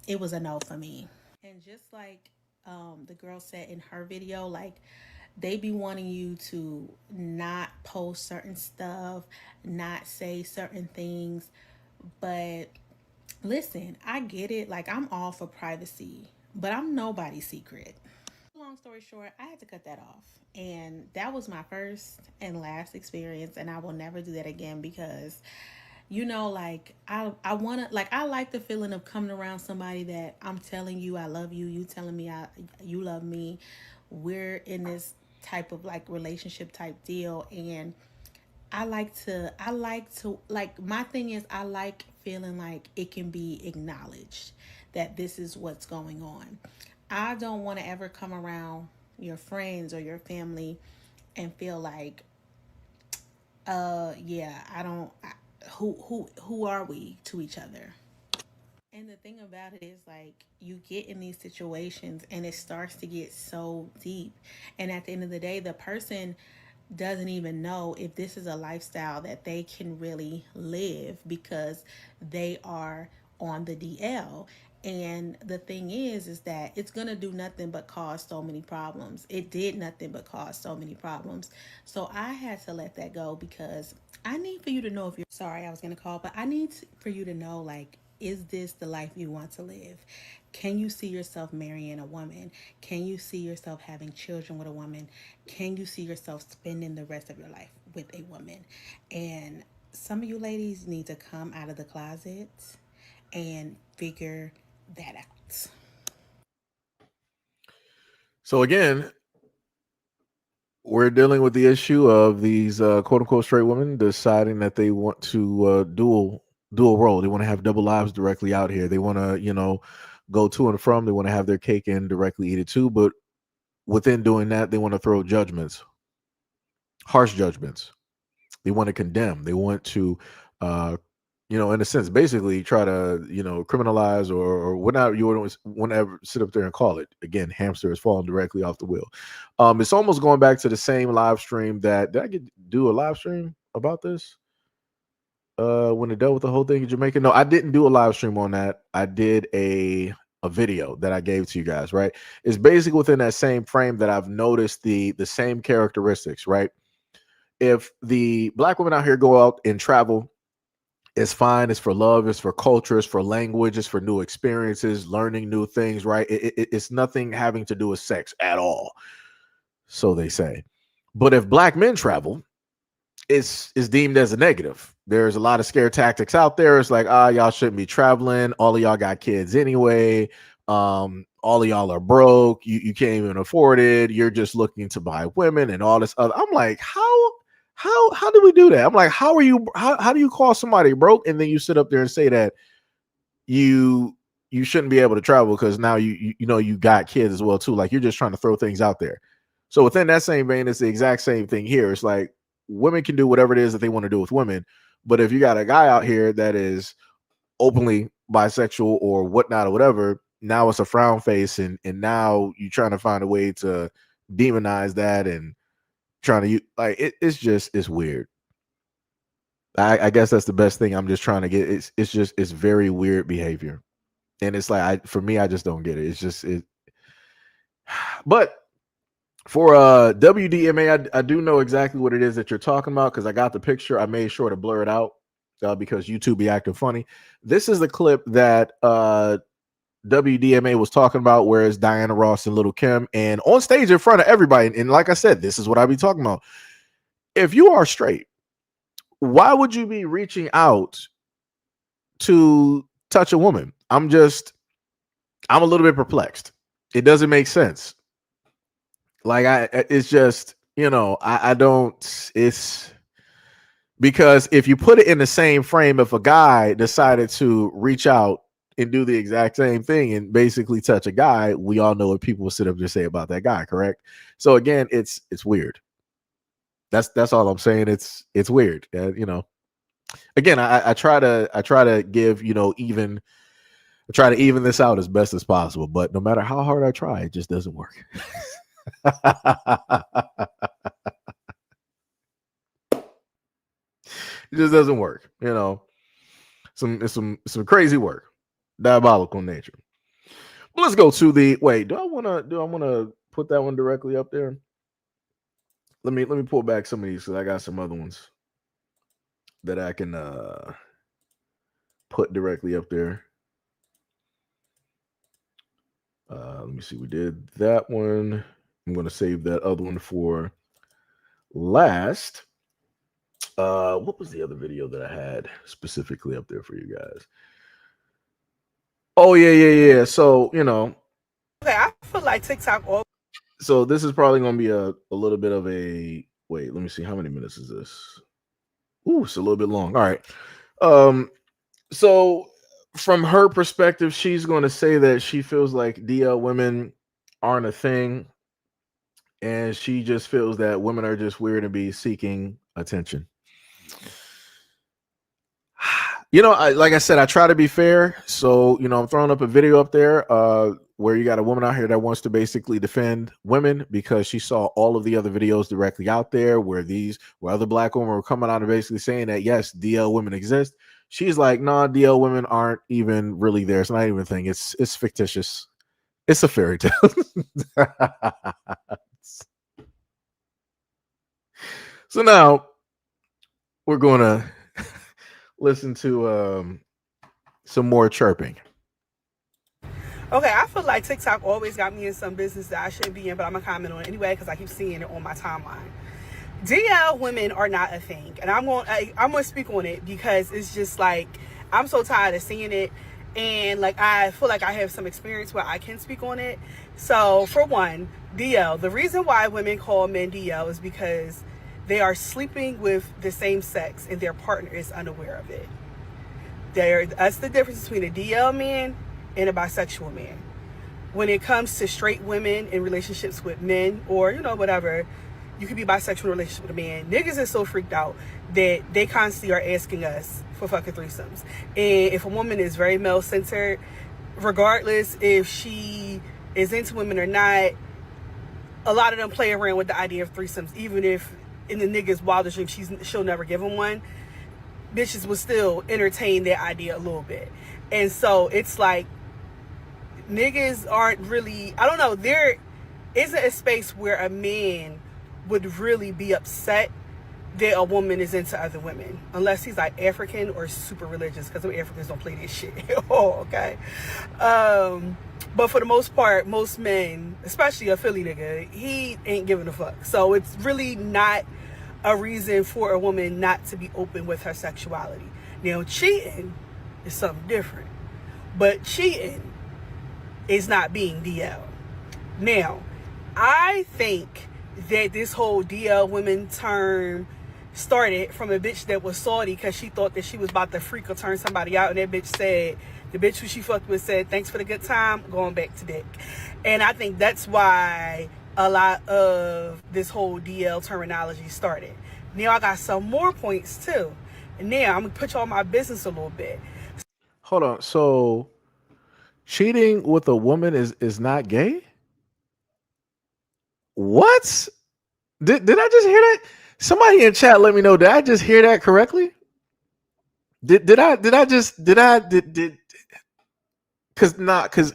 it was a no for me. And just like the girl said in her video, like they be wanting you to not post certain stuff, not say certain things. But listen, I get it. Like, I'm all for privacy, but I'm nobody's secret. Long story short, I had to cut that off. And that was my first and last experience. And I will never do that again because, like, I want to, like, I like the feeling of coming around somebody that I'm telling you I love you, you telling me you love me. We're in this type of like relationship type deal. And like, my thing is, I like feeling like it can be acknowledged that this is what's going on. I don't want to ever come around your friends or your family and feel like, yeah, who are we to each other? And the thing about it is, like, you get in these situations and it starts to get so deep. And at the end of the day, the person doesn't even know if this is a lifestyle that they can really live because they are on the DL. And the thing is that it's going to do nothing but cause so many problems. It did nothing but cause so many problems. So I had to let that go because I need for you to know, if you're sorry, I was going to call, but I need for you to know, like, is this the life you want to live? Can you see yourself marrying a woman? Can you see yourself having children with a woman? Can you see yourself spending the rest of your life with a woman? And some of you ladies need to come out of the closet and figure that out. So again, we're dealing with the issue of these quote unquote straight women deciding that they want to dual role. They want to have double lives directly out here. They want to, go to and from. They want to have their cake and directly eat it too. But within doing that, they want to throw judgments, harsh judgments. They want to condemn. They want to, in a sense, basically try to, criminalize or whatever you want to ever sit up there and call it. Again, hamster is falling directly off the wheel. It's almost going back to the same live stream that did I do a live stream about this? When it dealt with the whole thing in Jamaica. No, I didn't do a live stream on that. I did a video that I gave to you guys, right? It's basically within that same frame that I've noticed the same characteristics, right? If the black women out here go out and travel, it's fine. It's for love. It's for culture. It's for language. It's for new experiences, learning new things, right? It's nothing having to do with sex at all. So they say. But if black men travel, it's deemed as a negative. There's a lot of scare tactics out there. It's like, y'all shouldn't be traveling. All of y'all got kids anyway. All of y'all are broke. You can't even afford it. You're just looking to buy women and all this other. I'm like, how do we do that? I'm like, how do you call somebody broke and then you sit up there and say that you shouldn't be able to travel because now you got kids as well too. Like, you're just trying to throw things out there. So within that same vein, it's the exact same thing here. It's like women can do whatever it is that they want to do with women, but if you got a guy out here that is openly bisexual or whatnot or whatever, now it's a frown face, and now you're trying to find a way to demonize that and trying to like it's weird. I guess that's the best thing I'm just trying to get. It's very weird behavior, and it's like for me, I just don't get it. It's just it. But for WDMA, I do know exactly what it is that you're talking about because I got the picture. I made sure to blur it out because YouTube be acting funny. This is the clip that WDMA was talking about, where it's Diana Ross and Little Kim, and on stage in front of everybody. And like I said, this is what I be talking about. If you are straight, why would you be reaching out to touch a woman? I'm a little bit perplexed. It doesn't make sense. Like it's just, I don't, it's because if you put it in the same frame, if a guy decided to reach out and do the exact same thing and basically touch a guy, we all know what people will sit up and say about that guy, correct? So again, it's weird. That's all I'm saying. It's weird. Again, I try to give, even I try to even this out as best as possible, but no matter how hard I try, it just doesn't work. It just doesn't work. You know, some crazy work, diabolical nature. But let's go to the wait. Do I wanna put that one directly up there? Let me pull back some of these because I got some other ones that I can put directly up there. Let me see. We did that one. I'm going to save that other one for last. What was the other video that I had specifically up there for you guys? Oh yeah. So Okay, I feel like TikTok. So this is probably going to be a little bit of a wait. Let me see. How many minutes is this? Ooh, it's a little bit long. All right. So from her perspective, she's going to say that she feels like DL women aren't a thing, and she just feels that women are just weird and be seeking attention. Like I said, I try to be fair. So, I'm throwing up a video up there where you got a woman out here that wants to basically defend women because she saw all of the other videos directly out there where other black women were coming out and basically saying that, yes, DL women exist. She's like, nah, DL women aren't even really there. It's not even a thing. It's fictitious. It's a fairy tale. So now we're going to listen to some more chirping. Okay, I feel like TikTok always got me in some business that I shouldn't be in, but I'm gonna comment on it anyway because I keep seeing it on my timeline. DL women are not a thing, and I'm gonna speak on it because it's just like I'm so tired of seeing it, and like I feel like I have some experience where I can speak on it. So for one, DL, the reason why women call men DL is because they are sleeping with the same sex and their partner is unaware of it. That's the difference between a DL man and a bisexual man. When it comes to straight women in relationships with men or, whatever, you could be bisexual in a relationship with a man. Niggas is so freaked out that they constantly are asking us for fucking threesomes. And if a woman is very male-centered, regardless if she is into women or not, a lot of them play around with the idea of threesomes, even if in the niggas' wildest dream she'll never give him one. Bitches will still entertain that idea a little bit. And so it's like niggas aren't really, I don't know, there isn't a space where a man would really be upset that a woman is into other women, unless he's like African or super religious, because Africans don't play this shit. Okay. But for the most part, most men, especially a Philly nigga, he ain't giving a fuck. So it's really not a reason for a woman not to be open with her sexuality. Now, cheating is something different, but cheating is not being DL. Now, I think that this whole DL women term started from a bitch that was salty because she thought that she was about to freak or turn somebody out, and that bitch said, the bitch who she fucked with said, thanks for the good time, going back to dick. And I think that's why a lot of this whole DL terminology started. Now I got some more points too. And now I'm gonna put you on my business a little bit. Hold on. So cheating with a woman is not gay? What? Did I just hear that? Somebody in chat let me know. Did I just hear that correctly? Did because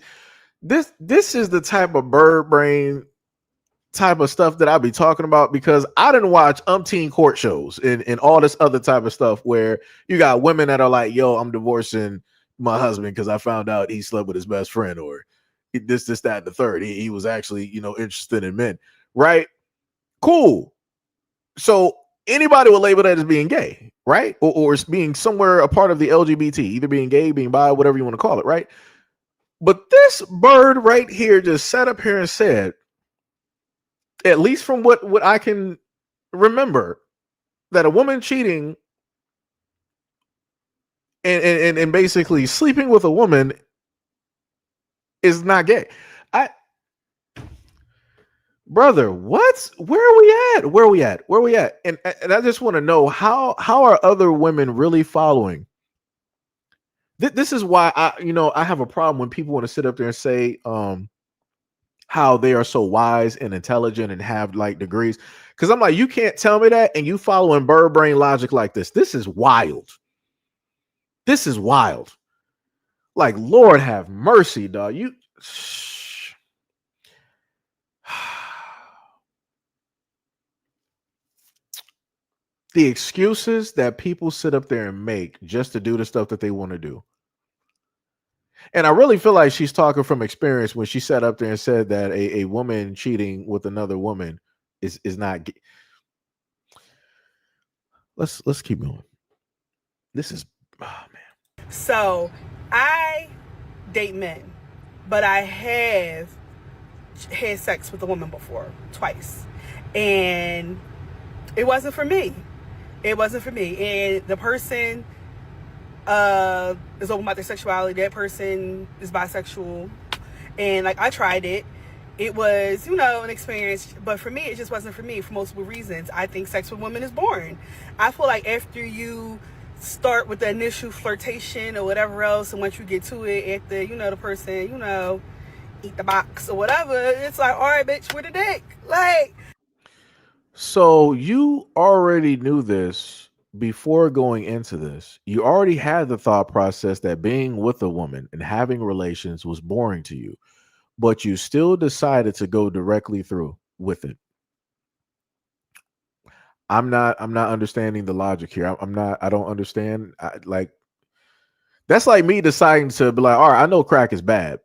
this is the type of bird brain type of stuff that I'll be talking about, because I didn't watch umpteen court shows and all this other type of stuff where you got women that are like, yo, I'm divorcing my husband because I found out he slept with his best friend, or this, that, and the third. He was actually, interested in men, right? Cool. So anybody will label that as being gay, right? Or being somewhere a part of the LGBT, either being gay, being bi, whatever you want to call it, right? But this bird right here just sat up here and said, at least from what I can remember, that a woman cheating and basically sleeping with a woman is not gay. Brother, what? Where are we at? And I just want to know how are other women really following This is why I have a problem when people want to sit up there and say how they are so wise and intelligent and have like degrees. Because I'm like, you can't tell me that, and you following bird brain logic like this. This is wild. This is wild. Like, Lord have mercy, dog. You the excuses that people sit up there and make just to do the stuff that they want to do. And I really feel like she's talking from experience when she sat up there and said that a woman cheating with another woman is not. Let's keep going. This is, oh man. So I date men, but I have had sex with a woman before, twice, and it wasn't for me. It wasn't for me. And the person is open about their sexuality. That person is bisexual, and like I tried it. It was, an experience, but for me, it just wasn't for me for multiple reasons. I think sex with women is boring. I feel like after you start with the initial flirtation or whatever else, and once you get to it, after, the person, eat the box or whatever, it's like, all right, bitch, with a dick. Like, so you already knew this before going into this. You already had the thought process that being with a woman and having relations was boring to you, but you still decided to go directly through with it. I'm not understanding the logic here. I don't understand. That's like me deciding to be like, all right, I know crack is bad.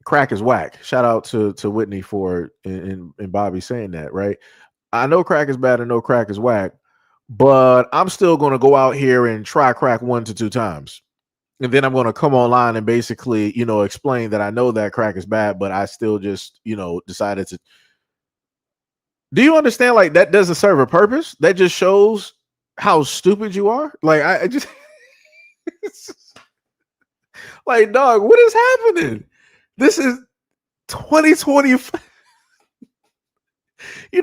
Crack is whack. Shout out to Whitney for and Bobby saying that, right? I know crack is bad. I know crack is whack, but I'm still going to go out here and try crack 1 to 2 times. And then I'm going to come online and basically, explain that I know that crack is bad, but I still just, decided to. Do you understand? Like, that doesn't serve a purpose. That just shows how stupid you are. Like, I just like, dog, what is happening? This is 2020.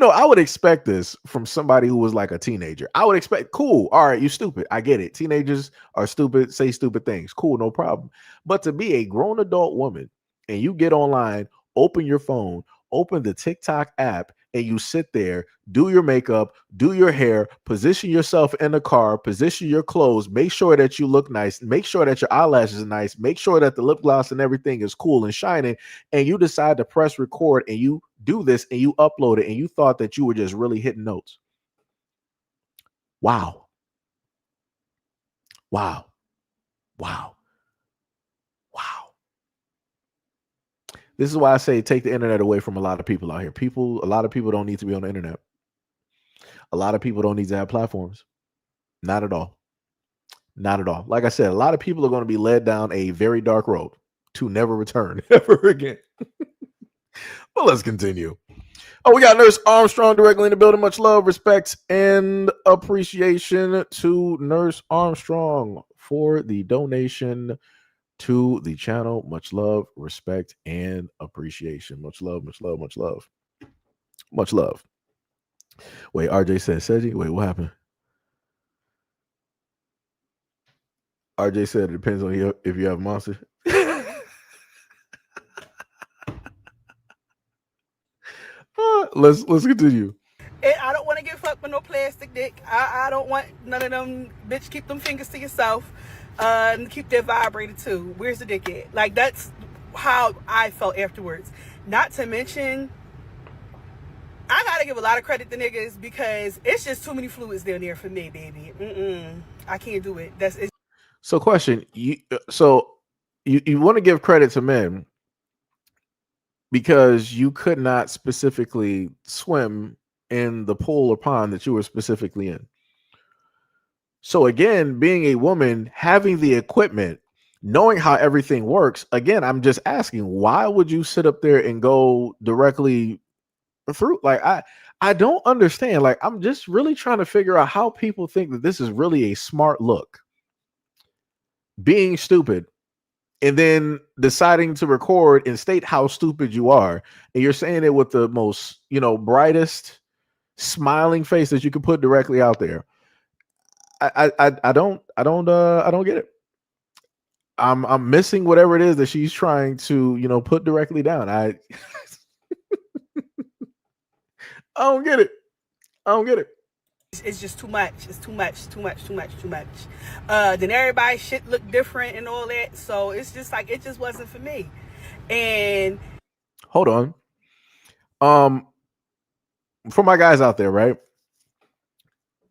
I would expect this from somebody who was like a teenager. I would expect, cool. All right, you stupid. I get it. Teenagers are stupid, say stupid things. Cool, no problem. But to be a grown adult woman and you get online, open your phone, open the TikTok app, and you sit there, do your makeup, do your hair, position yourself in the car, position your clothes, make sure that you look nice, make sure that your eyelashes are nice, make sure that the lip gloss and everything is cool and shining, and you decide to press record and you do this and you upload it and you thought that you were just really hitting notes. Wow. Wow. Wow. Wow. This is why I say take the internet away from a lot of people out here. A lot of people don't need to be on the internet. A lot of people don't need to have platforms. Not at all. Not at all. Like I said, a lot of people are going to be led down a very dark road to never return ever again. But let's continue. Oh, we got Nurse Armstrong directly in the building. Much love, respect, and appreciation to Nurse Armstrong for the donation to the channel. Much love, respect, and appreciation. Much love, much love, much love. Much love. Wait, RJ said, Seji? Wait, what happened? RJ said it depends on you if you have monster. Let's continue. And I don't want to get fucked with no plastic dick. I don't want none of them. Bitch, keep them fingers to yourself. And keep that vibrator too. Where's the dick at? Like, that's how I felt afterwards. Not to mention, I gotta give a lot of credit to niggas because it's just too many fluids down there for me, baby. I can't do it. So, question: you want to give credit to men because you could not specifically swim in the pool or pond that you were specifically in. So again, being a woman, having the equipment, knowing how everything works, again, I'm just asking, why would you sit up there and go directly through? Like, I don't understand. Like, I'm just really trying to figure out how people think that this is really a smart look. Being stupid and then deciding to record and state how stupid you are, and you're saying it with the most, brightest smiling face that you could put directly out there. I don't get it. I'm missing whatever it is that she's trying to, put directly down. I don't get it. I don't get it. It's just too much. It's too much, too much, too much, too much. Then everybody's shit looked different and all that. So it's just like, it just wasn't for me. And hold on. For my guys out there, right?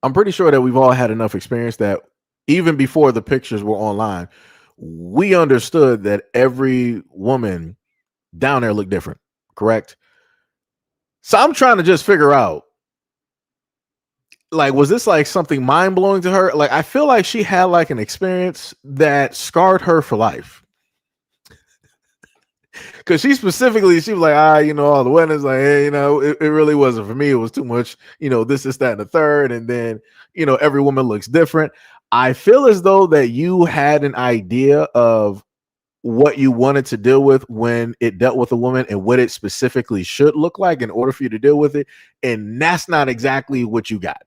I'm pretty sure that we've all had enough experience that even before the pictures were online, we understood that every woman down there looked different, correct? So I'm trying to just figure out, like, was this like something mind blowing to her? Like, I feel like she had like an experience that scarred her for life. Because she was like, all the weddings, like, hey, it really wasn't for me. It was too much, this, that, and the third. And then, every woman looks different. I feel as though that you had an idea of what you wanted to deal with when it dealt with a woman and what it specifically should look like in order for you to deal with it. And that's not exactly what you got.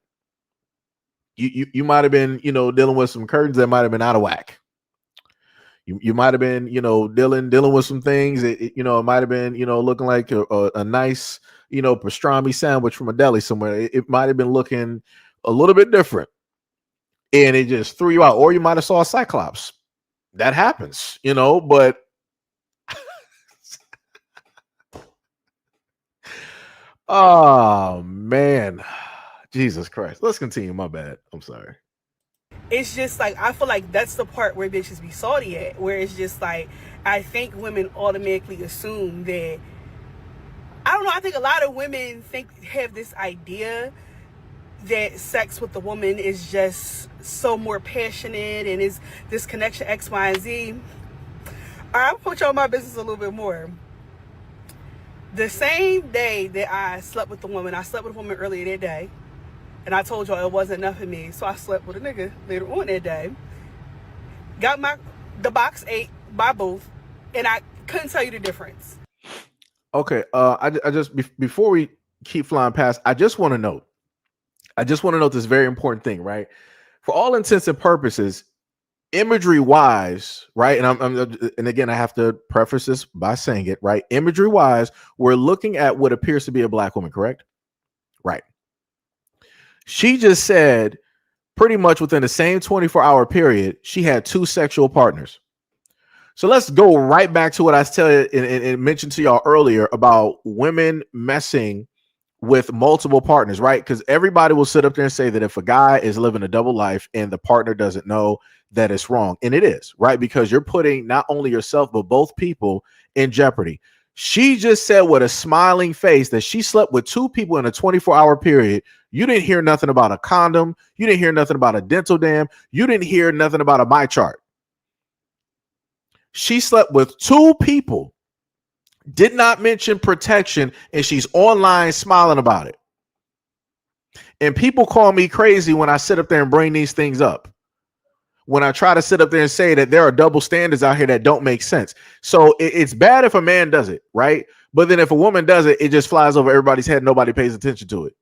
You might have been, dealing with some curtains that might have been out of whack. You might have been, dealing with some things. It might have been, looking like a nice, pastrami sandwich from a deli somewhere. It might have been looking a little bit different, and it just threw you out. Or you might have saw a cyclops. That happens, But oh man, Jesus Christ. Let's continue. My bad. I'm sorry. it's just like, I feel like that's the part where bitches be salty at, where it's just like, I think women automatically assume that, I don't know, I think a lot of women have this idea that sex with the woman is just so more passionate and is this connection X, Y, and Z. I'll put you on my business a little bit more. The same day that I slept with the woman, I slept with a woman earlier that day. And I told y'all it wasn't enough for me. So I slept with a nigga later on that day. Got the box ate by both. And I couldn't tell you the difference. Okay. I just, before we keep flying past, I just want to note this very important thing, right? For all intents and purposes, imagery wise, right? And again, I have to preface this by saying it, right? Imagery wise, we're looking at what appears to be a black woman, correct? Right. She just said pretty much within the same 24-hour period, she had 2 sexual partners. So let's go right back to what I said and mentioned to y'all earlier about women messing with multiple partners, right? Because everybody will sit up there and say that if a guy is living a double life and the partner doesn't know, that it's wrong. And it is, right? Because you're putting not only yourself, but both people in jeopardy. She just said with a smiling face that she slept with 2 people in a 24-hour period. You didn't hear nothing about a condom. You didn't hear nothing about a dental dam. You didn't hear nothing about a my chart. She slept with 2 people, did not mention protection, and she's online smiling about it. And people call me crazy when I sit up there and bring these things up. When I try to sit up there and say that there are double standards out here that don't make sense. So it's bad if a man does it, right? But then if a woman does it, it just flies over everybody's head. Nobody pays attention to it.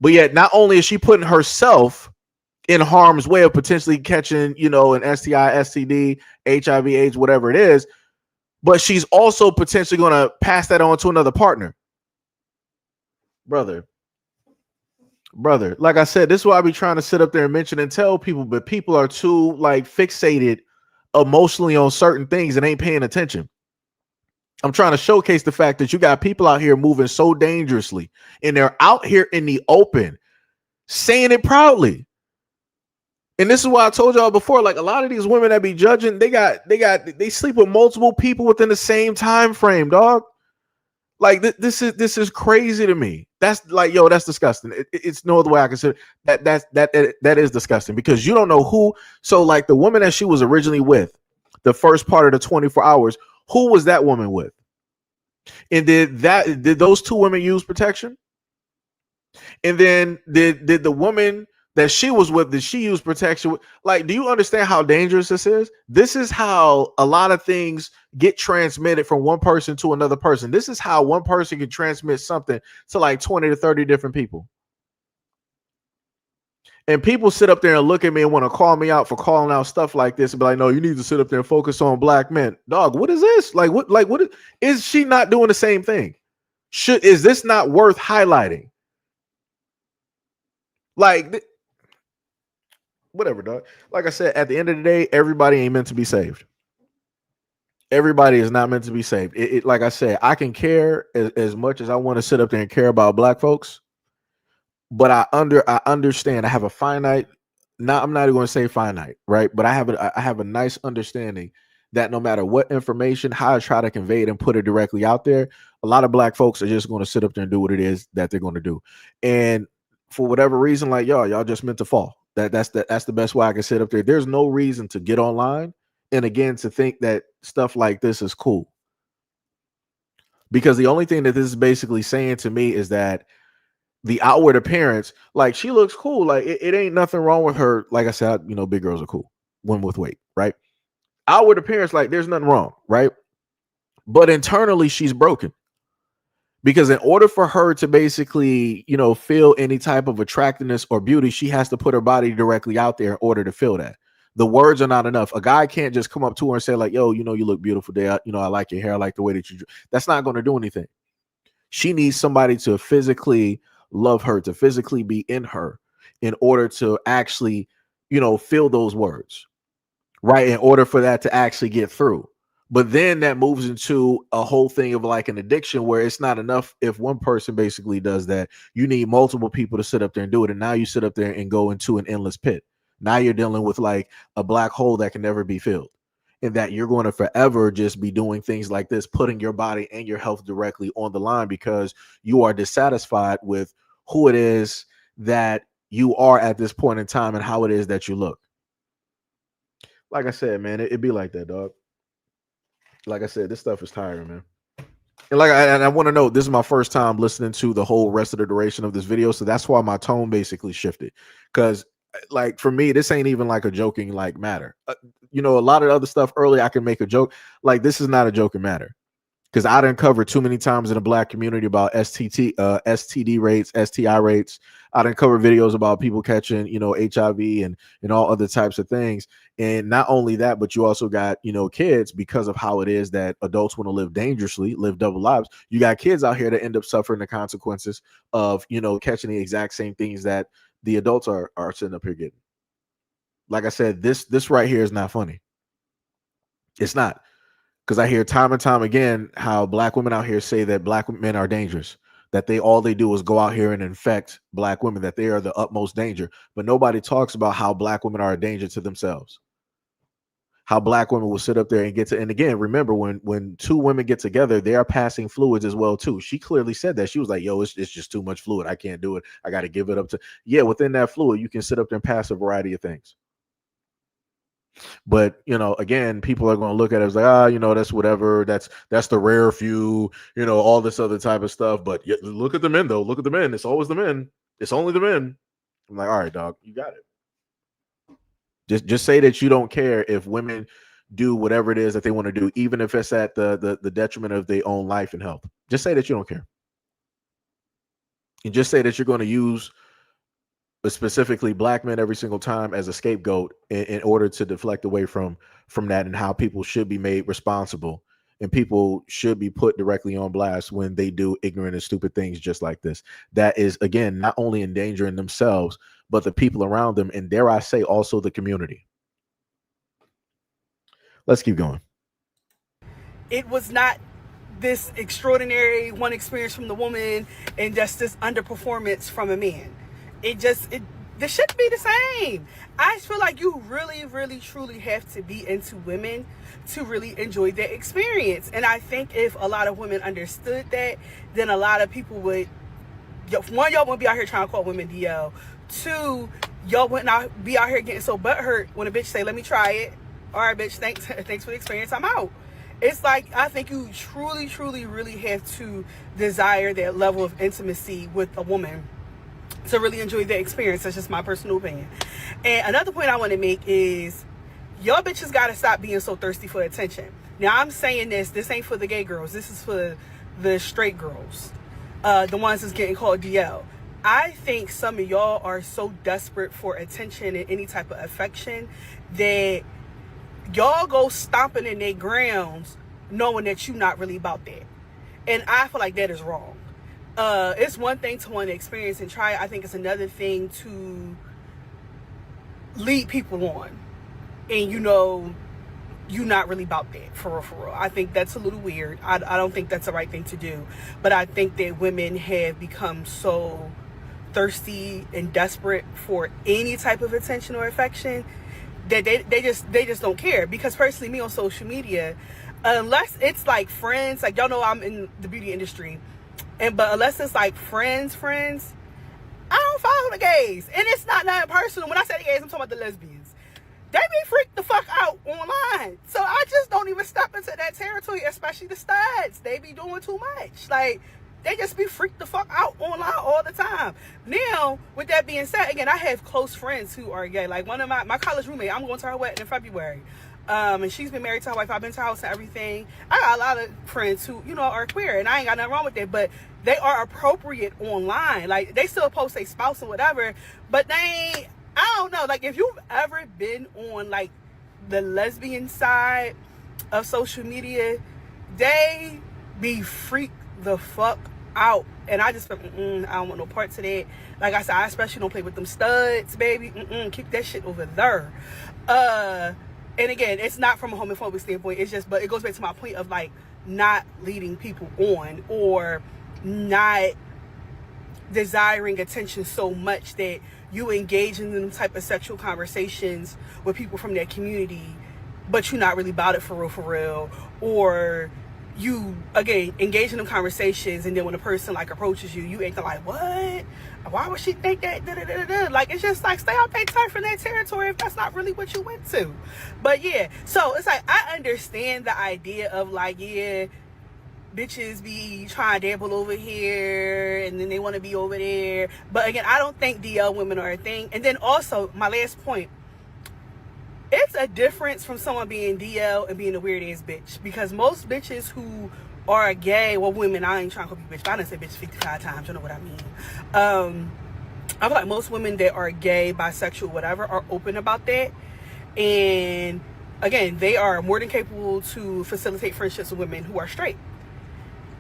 But yet not only is she putting herself in harm's way of potentially catching, an STI, STD, HIV, AIDS, whatever it is, but she's also potentially going to pass that on to another partner. Brother, like I said, this is why I be trying to sit up there and mention and tell people, but people are too like fixated emotionally on certain things and ain't paying attention. I'm trying to showcase the fact that you got people out here moving so dangerously, and they're out here in the open saying it proudly. And this is why I told y'all before, like a lot of these women that be judging, they sleep with multiple people within the same time frame, dog. Like this is crazy to me. That's like, yo, that's disgusting. It's no other way I can say it. That is disgusting, because you don't know who. So like the woman that she was originally with, the first part of the 24 hours, who was that woman with? And did those 2 women use protection? And then did the woman that she was with, did she use protection? Like, do you understand how dangerous this is? This is how a lot of things get transmitted from one person to another person. This is how one person can transmit something to like 20 to 30 different people. And people sit up there and look at me and want to call me out for calling out stuff like this and be like, no, you need to sit up there and focus on black men. Dog, what is this? Like what is she not doing the same thing? Is this not worth highlighting? Like whatever, dog. Like I said, at the end of the day, everybody ain't meant to be saved. Everybody is not meant to be saved. Like I said, I can care as much as I want to sit up there and care about black folks, but I understand. I have a finite. Now I'm not even going to say finite, right? But I have a nice understanding that no matter what information, how I try to convey it and put it directly out there, a lot of black folks are just going to sit up there and do what it is that they're going to do, and for whatever reason, like y'all just meant to fall. That's the best way I can sit up there. There's no reason to get online and again to think that stuff like this is cool, because the only thing that this is basically saying to me is that the outward appearance, like she looks cool, like it ain't nothing wrong with her. Like I said, big girls are cool, women with weight, right? Outward appearance, like there's nothing wrong, right? But internally she's broken, because in order for her to basically feel any type of attractiveness or beauty, she has to put her body directly out there in order to feel that. The words are not enough. A guy can't just come up to her and say like, yo, you look beautiful today. I like your hair. I like the way that you do. That's not going to do anything. She needs somebody to physically love her, to physically be in her in order to actually, feel those words, right? In order for that to actually get through. But then that moves into a whole thing of like an addiction where it's not enough if one person basically does that. You need multiple people to sit up there and do it. And now you sit up there and go into an endless pit. Now you're dealing with like a black hole that can never be filled, and that you're going to forever just be doing things like this, putting your body and your health directly on the line because you are dissatisfied with who it is that you are at this point in time and how it is that you look. Like I said, man, it'd be like that, dog. Like I said, this stuff is tiring, man. And I want to know, this is my first time listening to the whole rest of the duration of this video, so that's why my tone basically shifted. Because like for me, this ain't even like a joking like matter. A lot of other stuff earlier I can make a joke. Like this is not a joking matter, because I didn't cover too many times in the black community about STD rates, STI rates. I didn't cover videos about people catching HIV and all other types of things. And not only that, but you also got kids, because of how it is that adults want to live dangerously, live double lives. You got kids out here that end up suffering the consequences of catching the exact same things that the adults are sitting up here getting. Like I said, this right here is not funny. It's not, because I hear time and time again how black women out here say that black men are dangerous, that all they do is go out here and infect black women, that they are the utmost danger. But nobody talks about how black women are a danger to themselves. How black women will sit up there and and again, remember when two women get together, they are passing fluids as well too. She clearly said that. She was like, yo, it's just too much fluid. I can't do it. I got to give it up to, within that fluid, you can sit up there and pass a variety of things. But again, people are going to look at it as like, that's whatever. That's the rare few, all this other type of stuff. But look at the men though. Look at the men. It's always the men. It's only the men. I'm like, all right, dog, you got it. Just say that you don't care if women do whatever it is that they want to do, even if it's at the detriment of their own life and health. Just say that you don't care. And just say that you're going to use specifically black men every single time as a scapegoat in order to deflect away from that, and how people should be made responsible and people should be put directly on blast when they do ignorant and stupid things just like this. That is, again, not only endangering themselves, but the people around them, and dare I say also the community. Let's keep going. It was not this extraordinary one experience from the woman and just this underperformance from a man. This shouldn't be the same. I feel like you really, really, truly have to be into women to really enjoy that experience. And I think if a lot of women understood that, then a lot of people would, one, y'all wouldn't be out here trying to call women DL. Two, y'all would not be out here getting so butthurt when a bitch say, let me try it. All right, bitch, thanks for the experience, I'm out. It's like, I think you truly, truly, really have to desire that level of intimacy with a woman to really enjoy the experience. That's just my personal opinion. And another point I want to make is, y'all bitches got to stop being so thirsty for attention. Now, I'm saying this ain't for the gay girls. This is for the straight girls. The ones that's getting called DL. I think some of y'all are so desperate for attention and any type of affection that y'all go stomping in their grounds knowing that you're not really about that. And I feel like that is wrong. It's one thing to want to experience and try it. I think it's another thing to lead people on. And you're not really about that, for real, for real. I think that's a little weird. I don't think that's the right thing to do. But I think that women have become so thirsty and desperate for any type of attention or affection that they just don't care. Because personally, me on social media, unless it's like friends, like y'all know I'm in the beauty industry, but unless it's like friends, I don't follow the gays. And it's not nothing personal. When I say the gays, I'm talking about the lesbians. They be freaked the fuck out online. So I just don't even step into that territory, especially the studs. They be doing too much. Like, they just be freaked the fuck out online all the time. Now, with that being said, again, I have close friends who are gay. Like one of my college roommate, I'm going to her wedding in February. And she's been married to her wife. I've been to her house and everything. I got a lot of friends who, are queer, and I ain't got nothing wrong with that. But they are appropriate online. Like, they still post their spouse and whatever, but they ain't, I don't know. Like, if you've ever been on, like, the lesbian side of social media, they be freaked the fuck out. And I just feel, I don't want no parts of that. Like I said, I especially don't play with them studs, baby. Keep that shit over there. And again, it's not from a homophobic standpoint. It's just, but it goes back to my point of, like, not leading people on or not desiring attention so much that you engage in them type of sexual conversations with people from that community, but you're not really about it for real, or you, again, engage in them conversations, and then when a person, like, approaches you, you ain't like, what? Why would she think that? Da, da, da, da. Like, it's just like, stay out that turf in that territory if that's not really what you went to. But yeah, so it's like, I understand the idea of, like, yeah, bitches be trying to dabble over here and then they want to be over there. But again, I don't think DL women are a thing. And then also, my last point, it's a difference from someone being DL and being a weird ass bitch. Because most bitches who are gay, well, women, I ain't trying to call you bitch, but I done said bitch 55 times, you know what I mean. I feel like most women that are gay, bisexual, whatever, are open about that. And again, they are more than capable to facilitate friendships with women who are straight.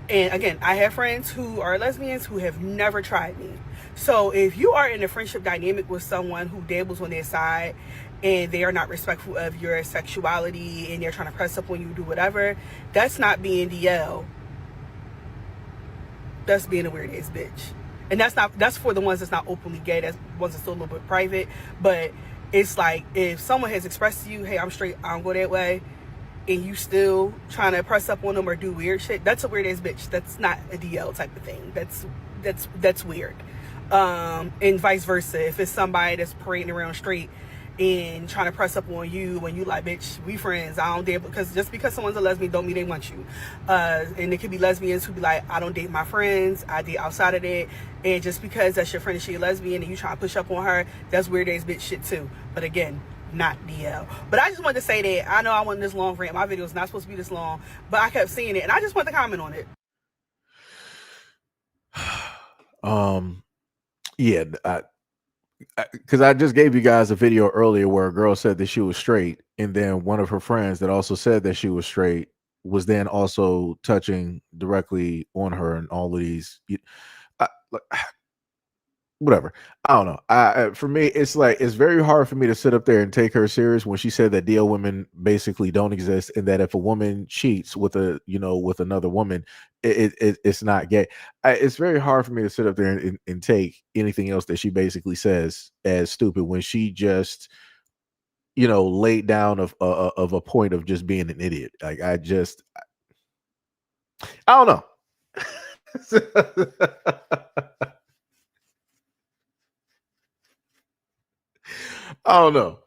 And again, I have friends who are lesbians who have never tried me. So if you are in a friendship dynamic with someone who dabbles on their side and they are not respectful of your sexuality and they're trying to press up on you, do whatever, that's not being DL. That's being a weird ass bitch. And that's for the ones that's not openly gay. That's ones that's still a little bit private. But it's like, if someone has expressed to you, hey, I'm straight, I don't go that way, and you still trying to press up on them or do weird shit, that's a weird ass bitch. That's not a DL type of thing. That's weird. And vice versa. If it's somebody that's parading around straight and trying to press up on you when you like, bitch, we friends, I don't date, because just because someone's a lesbian don't mean they want you. And it could be lesbians who be like, I don't date my friends, I date outside of that. And just because that's your friend and she a lesbian and you trying to push up on her, that's weird ass bitch shit too. But again, not DL. But I just wanted to say that I know I wasn't this long rant. My video is not supposed to be this long, but I kept seeing it and I just wanted to comment on it. Yeah, because I just gave you guys a video earlier where a girl said that she was straight, and then one of her friends that also said that she was straight was then also touching directly on her and all of these. Whatever. I don't know. For me, it's like, it's very hard for me to sit up there and take her serious when she said that DL women basically don't exist, and that if a woman cheats with with another woman, it's not gay. It's very hard for me to sit up there and take anything else that she basically says as stupid when she just laid down of a point of just being an idiot. Like, I don't know. I don't know.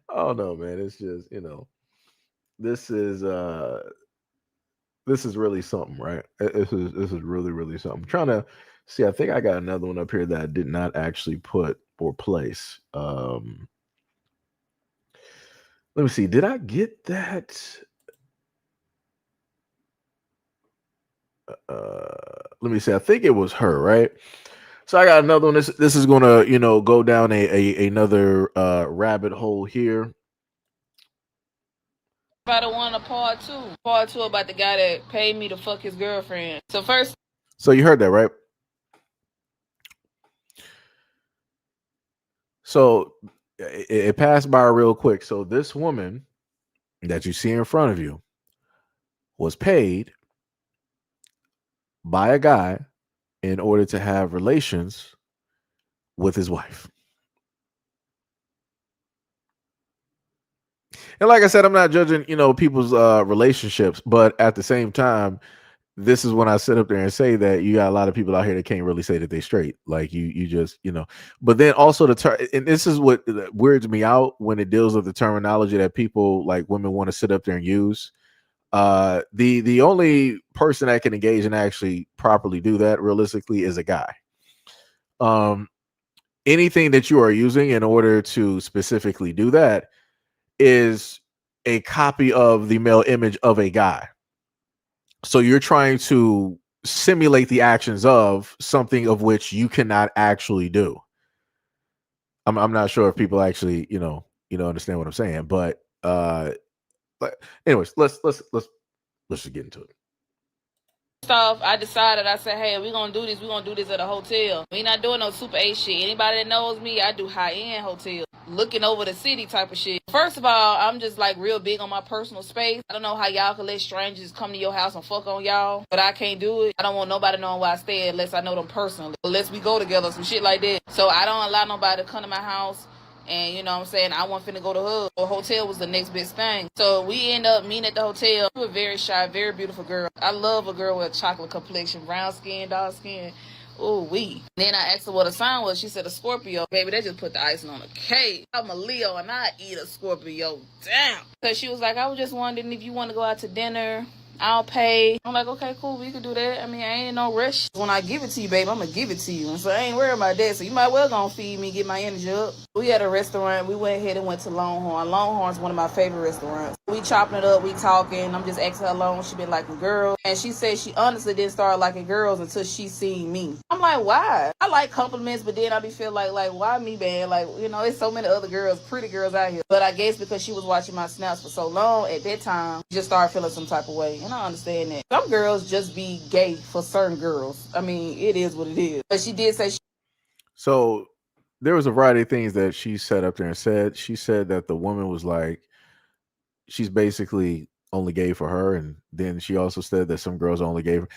I don't know, man. It's just, this is really something, right? This is really, really something. I'm trying to see. I think I got another one up here that I did not actually put or place. Let me see. Did I get that? let me see. I think it was her, right? So I got another one. This is gonna, go down another rabbit hole here. About one of part two. Part two about the guy that paid me to fuck his girlfriend. So first. So you heard that, right? So it passed by real quick. So this woman that you see in front of you was paid by a guy in order to have relations with his wife. And like I said, I'm not judging, people's relationships, but at the same time, this is when I sit up there and say that you got a lot of people out here that can't really say that they straight. Like you just, But then also and this is what weirds me out when it deals with the terminology that people like women want to sit up there and use. The only person that can engage and actually properly do that realistically is a guy. Anything that you are using in order to specifically do that is a copy of the male image of a guy. So you're trying to simulate the actions of something of which you cannot actually do. I'm not sure if people actually, understand what I'm saying, but anyways, let's just get into it. Off, I decided, I said, hey, we're gonna do this at a hotel. We not doing no super A shit. Anybody that knows me, I do high-end hotels, looking over the city type of shit. First of all, I'm just like real big on my personal space. I don't know how y'all can let strangers come to your house and fuck on y'all, but I can't do it. I don't want nobody knowing where I stay unless I know them personally, unless we go together, some shit like that. So I don't allow nobody to come to my house. And you know what I'm saying, I wasn't finna go to her. A hotel was the next best thing. So we end up meeting at the hotel. She was a very shy, very beautiful girl. I love a girl with a chocolate complexion, brown skin, dark skin. Ooh, wee. Then I asked her what her sign was. She said a Scorpio. Baby, they just put the icing on the cake. I'm a Leo and I eat a Scorpio. Damn. So she was like, I was just wondering if you want to go out to dinner. I'll pay. I'm like, okay, cool, we can do that. I mean, I ain't in no rush. When I give it to you, babe, I'm gonna give it to you. And so I ain't worried about that. So you might well gonna feed me, get my energy up. We at a restaurant. We went ahead and went to Longhorn. Longhorn's one of my favorite restaurants. We chopping it up, we talking. I'm just asking her alone. She been liking girls. And she said she honestly didn't start liking girls until she seen me. I'm like, why? I like compliments, but then I be feel like why me, man? Like, there's so many other girls, pretty girls out here. But I guess because she was watching my snaps for so long, at that time, she just started feeling some type of way. And I understand that. Some girls just be gay for certain girls. I mean, it is what it is. But she did say So there was a variety of things that she said up there and said. She said that the woman was like, she's basically only gay for her. And then she also said that some girls only gay for.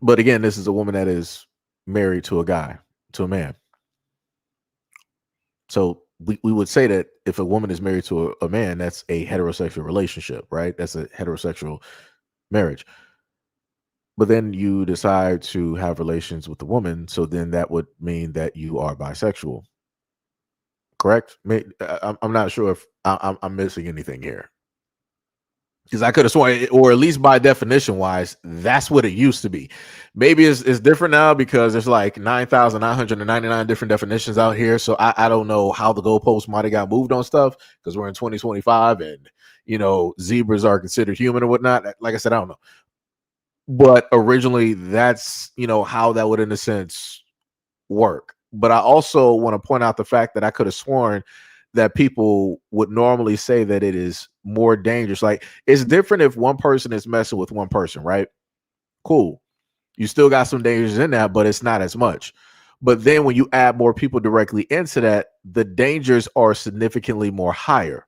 But again, this is a woman that is married to a guy, to a man. So we would say that if a woman is married to a man, that's a heterosexual relationship, right? That's a heterosexual marriage. But then you decide to have relations with the woman, so then that would mean that you are bisexual, correct? I'm not sure if I'm missing anything here, because I could have sworn, or at least by definition wise, that's what it used to be. Maybe it's different now because there's like 9,999 different definitions out here. So I don't know how the goalposts might have got moved on stuff because we're in 2025 and zebras are considered human or whatnot. Like I said, I don't know. But originally that's how that would in a sense work. But I also want to point out the fact that I could have sworn that people would normally say that it is more dangerous. Like, it's different if one person is messing with one person, right? Cool. You still got some dangers in that, but it's not as much. But then when you add more people directly into that, the dangers are significantly more higher.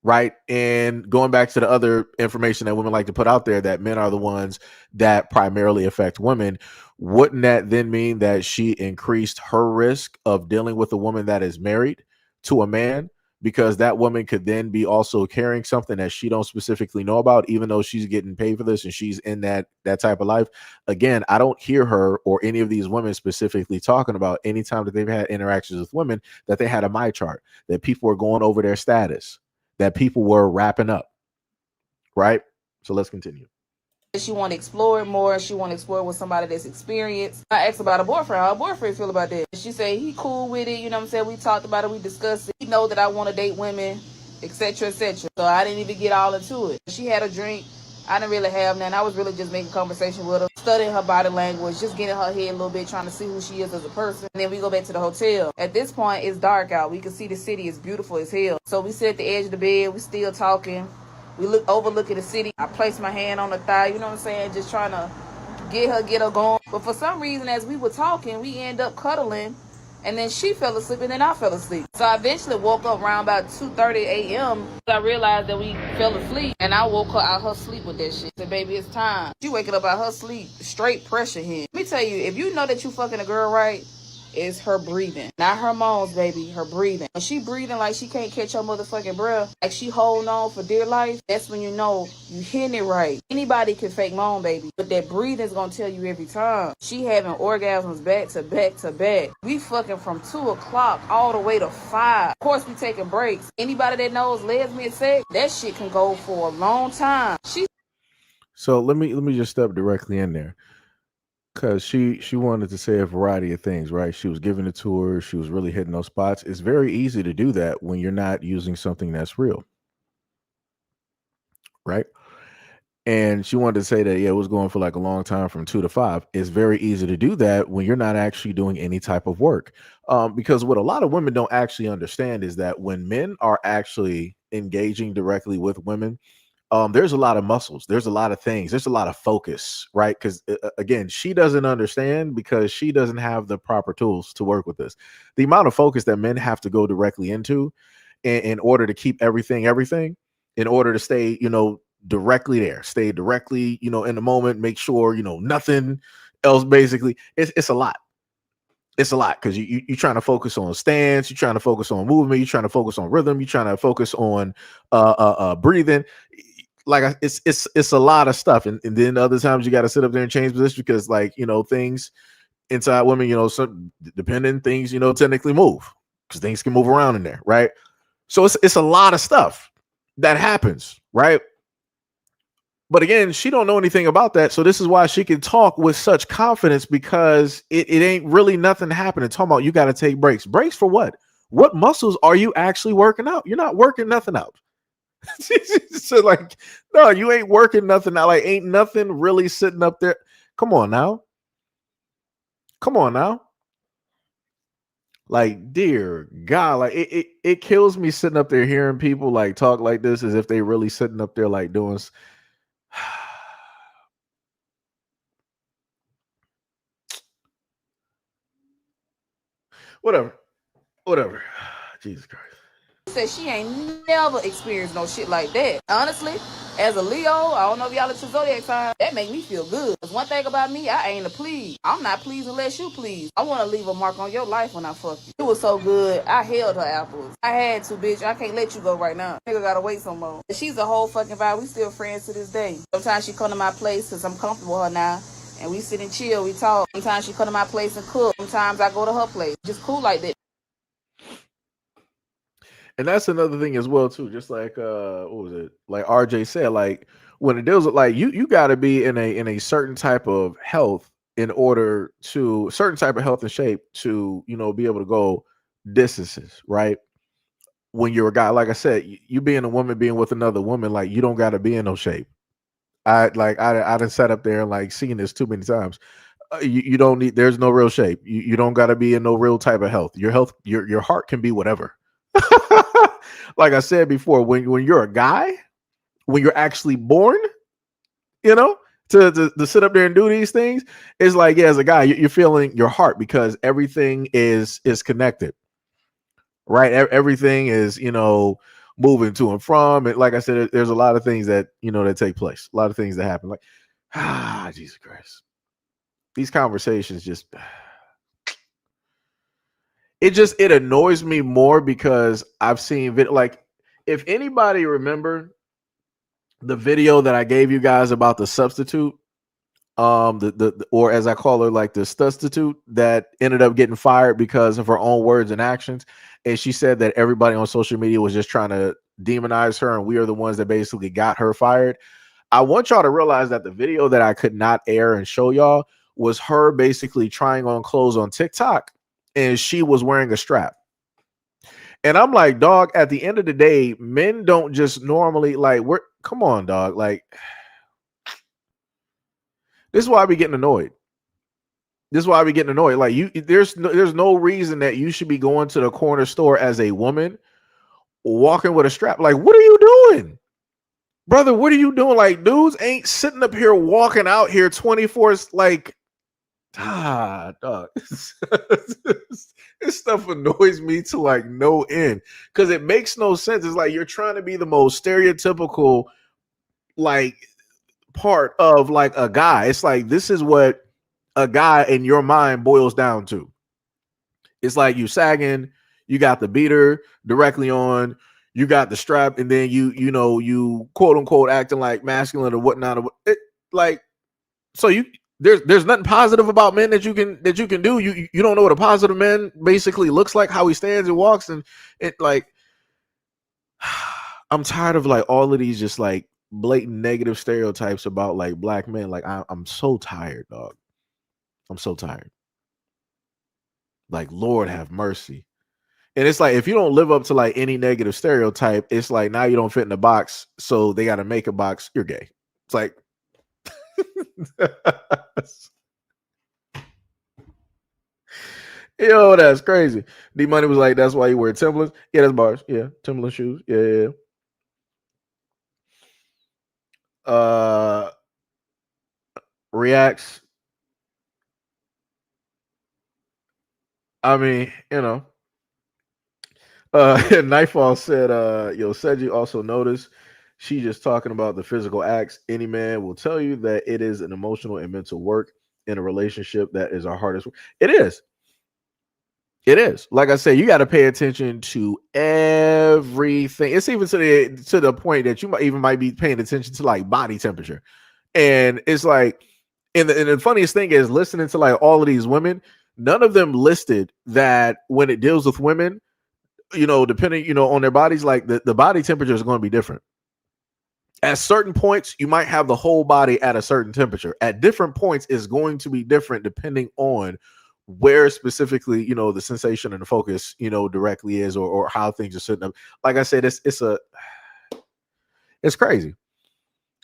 Right. And going back to the other information that women like to put out there, that men are the ones that primarily affect women. Wouldn't that then mean that she increased her risk of dealing with a woman that is married to a man? Because that woman could then be also carrying something that she don't specifically know about, even though she's getting paid for this and she's in that type of life. Again, I don't hear her or any of these women specifically talking about any time that they've had interactions with women that they had a my chart, that people were going over their status, that people were wrapping up, right? So let's continue. she want to explore it more. She want to explore with somebody that's experienced. I asked about her boyfriend. How her boyfriend feel about that? She said he cool with it. You know what I'm saying? We talked about it. We discussed it. He know that I want to date women, etc., etc. So I didn't even get all into it. She had a drink. I didn't really have none. I was really just making conversation with her, studying her body language, just getting her head a little bit, trying to see who she is as a person. And then we go back to the hotel. At this point, it's dark out. We can see the city is beautiful as hell. So we sit at the edge of the bed. We still talking. We overlooking the city. I place my hand on her thigh, you know what I'm saying? Just trying to get her going. But for some reason, as we were talking, we end up cuddling. And then she fell asleep, and then I fell asleep. So I eventually woke up around about 2:30 a.m. I realized that we fell asleep, and I woke her out her sleep with that shit. I said, baby, it's time. She waking up out her sleep, straight pressure here. Let me tell you, if you know that you fucking a girl right, it's her breathing. Not her moans, baby, her breathing. When she breathing like she can't catch her motherfucking breath, like she holding on for dear life, that's when you know you hitting it right. Anybody can fake moan, baby, but that breathing's gonna tell you every time. She having orgasms back to back to back. We fucking from 2 o'clock all the way to 5. Of course, we taking breaks. Anybody that knows lesbian sex, that shit can go for a long time. So let me just step directly in there. Because she wanted to say a variety of things, right? She was giving a tour. She was really hitting those spots. It's very easy to do that when you're not using something that's real, right? And she wanted to say that, yeah, it was going for like a long time from 2 to 5. It's very easy to do that when you're not actually doing any type of work. Because what a lot of women don't actually understand is that when men are actually engaging directly with women, there's a lot of muscles, there's a lot of things, there's a lot of focus, right? Because again, she doesn't understand because she doesn't have the proper tools to work with this. The amount of focus that men have to go directly into in order to keep everything, in order to stay, directly there, stay directly, in the moment, make sure, nothing else basically. It's a lot. It's a lot because you're trying to focus on stance, you're trying to focus on movement, you're trying to focus on rhythm, you're trying to focus on breathing. Like it's a lot of stuff, and then other times you got to sit up there and change position because things inside women, some dependent things technically move because things can move around in there, right? So it's a lot of stuff that happens, right? But again, she don't know anything about that, so this is why she can talk with such confidence because it ain't really nothing happening. Talking about you got to take breaks. Breaks for what? What muscles are you actually working out? You're not working nothing out. So like, no, you ain't working nothing out. Like, ain't nothing really sitting up there. Come on now. Like, dear God, like it kills me sitting up there hearing people like talk like this as if they really sitting up there like doing. Whatever. Jesus Christ. Said she ain't never experienced no shit like that. Honestly, as a Leo, I don't know if y'all into zodiac sign, that make me feel good. Cause one thing about me, I ain't a please. I'm not pleased unless you please. I want to leave a mark on your life when I fuck you. It was so good. I held her apples. I had to, bitch. I can't let you go right now. Nigga gotta wait some more. She's a whole fucking vibe. We still friends to this day. Sometimes she come to my place cause I'm comfortable with her now. And we sit and chill, we talk. Sometimes she come to my place and cook. Sometimes I go to her place. Just cool like that. And that's another thing as well too. Just like what was it? Like RJ said, like when it deals with like you got to be in a certain type of health in order to certain type of health and shape to be able to go distances, right? When you're a guy, like I said, you being a woman, being with another woman, like you don't got to be in no shape. I done sat up there and like seen this too many times. You don't need. There's no real shape. You don't got to be in no real type of health. Your heart can be whatever. Like I said before, when you're a guy, when you're actually born, to sit up there and do these things, it's like, yeah, as a guy, you're feeling your heart because everything is connected, right? Everything is moving to and from. And like I said, there's a lot of things that that take place, a lot of things that happen. Like, Jesus Christ, these conversations just. It annoys me more because I've seen like if anybody remember the video that I gave you guys about the substitute, the or as I call her, like the substitute that ended up getting fired because of her own words and actions, and she said that everybody on social media was just trying to demonize her, and we are the ones that basically got her fired. I want y'all to realize that the video that I could not air and show y'all was her basically trying on clothes on TikTok. And she was wearing a strap. And I'm like, dog, at the end of the day, men don't just normally come on, dog. Like, This is why I be getting annoyed. This is why I be getting annoyed. Like there's no reason that you should be going to the corner store as a woman walking with a strap. Like, what are you doing? Brother, what are you doing? Like, dudes ain't sitting up here walking out here 24. Like, dog. This stuff annoys me to like no end because it makes no sense. It's like you're trying to be the most stereotypical, like, part of like a guy. It's like this is what a guy in your mind boils down to. It's like you sagging, you got the beater directly on, you got the strap, and then you quote unquote acting like masculine or whatnot. Like, so there's nothing positive about men that you can do. You don't know what a positive man basically looks like, how he stands and walks, and it like I'm tired of like all of these just like blatant negative stereotypes about like black men. Like I'm so tired, dog. I'm so tired. Like, Lord have mercy. And it's like if you don't live up to like any negative stereotype, it's like now you don't fit in the box, so they got to make a box. You're gay. It's like, yo, that's crazy. D Money was like, that's why you wear Timberlands. Yeah, that's bars. Yeah, Timberland shoes. Yeah. Reacts. I mean, Nightfall said, yo, Seji also noticed she just talking about the physical acts. Any man will tell you that it is an emotional and mental work in a relationship that is our hardest work. It is. It is. Like I said, you got to pay attention to everything. It's even to the point that you might be paying attention to like body temperature. And it's like, and the funniest thing is listening to like all of these women, none of them listed that when it deals with women, depending, on their bodies, like the body temperature is going to be different. At certain points, you might have the whole body at a certain temperature. At different points, it's going to be different depending on where specifically, the sensation and the focus, directly is, or how things are sitting up. Like I said, it's crazy.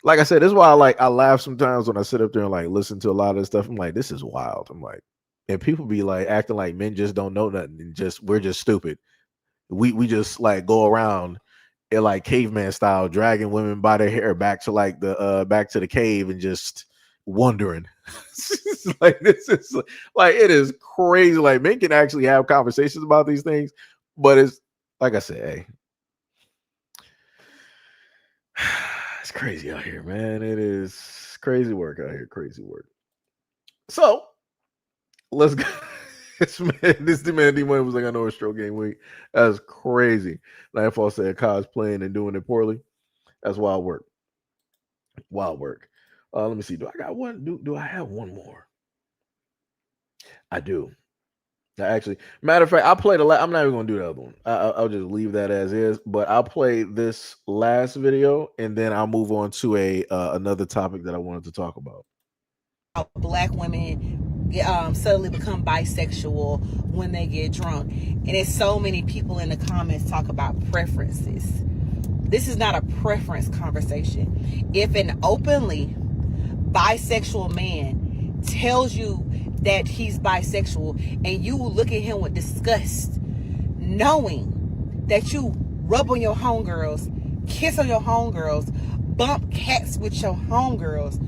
Like I said, this is why I laugh sometimes when I sit up there and like listen to a lot of this stuff. I'm like, this is wild. I'm like, and people be like acting like men just don't know nothing and we're just stupid. We just like go around in like caveman style, dragging women by their hair back to like back to the cave and just wondering. Like this is like it is crazy. Like men can actually have conversations about these things, but it's like I said, hey, it's crazy out here, man. It is crazy work out here. Crazy work. So let's go. This man D Money was like, I know it's stroke game week. That's crazy. Nightfall said cosplaying and doing it poorly. That's wild work. Wild work. Let me see. Do I got one? Do I have one more? I do. Actually, matter of fact, I played I'm not even gonna do the other one. I'll just leave that as is. But I'll play this last video and then I'll move on to another topic that I wanted to talk about. Black women suddenly become bisexual when they get drunk, and it's so many people in the comments talk about preferences. This is not a preference conversation. If an openly bisexual man tells you that he's bisexual and you look at him with disgust, knowing that you rub on your homegirls, kiss on your homegirls, bump cats with your homegirls,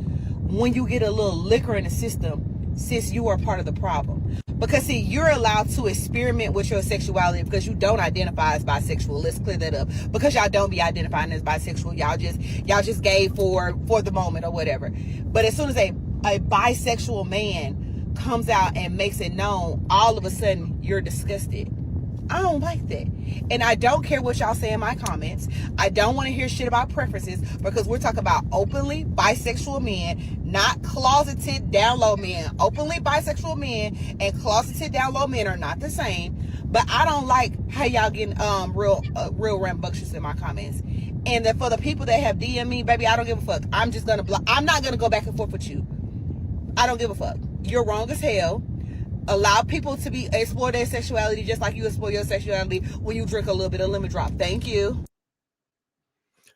when you get a little liquor in the system, sis, you are part of the problem. Because see, you're allowed to experiment with your sexuality because you don't identify as bisexual. Let's clear that up. Because y'all don't be identifying as bisexual. Y'all just gay for the moment or whatever. But as soon as a bisexual man comes out and makes it known, all of a sudden you're disgusted. I don't like that. And I don't care what y'all say in my comments. I don't want to hear shit about preferences because we're talking about openly bisexual men, not closeted down low men. Openly bisexual men and closeted down low men are not the same. But I don't like how y'all getting real rambunctious in my comments. And that for the people that have DM me, baby, I don't give a fuck. I'm just gonna block. I'm not gonna go back and forth with you. I don't give a fuck. You're wrong as hell. Allow people to explore their sexuality just like you explore your sexuality when you drink a little bit of lemon drop. Thank you.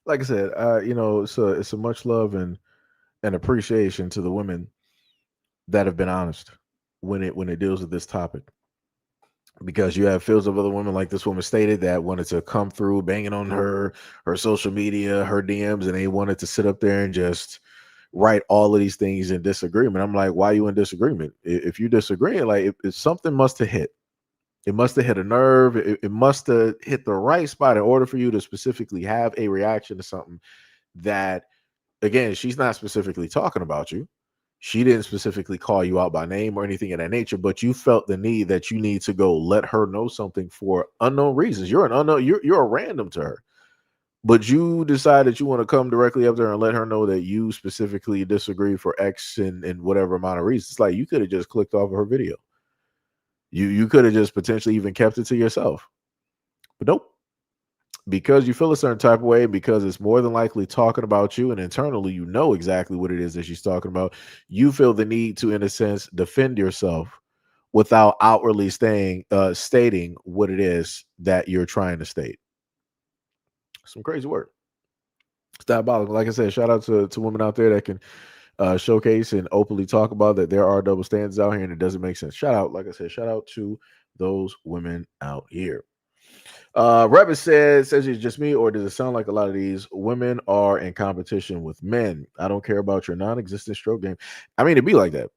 Like I said, it's a much love and appreciation to the women that have been honest when it deals with this topic, because you have fields of other women, like this woman stated, that wanted to come through banging on her social media, her DMs, and they wanted to sit up there and just write all of these things in disagreement. I'm like, why are you in disagreement? If you disagree, like if something must have hit. It must have hit a nerve. It must have hit the right spot in order for you to specifically have a reaction to something that, again, she's not specifically talking about you. She didn't specifically call you out by name or anything of that nature, but you felt the need that you need to go let her know something for unknown reasons. You're an unknown, you're a random to her. But you decide that you want to come directly up there and let her know that you specifically disagree for X and whatever amount of reasons. It's like you could have just clicked off of her video. You could have just potentially even kept it to yourself. But nope. Because you feel a certain type of way, because it's more than likely talking about you, and internally you know exactly what it is that she's talking about, you feel the need to, in a sense, defend yourself without outwardly stating what it is that you're trying to state. Some crazy work. It's diabolical. Like I said, shout out to women out there that can showcase and openly talk about that there are double standards out here and it doesn't make sense. Shout out, like I said, shout out to those women out here. Rebus says it's just me, or does it sound like a lot of these women are in competition with men? I don't care about your non-existent stroke game. I mean, it'd be like that.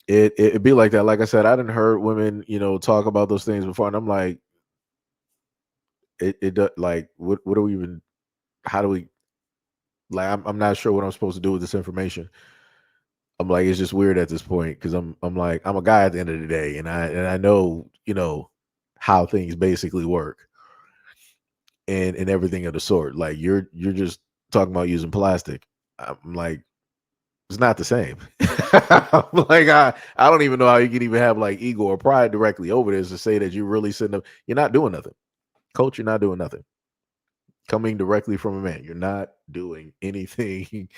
It'd be like that. Like I said, I didn't heard women, talk about those things before, and I'm like, like, what do we even? How do we? Like, I'm not sure what I'm supposed to do with this information. I'm like, it's just weird at this point, because I'm like, I'm a guy at the end of the day, and I know how things basically work, and everything of the sort. Like you're just talking about using plastic. I'm like, it's not the same. I'm like, I don't even know how you can even have like ego or pride directly over this to say that you're really sitting up. You're not doing nothing, coach. You're not doing nothing. Coming directly from a man, you're not doing anything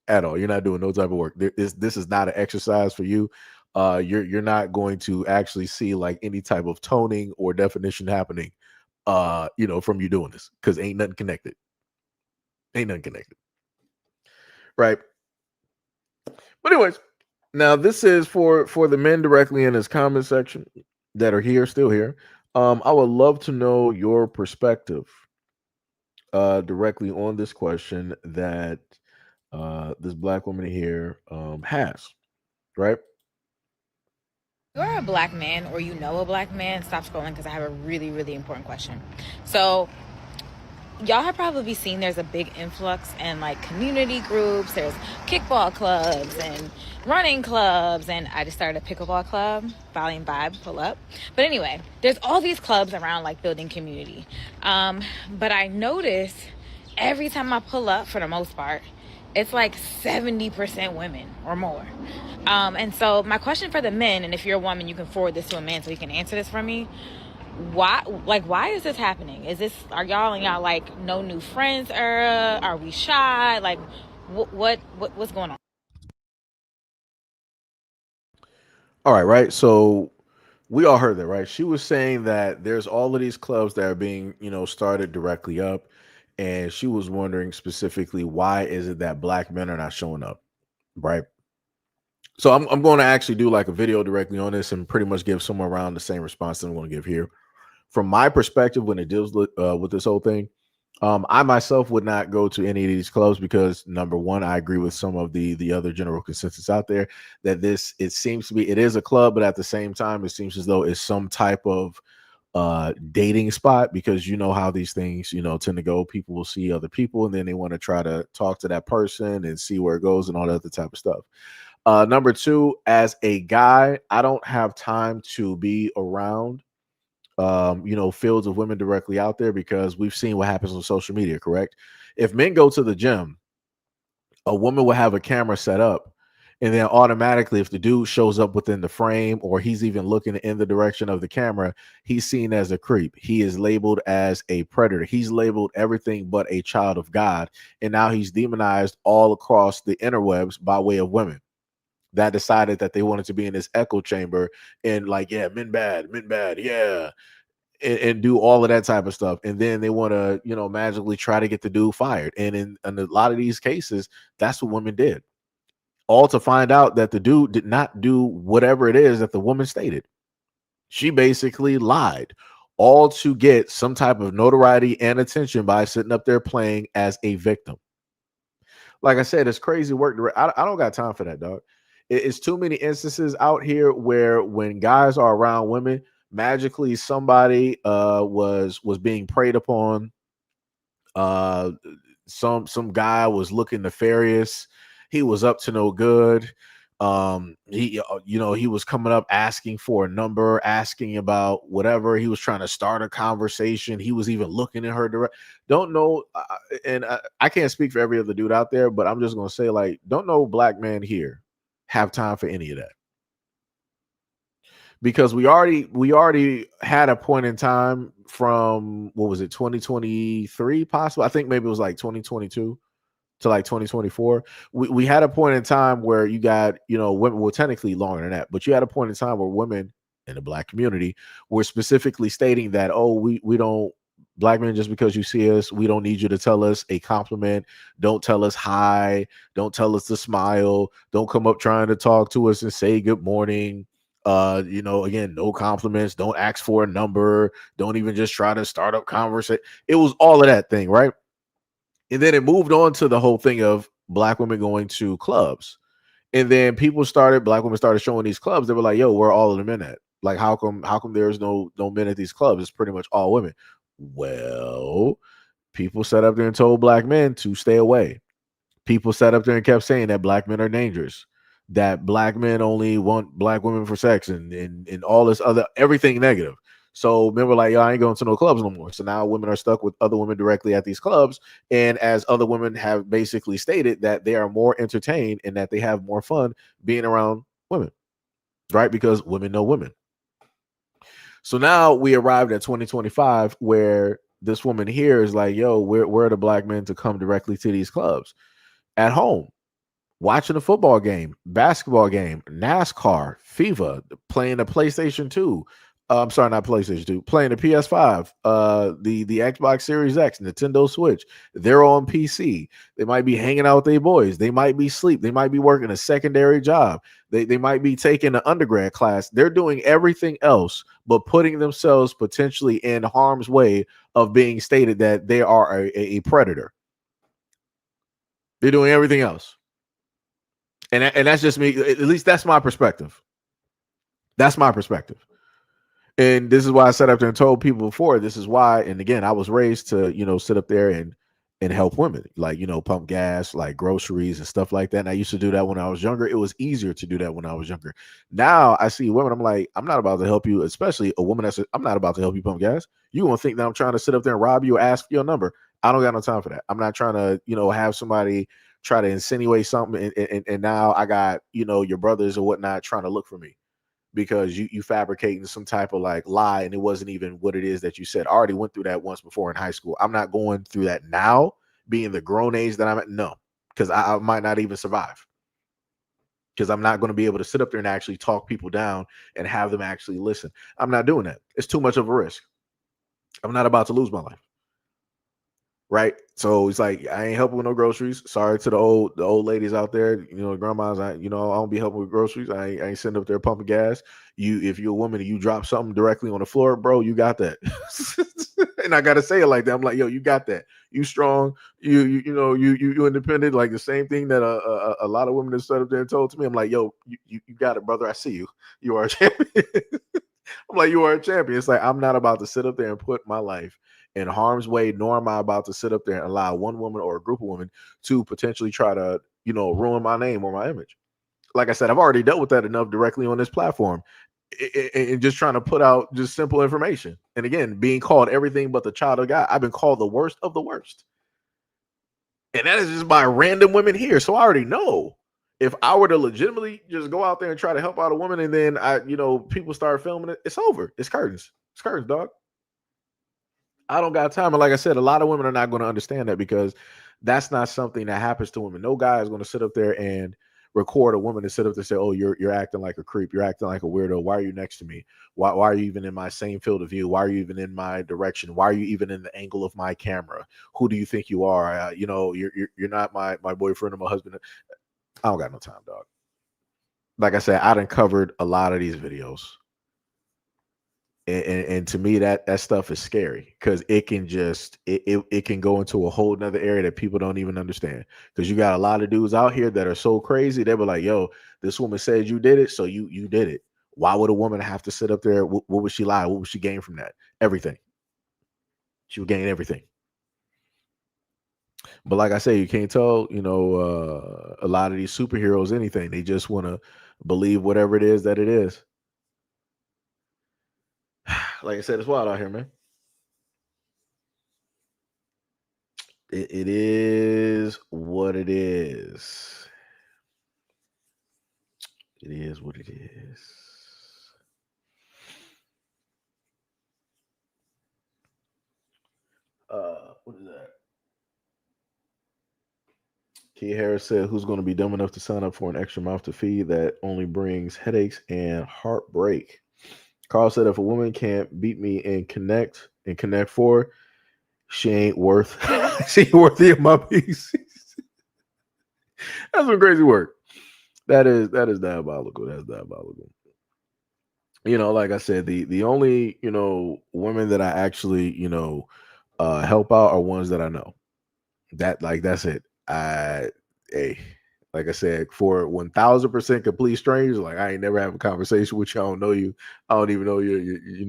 at all. You're not doing no type of work. This is not an exercise for you. You're not going to actually see like any type of toning or definition happening from you doing this, because ain't nothing connected. Ain't nothing connected. Right. But anyways, now this is for the men directly in this comment section that are here, still here. I would love to know your perspective directly on this question that this black woman here has, right? You're a black man or you know a black man, stop scrolling because I have a really, really important question. So y'all have probably seen there's a big influx in like community groups. There's kickball clubs and running clubs, and I just started a pickleball club, Volume Vibe, pull up. But anyway, there's all these clubs around like building community. But I notice every time I pull up, for the most part, it's like 70% women or more. And so my question for the men, and if you're a woman, you can forward this to a man so he can answer this for me. Why is this happening? Are y'all in y'all like no new friends era? Are we shy? Like what's going on? All right. So we all heard that, right? She was saying that there's all of these clubs that are being, started directly up. And she was wondering specifically, why is it that black men are not showing up, right? So I'm going to actually do like a video directly on this and pretty much give somewhere around the same response that I'm going to give here. From my perspective, when it deals with this whole thing, I myself would not go to any of these clubs because, number one, I agree with some of the other general consensus out there that it seems to be, it is a club, but at the same time, it seems as though it's some type of dating spot, because you know how these things tend to go. People will see other people and then they want to try to talk to that person and see where it goes and all that other type of stuff. Number two, as a guy, I don't have time to be around fields of women directly out there, because we've seen what happens on social media, correct? If men go to the gym, a woman will have a camera set up, and then automatically, if the dude shows up within the frame or he's even looking in the direction of the camera, he's seen as a creep. He is labeled as a predator. He's labeled everything but a child of God. And now he's demonized all across the interwebs by way of women that decided that they wanted to be in this echo chamber and like, yeah, men bad, yeah, and do all of that type of stuff. And then they want to, magically try to get the dude fired. And in a lot of these cases, that's what women did. all to find out that the dude did not do whatever it is that the woman stated. She basically lied, all to get some type of notoriety and attention by sitting up there playing as a victim. Like I said, it's crazy work. I don't got time for that, dog. It's too many instances out here where when guys are around women, magically somebody was being preyed upon. Uh, some guy was looking nefarious. He was up to no good. He was coming up asking for a number, asking about whatever. He was trying to start a conversation. He was even looking in her direct. Don't know, and I can't speak for every other dude out there, but I'm just gonna say, like, don't know black man here have time for any of that, because we already had a point in time from, what was it, 2023 possible, I think maybe it was like 2022 to like 2024. We had a point in time where you got, women, well, technically longer than that, but you had a point in time where women in the black community were specifically stating that, oh, we don't, black men, just because you see us, we don't need you to tell us a compliment. Don't tell us hi. Don't tell us to smile. Don't come up trying to talk to us and say good morning. Again, no compliments. Don't ask for a number. Don't even just try to start up conversation. It was all of that thing, right? And then it moved on to the whole thing of black women going to clubs. And then black women started showing these clubs. They were like, yo, where are all of the men at? Like, how come there's no men at these clubs? It's pretty much all women. Well, people sat up there and told black men to stay away. People sat up there and kept saying that black men are dangerous, that black men only want black women for sex, and all this other, everything negative. So men were like, yo, I ain't going to no clubs no more. So now women are stuck with other women directly at these clubs. And as other women have basically stated, that they are more entertained and that they have more fun being around women, right? Because women know women. So now we arrived at 2025 where this woman here is like, yo, where are the black men to come directly to these clubs? At home, watching a football game, basketball game, NASCAR, FIFA, playing the PlayStation 2. I'm sorry, not PlayStation 2, playing the PS5, the Xbox Series X, Nintendo Switch. They're on PC. They might be hanging out with their boys. They might be asleep. They might be working a secondary job. They might be taking an undergrad class. They're doing everything else but putting themselves potentially in harm's way of being stated that they are a predator. They're doing everything else. And that's just me. At least that's my perspective. That's my perspective. And this is why I sat up there and told people before, this is why, and again, I was raised to, sit up there and help women, like, pump gas, like groceries and stuff like that. And I used to do that when I was younger. It was easier to do that when I was younger. Now I see women, I'm like, I'm not about to help you, especially a woman I'm not about to help you pump gas. You gonna think that I'm trying to sit up there and rob you or ask for your number. I don't got no time for that. I'm not trying to, have somebody try to insinuate something. And now I got, your brothers or whatnot trying to look for me, because you fabricating some type of like lie, and it wasn't even what it is that you said. I already went through that once before in high school. I'm not going through that now, being the grown age that I'm at. No, because I might not even survive, because I'm not going to be able to sit up there and actually talk people down and have them actually listen. I'm not doing that. It's too much of a risk. I'm not about to lose my life. Right. So it's like, I ain't helping with no groceries. Sorry to the old ladies out there, grandmas. I don't be helping with groceries. I ain't sitting up there pumping gas. If you're a woman and you drop something directly on the floor, bro, you got that. And I gotta say it like that. I'm like, yo, you got that. You strong. You independent. Like the same thing that a lot of women have stood up there and told to me. I'm like, yo, you got it, brother. I see you. You are a champion. I'm like, you are a champion. It's like, I'm not about to sit up there and put my life in harm's way, nor am I about to sit up there and allow one woman or a group of women to potentially try to, ruin my name or my image. Like I said, I've already dealt with that enough directly on this platform, and just trying to put out just simple information. And again, being called everything but the child of God. I've been called the worst of the worst. And that is just by random women here. So I already know, if I were to legitimately just go out there and try to help out a woman, and then people start filming it, it's over. It's curtains. It's curtains, dog. I don't got time. And like I said, a lot of women are not going to understand that, because that's not something that happens to women. No guy is going to sit up there and record a woman and sit up there and say, oh, you're acting like a creep. You're acting like a weirdo. Why are you next to me? Why are you even in my same field of view? Why are you even in my direction? Why are you even in the angle of my camera? Who do you think you are? You're not my boyfriend or my husband. I don't got no time, dog. Like I said, I done covered a lot of these videos. And to me that stuff is scary because it can just it can go into a whole nother area that people don't even understand, because you got a lot of dudes out here that are so crazy. They were like, yo, this woman said you did it, so you did it. Why would a woman have to sit up there? What would she lie? What would she gain from that? Everything. She would gain everything. But like I say, you can't tell, a lot of these superheroes anything. They just want to believe whatever it is that it is. Like I said, it's wild out here, man. It is what it is. It is what it is. What is that? Key Harris said, "Who's going to be dumb enough to sign up for an extra mouth to feed that only brings headaches and heartbreak?" Carl said, "If a woman can't beat me and connect for, she ain't worth she ain't worthy of my peace." That's some crazy work. That is diabolical. That's diabolical. Like I said, the only women that I actually help out are ones that I know. That's it. Hey, like I said, for 1000% complete strangers, like I ain't never have a conversation with you. I don't know you. I don't even know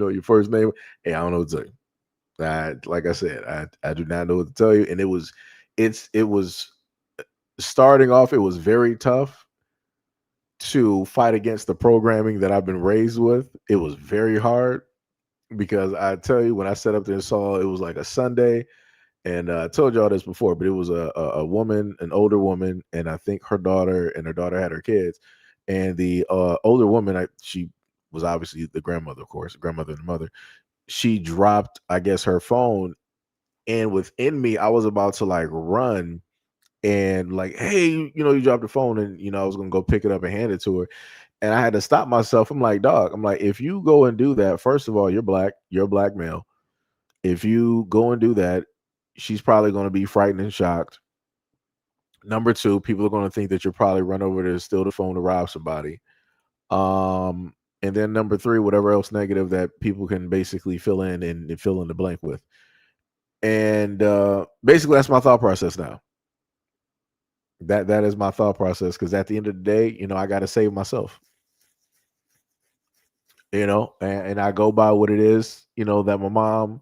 your first name. Hey, I don't know what to tell you. Like I said, I do not know what to tell you. And it was starting off. It was very tough to fight against the programming that I've been raised with. It was very hard because I tell you, when I sat up there and saw it was like a Sunday, and I told y'all this before, but it was a woman, an older woman, and I think her daughter had her kids. And the older woman, she was obviously the grandmother, of course, the grandmother and the mother. She dropped, I guess, her phone, and within me, I was about to like run and like, hey, you dropped the phone, and I was gonna go pick it up and hand it to her, and I had to stop myself. I'm like, dog, I'm like, if you go and do that, first of all, you're black, you're a black male. If you go and do that, she's probably going to be frightened and shocked. Number two, people are going to think that you're probably run over to steal the phone to rob somebody. And then number three, whatever else negative that people can basically fill in and fill in the blank with. And basically, that's my thought process now. That is my thought process, because at the end of the day, I got to save myself. And I go by what it is, that my mom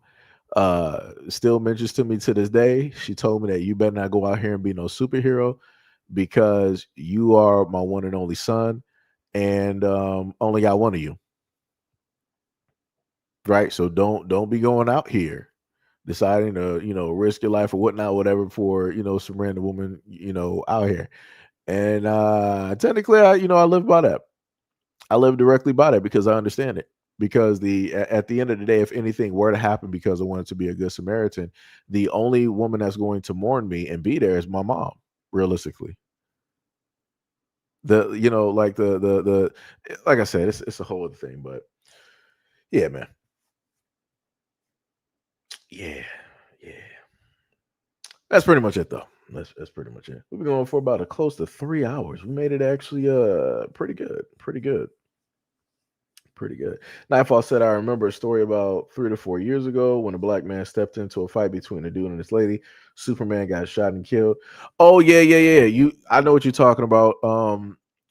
still mentions to me to this day. She told me that you better not go out here and be no superhero, because you are my one and only son, and only got one of you. Right? So don't be going out here deciding to, risk your life or whatnot, whatever, for, some random woman, out here. And technically I live by that. I live directly by that because I understand it. Because at the end of the day, if anything were to happen because I wanted to be a good Samaritan, the only woman that's going to mourn me and be there is my mom, realistically. Like the like I said, it's a whole other thing, but yeah, man. Yeah, yeah. That's pretty much it, though. That's pretty much it. We've been going for about close to 3 hours. We made it actually pretty good. Pretty good. Pretty good. Nightfall said, "I remember a story about 3 to 4 years ago when a black man stepped into a fight between a dude and this lady. Superman got shot and killed." Oh yeah, yeah, yeah. I know what you're talking about.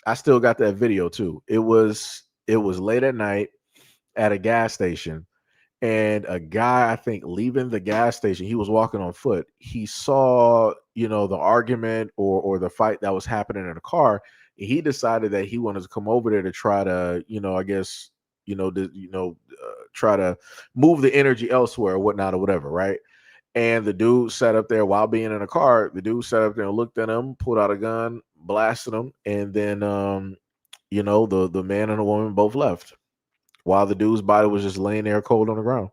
I still got that video too. It was late at night at a gas station, and a guy, I think, leaving the gas station, he was walking on foot. He saw, the argument or the fight that was happening in a car. He decided that he wanted to come over there to try to, I guess, try to move the energy elsewhere or whatnot or whatever, right? And the dude sat up there while being in a car. The dude sat up there and looked at him, pulled out a gun, blasted him, and then, the man and the woman both left while the dude's body was just laying there cold on the ground.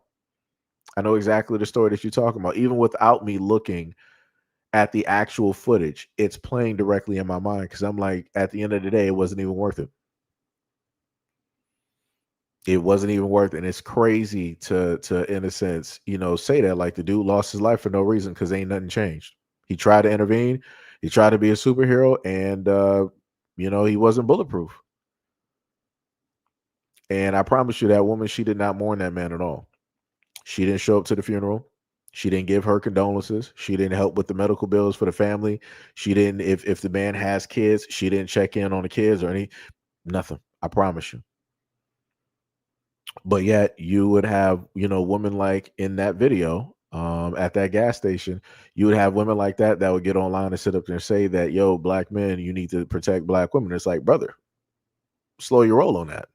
I know exactly the story that you're talking about. Even without me looking at the actual footage, it's playing directly in my mind, because I'm like, at the end of the day, it wasn't even worth it. It wasn't even worth it. And it's crazy to in a sense, say that, like, the dude lost his life for no reason because ain't nothing changed. He tried to intervene. He tried to be a superhero, and he wasn't bulletproof. And I promise you, that woman, she did not mourn that man at all. She didn't show up to the funeral. She didn't give her condolences. She didn't help with the medical bills for the family. She didn't, if the man has kids, she didn't check in on the kids or nothing. I promise you. But yet you would have, women like in that video, at that gas station, you would have women like that would get online and sit up there and say that, yo, black men, you need to protect black women. It's like, brother, slow your roll on that.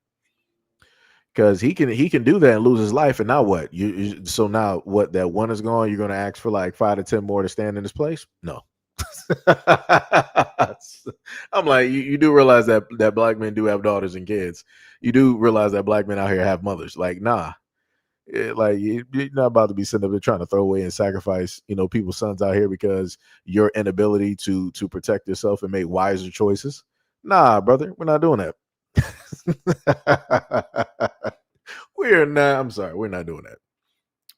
Because he can do that and lose his life, and now what? So now what? That one is gone. You're going to ask for like 5 to 10 more to stand in his place? No. I'm like, you do realize that black men do have daughters and kids. You do realize that black men out here have mothers. Like, nah, like you're not about to be sitting up there trying to throw away and sacrifice, people's sons out here because your inability to protect yourself and make wiser choices. Nah, brother, we're not doing that. We're not. I'm sorry, we're not doing that.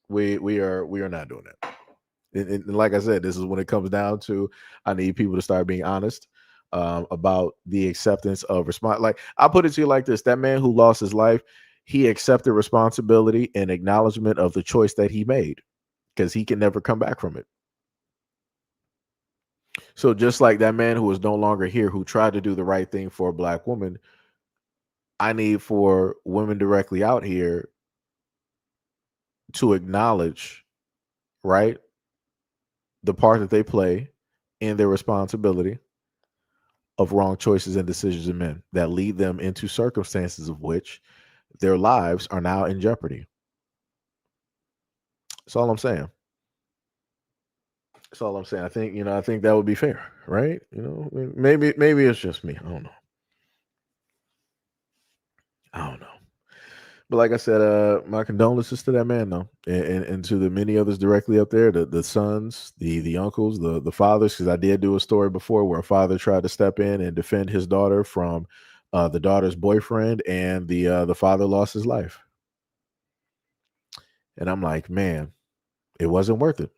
We are not doing that. And like I said, this is when it comes down to, I need people to start being honest about the acceptance of response. Like, I put it to you like this: that man who lost his life, he accepted responsibility and acknowledgement of the choice that he made, because he can never come back from it. So just like that man who is no longer here, who tried to do the right thing for a black woman, I need for women directly out here to acknowledge, right, the part that they play in their responsibility of wrong choices and decisions in men that lead them into circumstances of which their lives are now in jeopardy. That's all I'm saying. That's all I'm saying. I think that would be fair, right? Maybe it's just me. I don't know. But like I said, my condolences to that man, though, and to the many others directly up there, the sons, the uncles, the fathers, because I did do a story before where a father tried to step in and defend his daughter from the daughter's boyfriend, and the father lost his life. And I'm like, man, it wasn't worth it.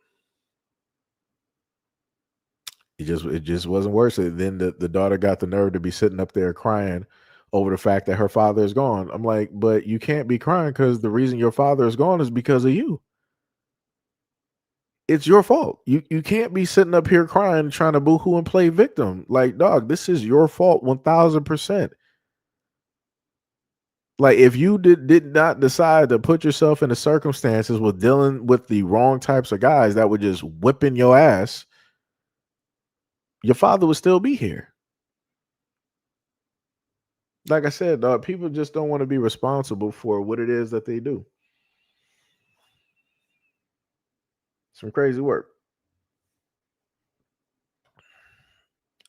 It just wasn't worth it. Then the daughter got the nerve to be sitting up there crying over the fact that her father is gone. I'm like, but you can't be crying because the reason your father is gone is because of you. It's your fault. You can't be sitting up here crying, trying to boohoo and play victim. Like, dog, this is your fault 1000%. Like, if you did not decide to put yourself in the circumstances with dealing with the wrong types of guys that were just whipping your ass, your father would still be here. Like I said, dog, people just don't want to be responsible for what it is that they do. Some crazy work.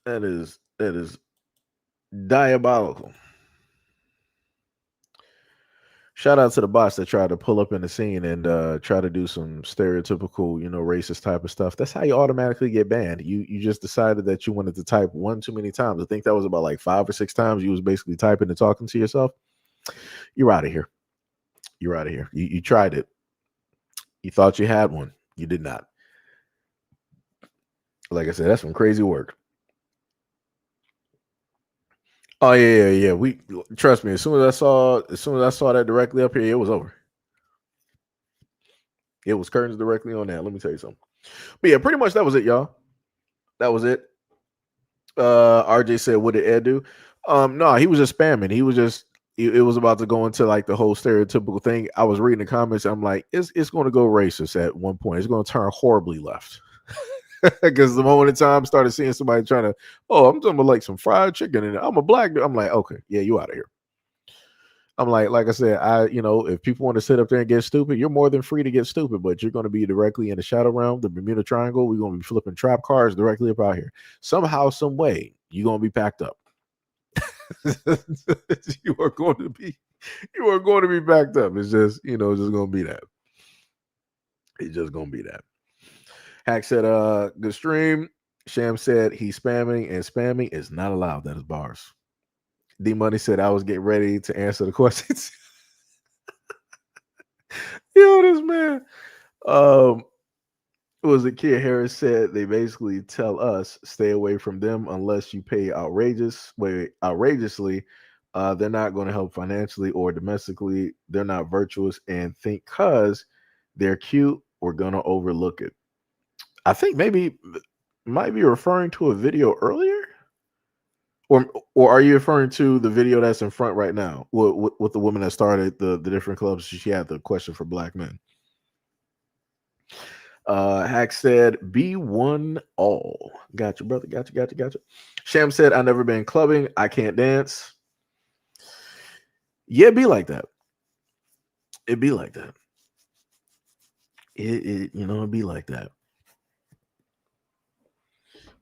That is diabolical. Shout out to the bots that tried to pull up in the scene and try to do some stereotypical, racist type of stuff. That's how you automatically get banned. You just decided that you wanted to type one too many times. I think that was about like 5 or 6 times you was basically typing and talking to yourself. You're out of here. You're out of here. You tried it. You thought you had one. You did not. Like I said, that's some crazy work. Oh yeah. We trust me. As soon as I saw that directly up here, it was over. It was curtains directly on that. Let me tell you something. But yeah, pretty much that was it, y'all. That was it. RJ said, "What did Ed do?" No, he was just spamming. He was just. It was about to go into like the whole stereotypical thing. I was reading the comments. I'm like, it's going to go racist at one point. It's going to turn horribly left. Because the moment in time I started seeing somebody trying to, I'm talking about like some fried chicken and I'm a black dude. I'm like, okay, yeah, you out of here. I'm like I said, if people want to sit up there and get stupid, you're more than free to get stupid, but you're going to be directly in the shadow realm, the Bermuda Triangle. We're going to be flipping trap cars directly up out here. Somehow, some way, you're going to be packed up. you are going to be backed up. It's just, it's just going to be that. It's just going to be that. Hack said, good stream. Sham said he's spamming, and spamming is not allowed. That is bars. D Money said I was getting ready to answer the questions. Yo, this man. was it Kia Harris said they basically tell us stay away from them unless you pay outrageously. They're not going to help financially or domestically. They're not virtuous and think because they're cute, we're going to overlook it. I think maybe might be referring to a video earlier, or are you referring to the video that's in front right now with the woman that started the different clubs? She had the question for black men. Hack said, "Be one all." Gotcha, brother. Gotcha. Sham said, "I never been clubbing. I can't dance." Yeah, it'd be like that. It'd be like that. It'd be like that.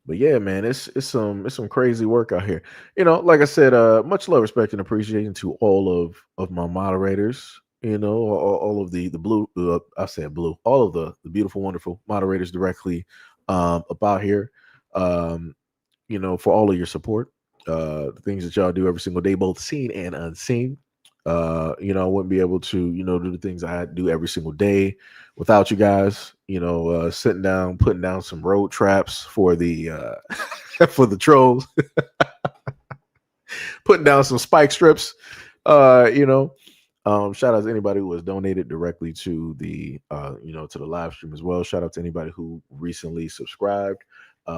But yeah, man, it's some crazy work out here. Like I said, much love, respect, and appreciation to all of my moderators. All of the blue, I said blue, all of the beautiful, wonderful moderators directly about here. For all of your support, the things that y'all do every single day, both seen and unseen. I wouldn't be able to, do the things I do every single day without you guys, sitting down, putting down some road traps for the for the trolls, putting down some spike strips, shout out to anybody who has donated directly to the to the live stream as well. Shout out to anybody who recently subscribed.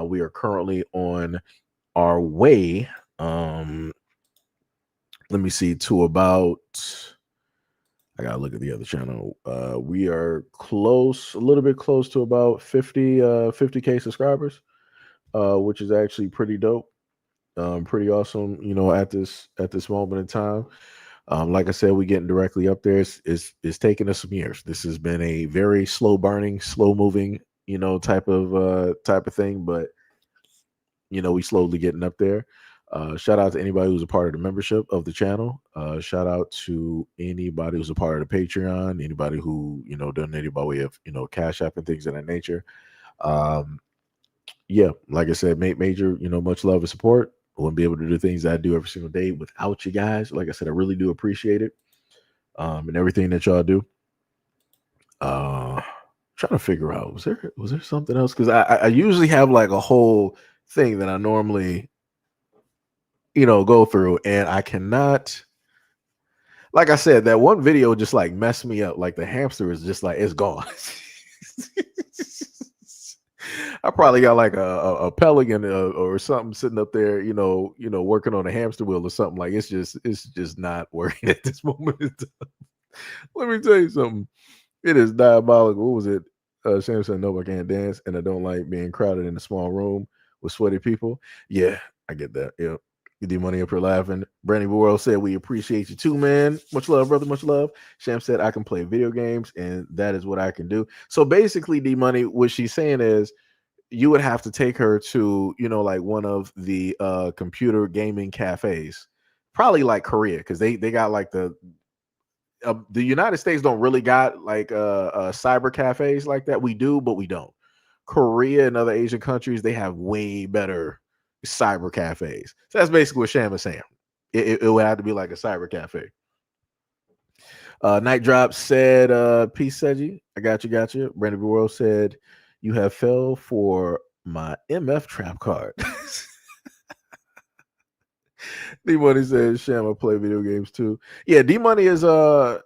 We are currently on our way. Let me see, to about, I gotta look at the other channel. We are a little bit close to about 50K subscribers, which is actually pretty dope. Pretty awesome, at this moment in time. Like I said, we're getting directly up there. It's taking us some years. This has been a very slow burning, slow moving, type of thing, but we slowly getting up there. Shout out to anybody who's a part of the membership of the channel. Shout out to anybody who's a part of the Patreon, anybody who, donated by way of, Cash App and things of that nature. Yeah, like I said, major, much love and support. I wouldn't be able to do things that I do every single day without you guys. Like I said, I really do appreciate it. And everything that y'all do. Trying to figure out, was there something else? Because I usually have like a whole thing that I normally go through, and I cannot, like I said, that one video just like messed me up. Like the hamster is just like, it's gone. I probably got like a pelican or something sitting up there, working on a hamster wheel or something. Like it's just not working at this moment in time. Let me tell you something. It is diabolical. What was it? Sam said, "No, I can't dance, and I don't like being crowded in a small room with sweaty people." Yeah, I get that. Yeah. D Money up here laughing. Brandy World said, "We appreciate you too, man. Much love, brother. Much love." Sham said, "I can play video games, and that is what I can do." So basically, D Money, what she's saying is, you would have to take her to, like one of the computer gaming cafes, probably like Korea, because they got like the United States don't really got like cyber cafes like that. We do, but we don't. Korea and other Asian countries, they have way better cyber cafes. So that's basically what Sham is saying. It would have to be like a cyber cafe. Night Drop said, "Peace, Seji. I got you. Brandon World said, you have fell for my MF trap card." D Money says, "Sham, I play video games too." Yeah, D Money is yeah.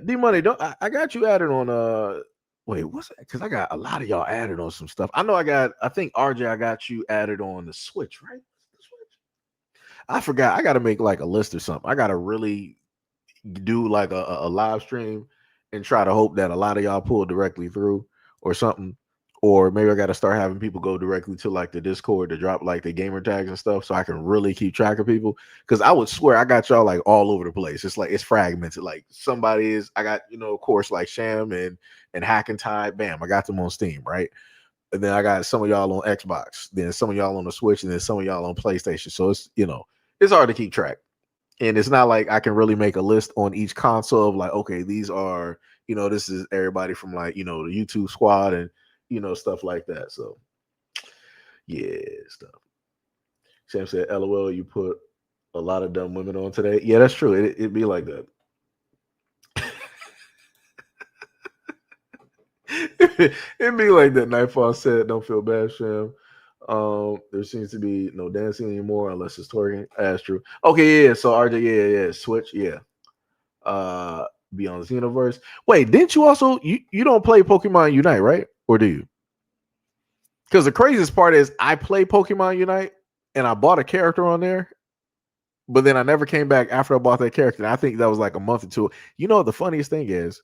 D Money, don't I got you added on wait, what's that? Because I got a lot of y'all added on some stuff. I know I think RJ, I got you added on the Switch, right? The Switch. I forgot. I gotta make like a list or something. I gotta really do like a live stream and try to hope that a lot of y'all pull directly through or something. Or maybe I got to start having people go directly to like the Discord to drop like the gamer tags and stuff so I can really keep track of people. Because I would swear I got y'all like all over the place. It's like it's fragmented. Like somebody is, I got, of course, like Sham and Hack and Tide. Bam, I got them on Steam, right? And then I got some of y'all on Xbox, then some of y'all on the Switch, and then some of y'all on PlayStation. So it's, it's hard to keep track. And it's not like I can really make a list on each console of like, okay, these are, this is everybody from like, the YouTube squad and, stuff like that. So yeah, stuff. Sam said, "LOL, you put a lot of dumb women on today." Yeah, that's true. It'd be like that. It'd be like that. Nightfall said, "Don't feel bad, Sham. There seems to be no dancing anymore unless it's twerking." That's true. Okay, yeah. So RJ, yeah. Switch, yeah. Beyond the universe. Wait, didn't you also you don't play Pokemon Unite, right? Or do you? Because the craziest part is I play Pokemon Unite and I bought a character on there, but then I never came back after I bought that character. And I think that was like a month or two. You know, the funniest thing is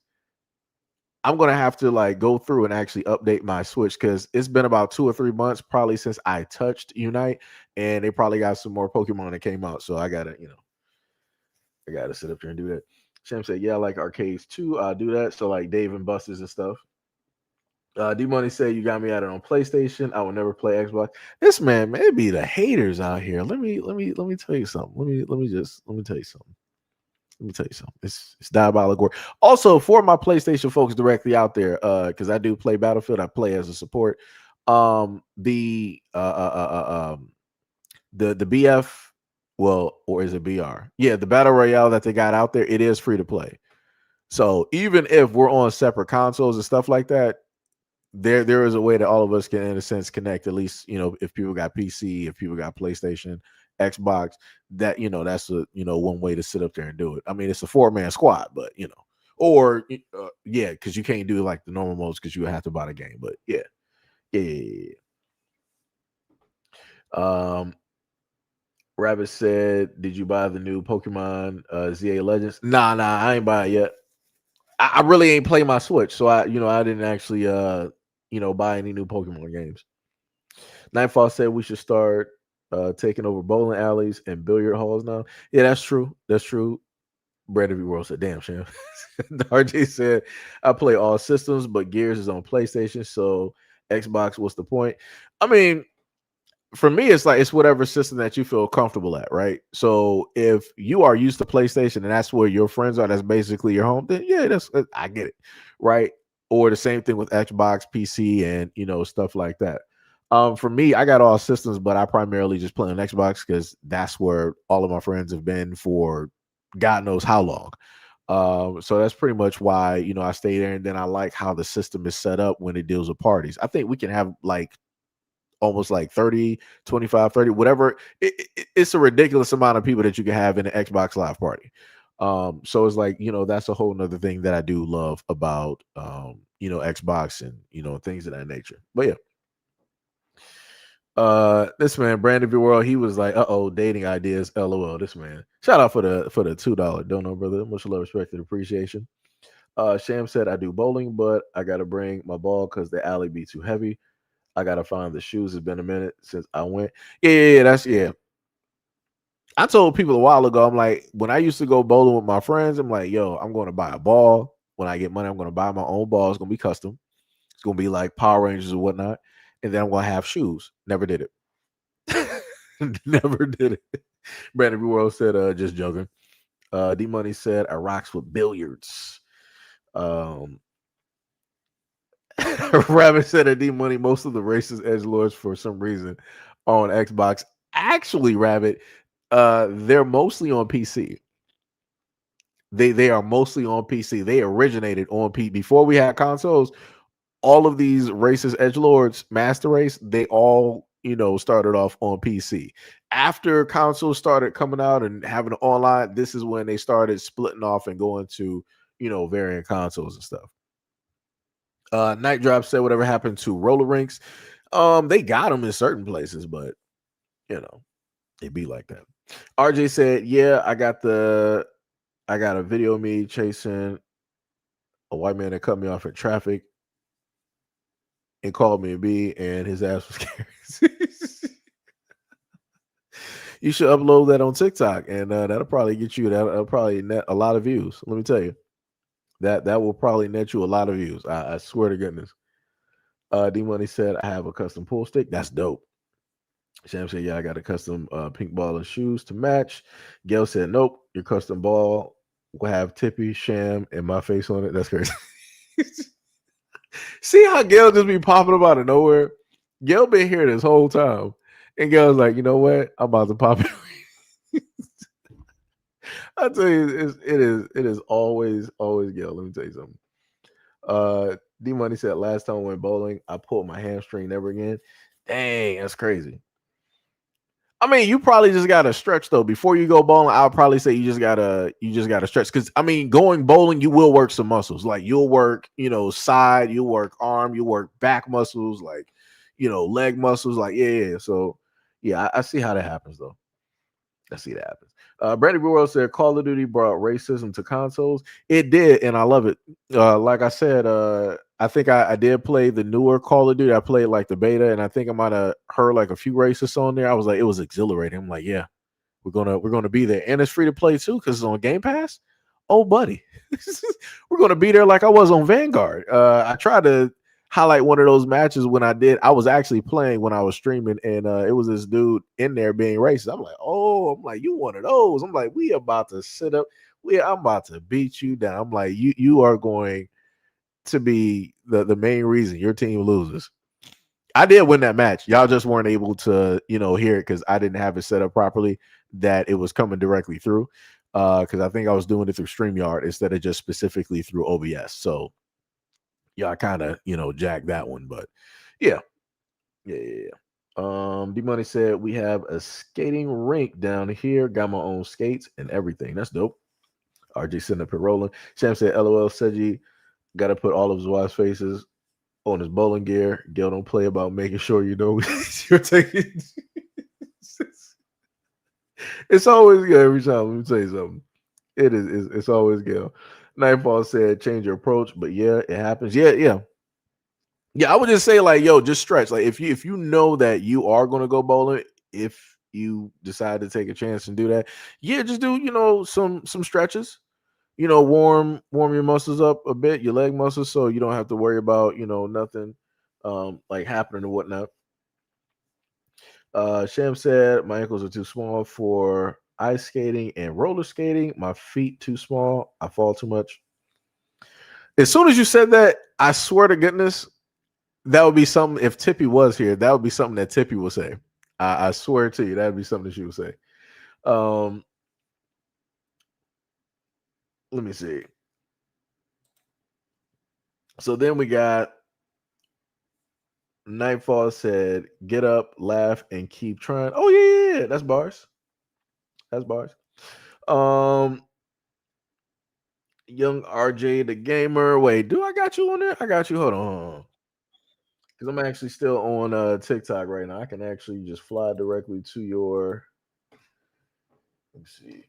I'm gonna have to like go through and actually update my Switch because it's been about 2 or 3 months probably since I touched Unite, and they probably got some more Pokemon that came out. So I gotta, I gotta sit up there and do that. Sham said, "Yeah, I like arcades too. I do that. So like Dave and Buster's and stuff." D Money said, "You got me at it on PlayStation. I will never play Xbox." This man, it be the haters out here. Let me tell you something. Let me tell you something. Let me tell you something. It's diabolical. Also, for my PlayStation folks directly out there, because I do play Battlefield, I play as a support. The BF, well, or is it BR? Yeah, the battle royale that they got out there, it is free to play. So even if we're on separate consoles and stuff like that, there is a way that all of us can, in a sense, connect. At least if people got PC, if people got PlayStation, Xbox, that's a one way to sit up there and do it. I mean, it's a 4-man squad, but or yeah, because you can't do like the normal modes because you would have to buy the game. But yeah. Rabbit said, "Did you buy the new Pokemon ZA Legends?" Nah, I ain't buy it yet. I really ain't play my Switch, so I didn't actually buy any new Pokemon games. Nightfall said we should start taking over bowling alleys and billiard halls now. Yeah, that's true. That's true. Brandon V. World said, "Damn, Sham." RJ said, "I play all systems, but Gears is on PlayStation, so Xbox, what's the point?" I mean, for me, it's like it's whatever system that you feel comfortable at, right? So if you are used to PlayStation and that's where your friends are, that's basically your home, then yeah, I get it, right? Or the same thing with Xbox, PC, and stuff like that. For me, I got all systems, but I primarily just play on Xbox because that's where all of my friends have been for God knows how long. So that's pretty much why I stay there, and then I like how the system is set up when it deals with parties. I think we can have like almost like 30, 25, 30, whatever. It's a ridiculous amount of people that you can have in an Xbox Live party. So it's like, that's a whole nother thing that I do love about, Xbox and, things of that nature. But yeah. This man, Brandon V. World, he was like, dating ideas, LOL. This man. Shout out for the $2 dono, brother. Much love, respect, and appreciation. Sham said, "I do bowling, but I gotta bring my ball because the alley be too heavy. I gotta find the shoes. It's been a minute since I went." Yeah. I told people a while ago, I'm like, when I used to go bowling with my friends, I'm like, yo, I'm going to buy a ball. When I get money, I'm going to buy my own ball. It's going to be custom. It's going to be like Power Rangers or whatnot. And then I'm going to have shoes. Never did it. Never did it. Brandon B. World said, just joking. D Money said, "I rocks with billiards." Rabbit said at D Money, most of the racist edgelords for some reason on Xbox. Actually, Rabbit, they're mostly on PC. They are mostly on PC. They originated on PC before we had consoles. All of these racist edgelords, Master Race, they all started off on PC. After consoles started coming out and having online, this is when they started splitting off and going to variant consoles and stuff. Night Drop said, "Whatever happened to roller rinks?" They got them in certain places, but they be like that. RJ said, "Yeah, I got a video of me chasing a white man that cut me off in traffic and called me a B, and his ass was scared." You should upload that on TikTok, and that'll probably get you. That'll probably net a lot of views. Let me tell you, that will probably net you a lot of views. I swear to goodness. D Money said, "I have a custom pool stick. That's dope." Sham said, "Yeah, I got a custom pink ball and shoes to match." Gail said, "Nope, your custom ball will have Tippy, Sham, and my face on it." That's crazy. See how Gail just be popping up out of nowhere? Gail been here this whole time. And Gail's like, "You know what? I'm about to pop it." I tell you, it is always Gail. Let me tell you something. D Money said last time I went bowling, I pulled my hamstring never again. Dang, that's crazy. I mean, you probably just gotta stretch though. Before you go bowling, I'll probably say you just gotta stretch. Cause I mean, going bowling, you will work some muscles. Like you'll work, side, you'll work arm, you work back muscles, like leg muscles. Like, yeah. So yeah, I see how that happens though. I see that happens. Brandon Burwell said Call of Duty brought racism to consoles. It did, and I love it. Like I said, I think I did play the newer Call of Duty. I played like the beta, and I think I might have heard like a few racists on there. I was like, it was exhilarating. I'm like, yeah, we're gonna be there, and it's free to play too because it's on Game Pass. Oh, buddy, we're gonna be there like I was on Vanguard. I tried to highlight one of those matches when I did. I was actually playing when I was streaming, and it was this dude in there being racist. I'm like, you one of those. I'm like, we about to sit up. I'm about to beat you down. I'm like, you are going to be the main reason your team loses. I did win that match. Y'all just weren't able to, hear it because I didn't have it set up properly that it was coming directly through. Because I think I was doing it through StreamYard instead of just specifically through OBS. So yeah, I kind of, jacked that one, but yeah. D Money said we have a skating rink down here. Got my own skates and everything. That's dope. RJ sitting up here rolling. Sam said, LOL, Seiji got to put all of his wife's faces on his bowling gear. Gil don't play about making sure you're taking. It's always good every time. Let me tell you something. It's always Gil. Nightfall said change your approach, but yeah, it happens. Yeah. I would just say like, yo, just stretch. Like if you know that you are gonna go bowling, if you decide to take a chance and do that, yeah, just do some stretches. Warm your muscles up a bit, your leg muscles, so you don't have to worry about nothing like happening or whatnot. Sham said my ankles are too small for ice skating and roller skating. My feet too small. I fall too much. As soon as you said that, I swear to goodness, that would be something. If Tippy was here, that would be something that Tippy would say. I swear to you, that would be something that she would say. Let me see. So then we got Nightfall said, "Get up, laugh, and keep trying." Oh yeah. That's bars. That's bars. Young RJ the gamer. Wait, do I got you on there? I got you. Hold on. Because I'm actually still on TikTok right now. I can actually just fly directly to your. Let me see.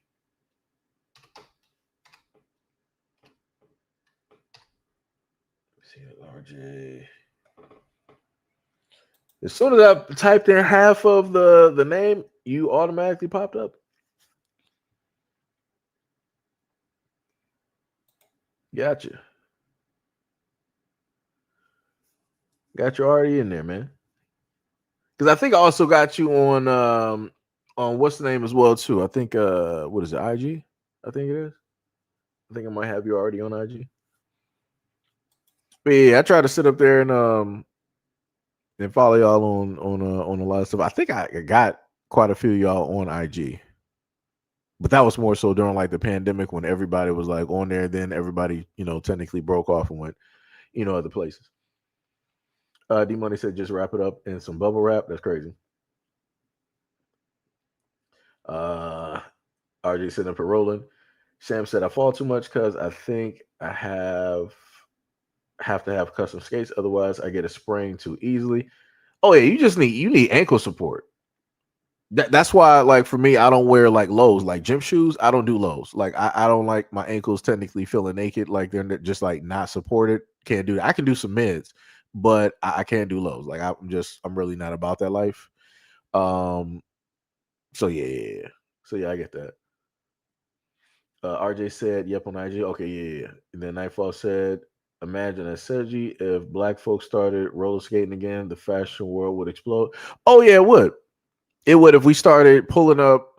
RJ. As soon as I typed in half of the name, you automatically popped up. Gotcha. Got you already in there, man. Because I think I also got you on what's the name as well too. I think what is it, IG? I think it is. I think I might have you already on IG. But yeah, I try to sit up there and follow y'all on a lot of stuff. I think I got quite a few of y'all on IG. But that was more so during like the pandemic when everybody was like on there. Then everybody, technically broke off and went, other places. D Money said just wrap it up in some bubble wrap. That's crazy. RJ sitting up here rolling. Sam said I fall too much because I think I have to have custom skates, otherwise I get a sprain too easily. Oh yeah, you need ankle support. That's why, like for me, I don't wear like lows, like gym shoes. I don't do lows. Like I don't like my ankles technically feeling naked, like they're just like not supported. Can't do that. I can do some mids, but I can't do lows. Like I'm really not about that life. So yeah. So yeah, I get that. RJ said, "Yep" on IG. Okay, yeah. And then Nightfall said, "Imagine a Seiji if black folks started roller skating again, the fashion world would explode." Oh yeah, it would. It would if we started pulling up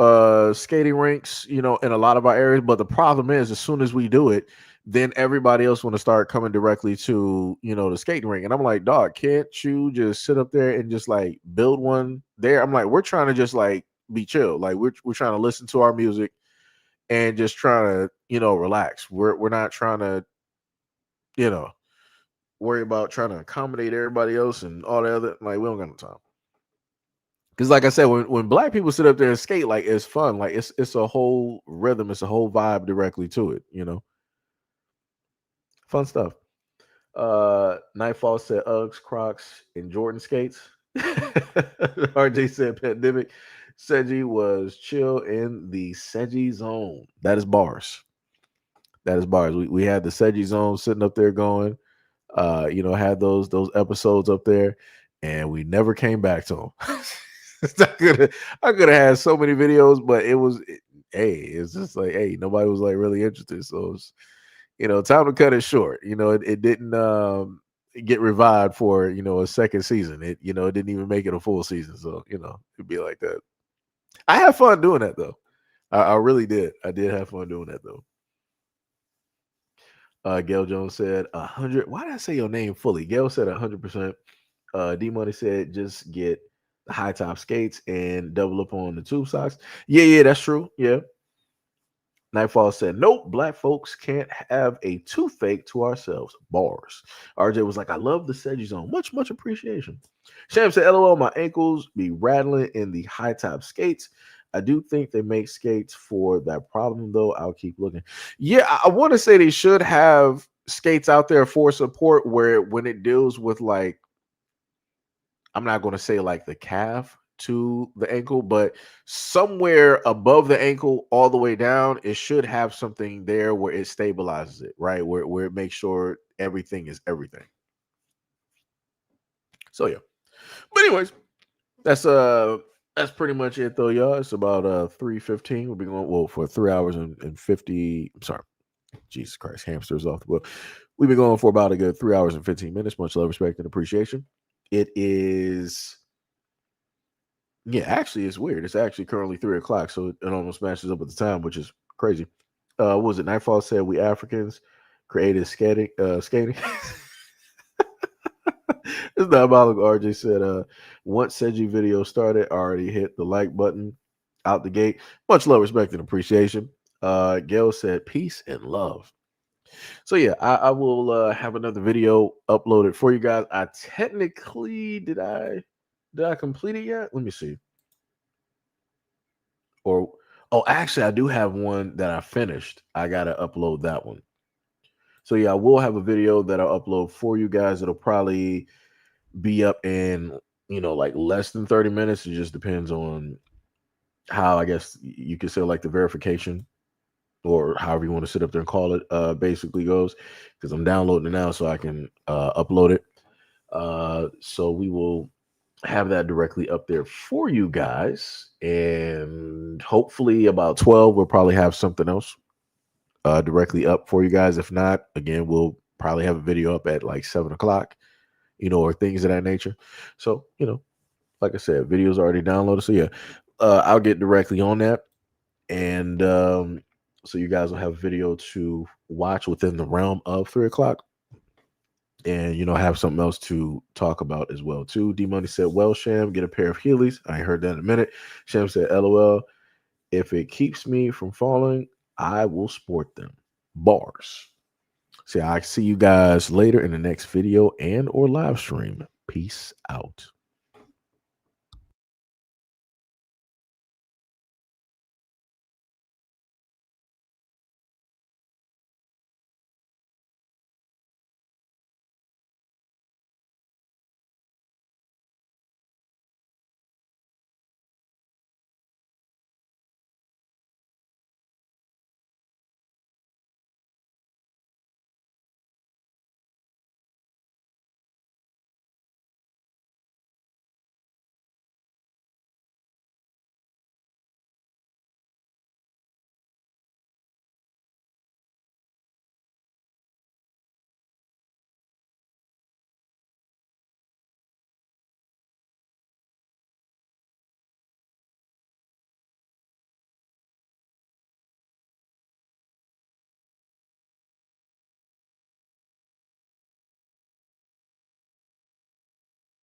skating rinks, in a lot of our areas. But the problem is, as soon as we do it, then everybody else want to start coming directly to the skating rink. And I'm like, dog, can't you just sit up there and just like build one there? I'm like, we're trying to just like be chill, like we're trying to listen to our music and just trying to relax. We're not trying to you know worry about trying to accommodate everybody else and all the other. Like, we don't got no time. Because, like I said, when black people sit up there and skate, like, it's fun. Like, it's a whole rhythm, it's a whole vibe directly to it. Fun stuff. Nightfall said Uggs, Crocs, and Jordan skates. RJ said pandemic. Seji was chill in the Seji zone. That is bars. That is bars. We had the Seji zone sitting up there going. Had those episodes up there, and we never came back to them. I could have had so many videos, but it's just like, hey, nobody was like really interested. So it's, time to cut it short. It didn't get revived for a second season. It didn't even make it a full season. So it'd be like that. I had fun doing that though. I really did. I did have fun doing that though. Gail Jones said 100. Why did I say your name fully? Gail said 100%. D Money said just get the high top skates and double up on the tube socks. Yeah, that's true. Yeah. Nightfall said, nope, black folks can't have a toothache to ourselves. Bars. RJ was like, I love the Seji zone. Much, much appreciation. Sham said, LOL, my ankles be rattling in the high top skates. I do think they make skates for that problem, though. I'll keep looking. Yeah, I want to say they should have skates out there for support where when it deals with, like, I'm not going to say like the calf to the ankle, but somewhere above the ankle all the way down, it should have something there where it stabilizes it, right? Where it makes sure everything is everything. So yeah. But anyways, that's pretty much it though, y'all. It's about 3:15. We'll be going for 3 hours and 50. I'm sorry. Jesus Christ, hamsters off the book. We've been going for about a good 3 hours and 15 minutes. Much love, respect, and appreciation. It is, yeah, actually, it's weird. It's actually currently 3 o'clock, so it almost matches up with the time, which is crazy. What was it? Nightfall said we Africans created skating. It's diabolical. RJ said, once Seji video started, I already hit the like button out the gate. Much love, respect, and appreciation. Gail said peace and love. So yeah, I will have another video uploaded for you guys. I technically did I complete it yet? Let me see. Actually, I do have one that I finished. I gotta upload that one. So yeah, I will have a video that I'll upload for you guys. It'll probably be up in like less than 30 minutes. It just depends on how, I guess you could say, like the verification or however you want to sit up there and call it basically goes, because I'm downloading it now so I can upload it. So we will have that directly up there for you guys, and hopefully about 12 we'll probably have something else directly up for you guys. If not, again, we'll probably have a video up at like 7 o'clock, or things of that nature. So like I said, videos already downloaded, so yeah, I'll get directly on that, and so you guys will have video to watch within the realm of 3 o'clock, and have something else to talk about as well too. D Money said, well, Sham, get a pair of Heelys. I ain't heard that in a minute. Sham said, LOL, if it keeps me from falling, I will sport them. Bars. See, I see you guys later in the next video and or live stream. Peace out.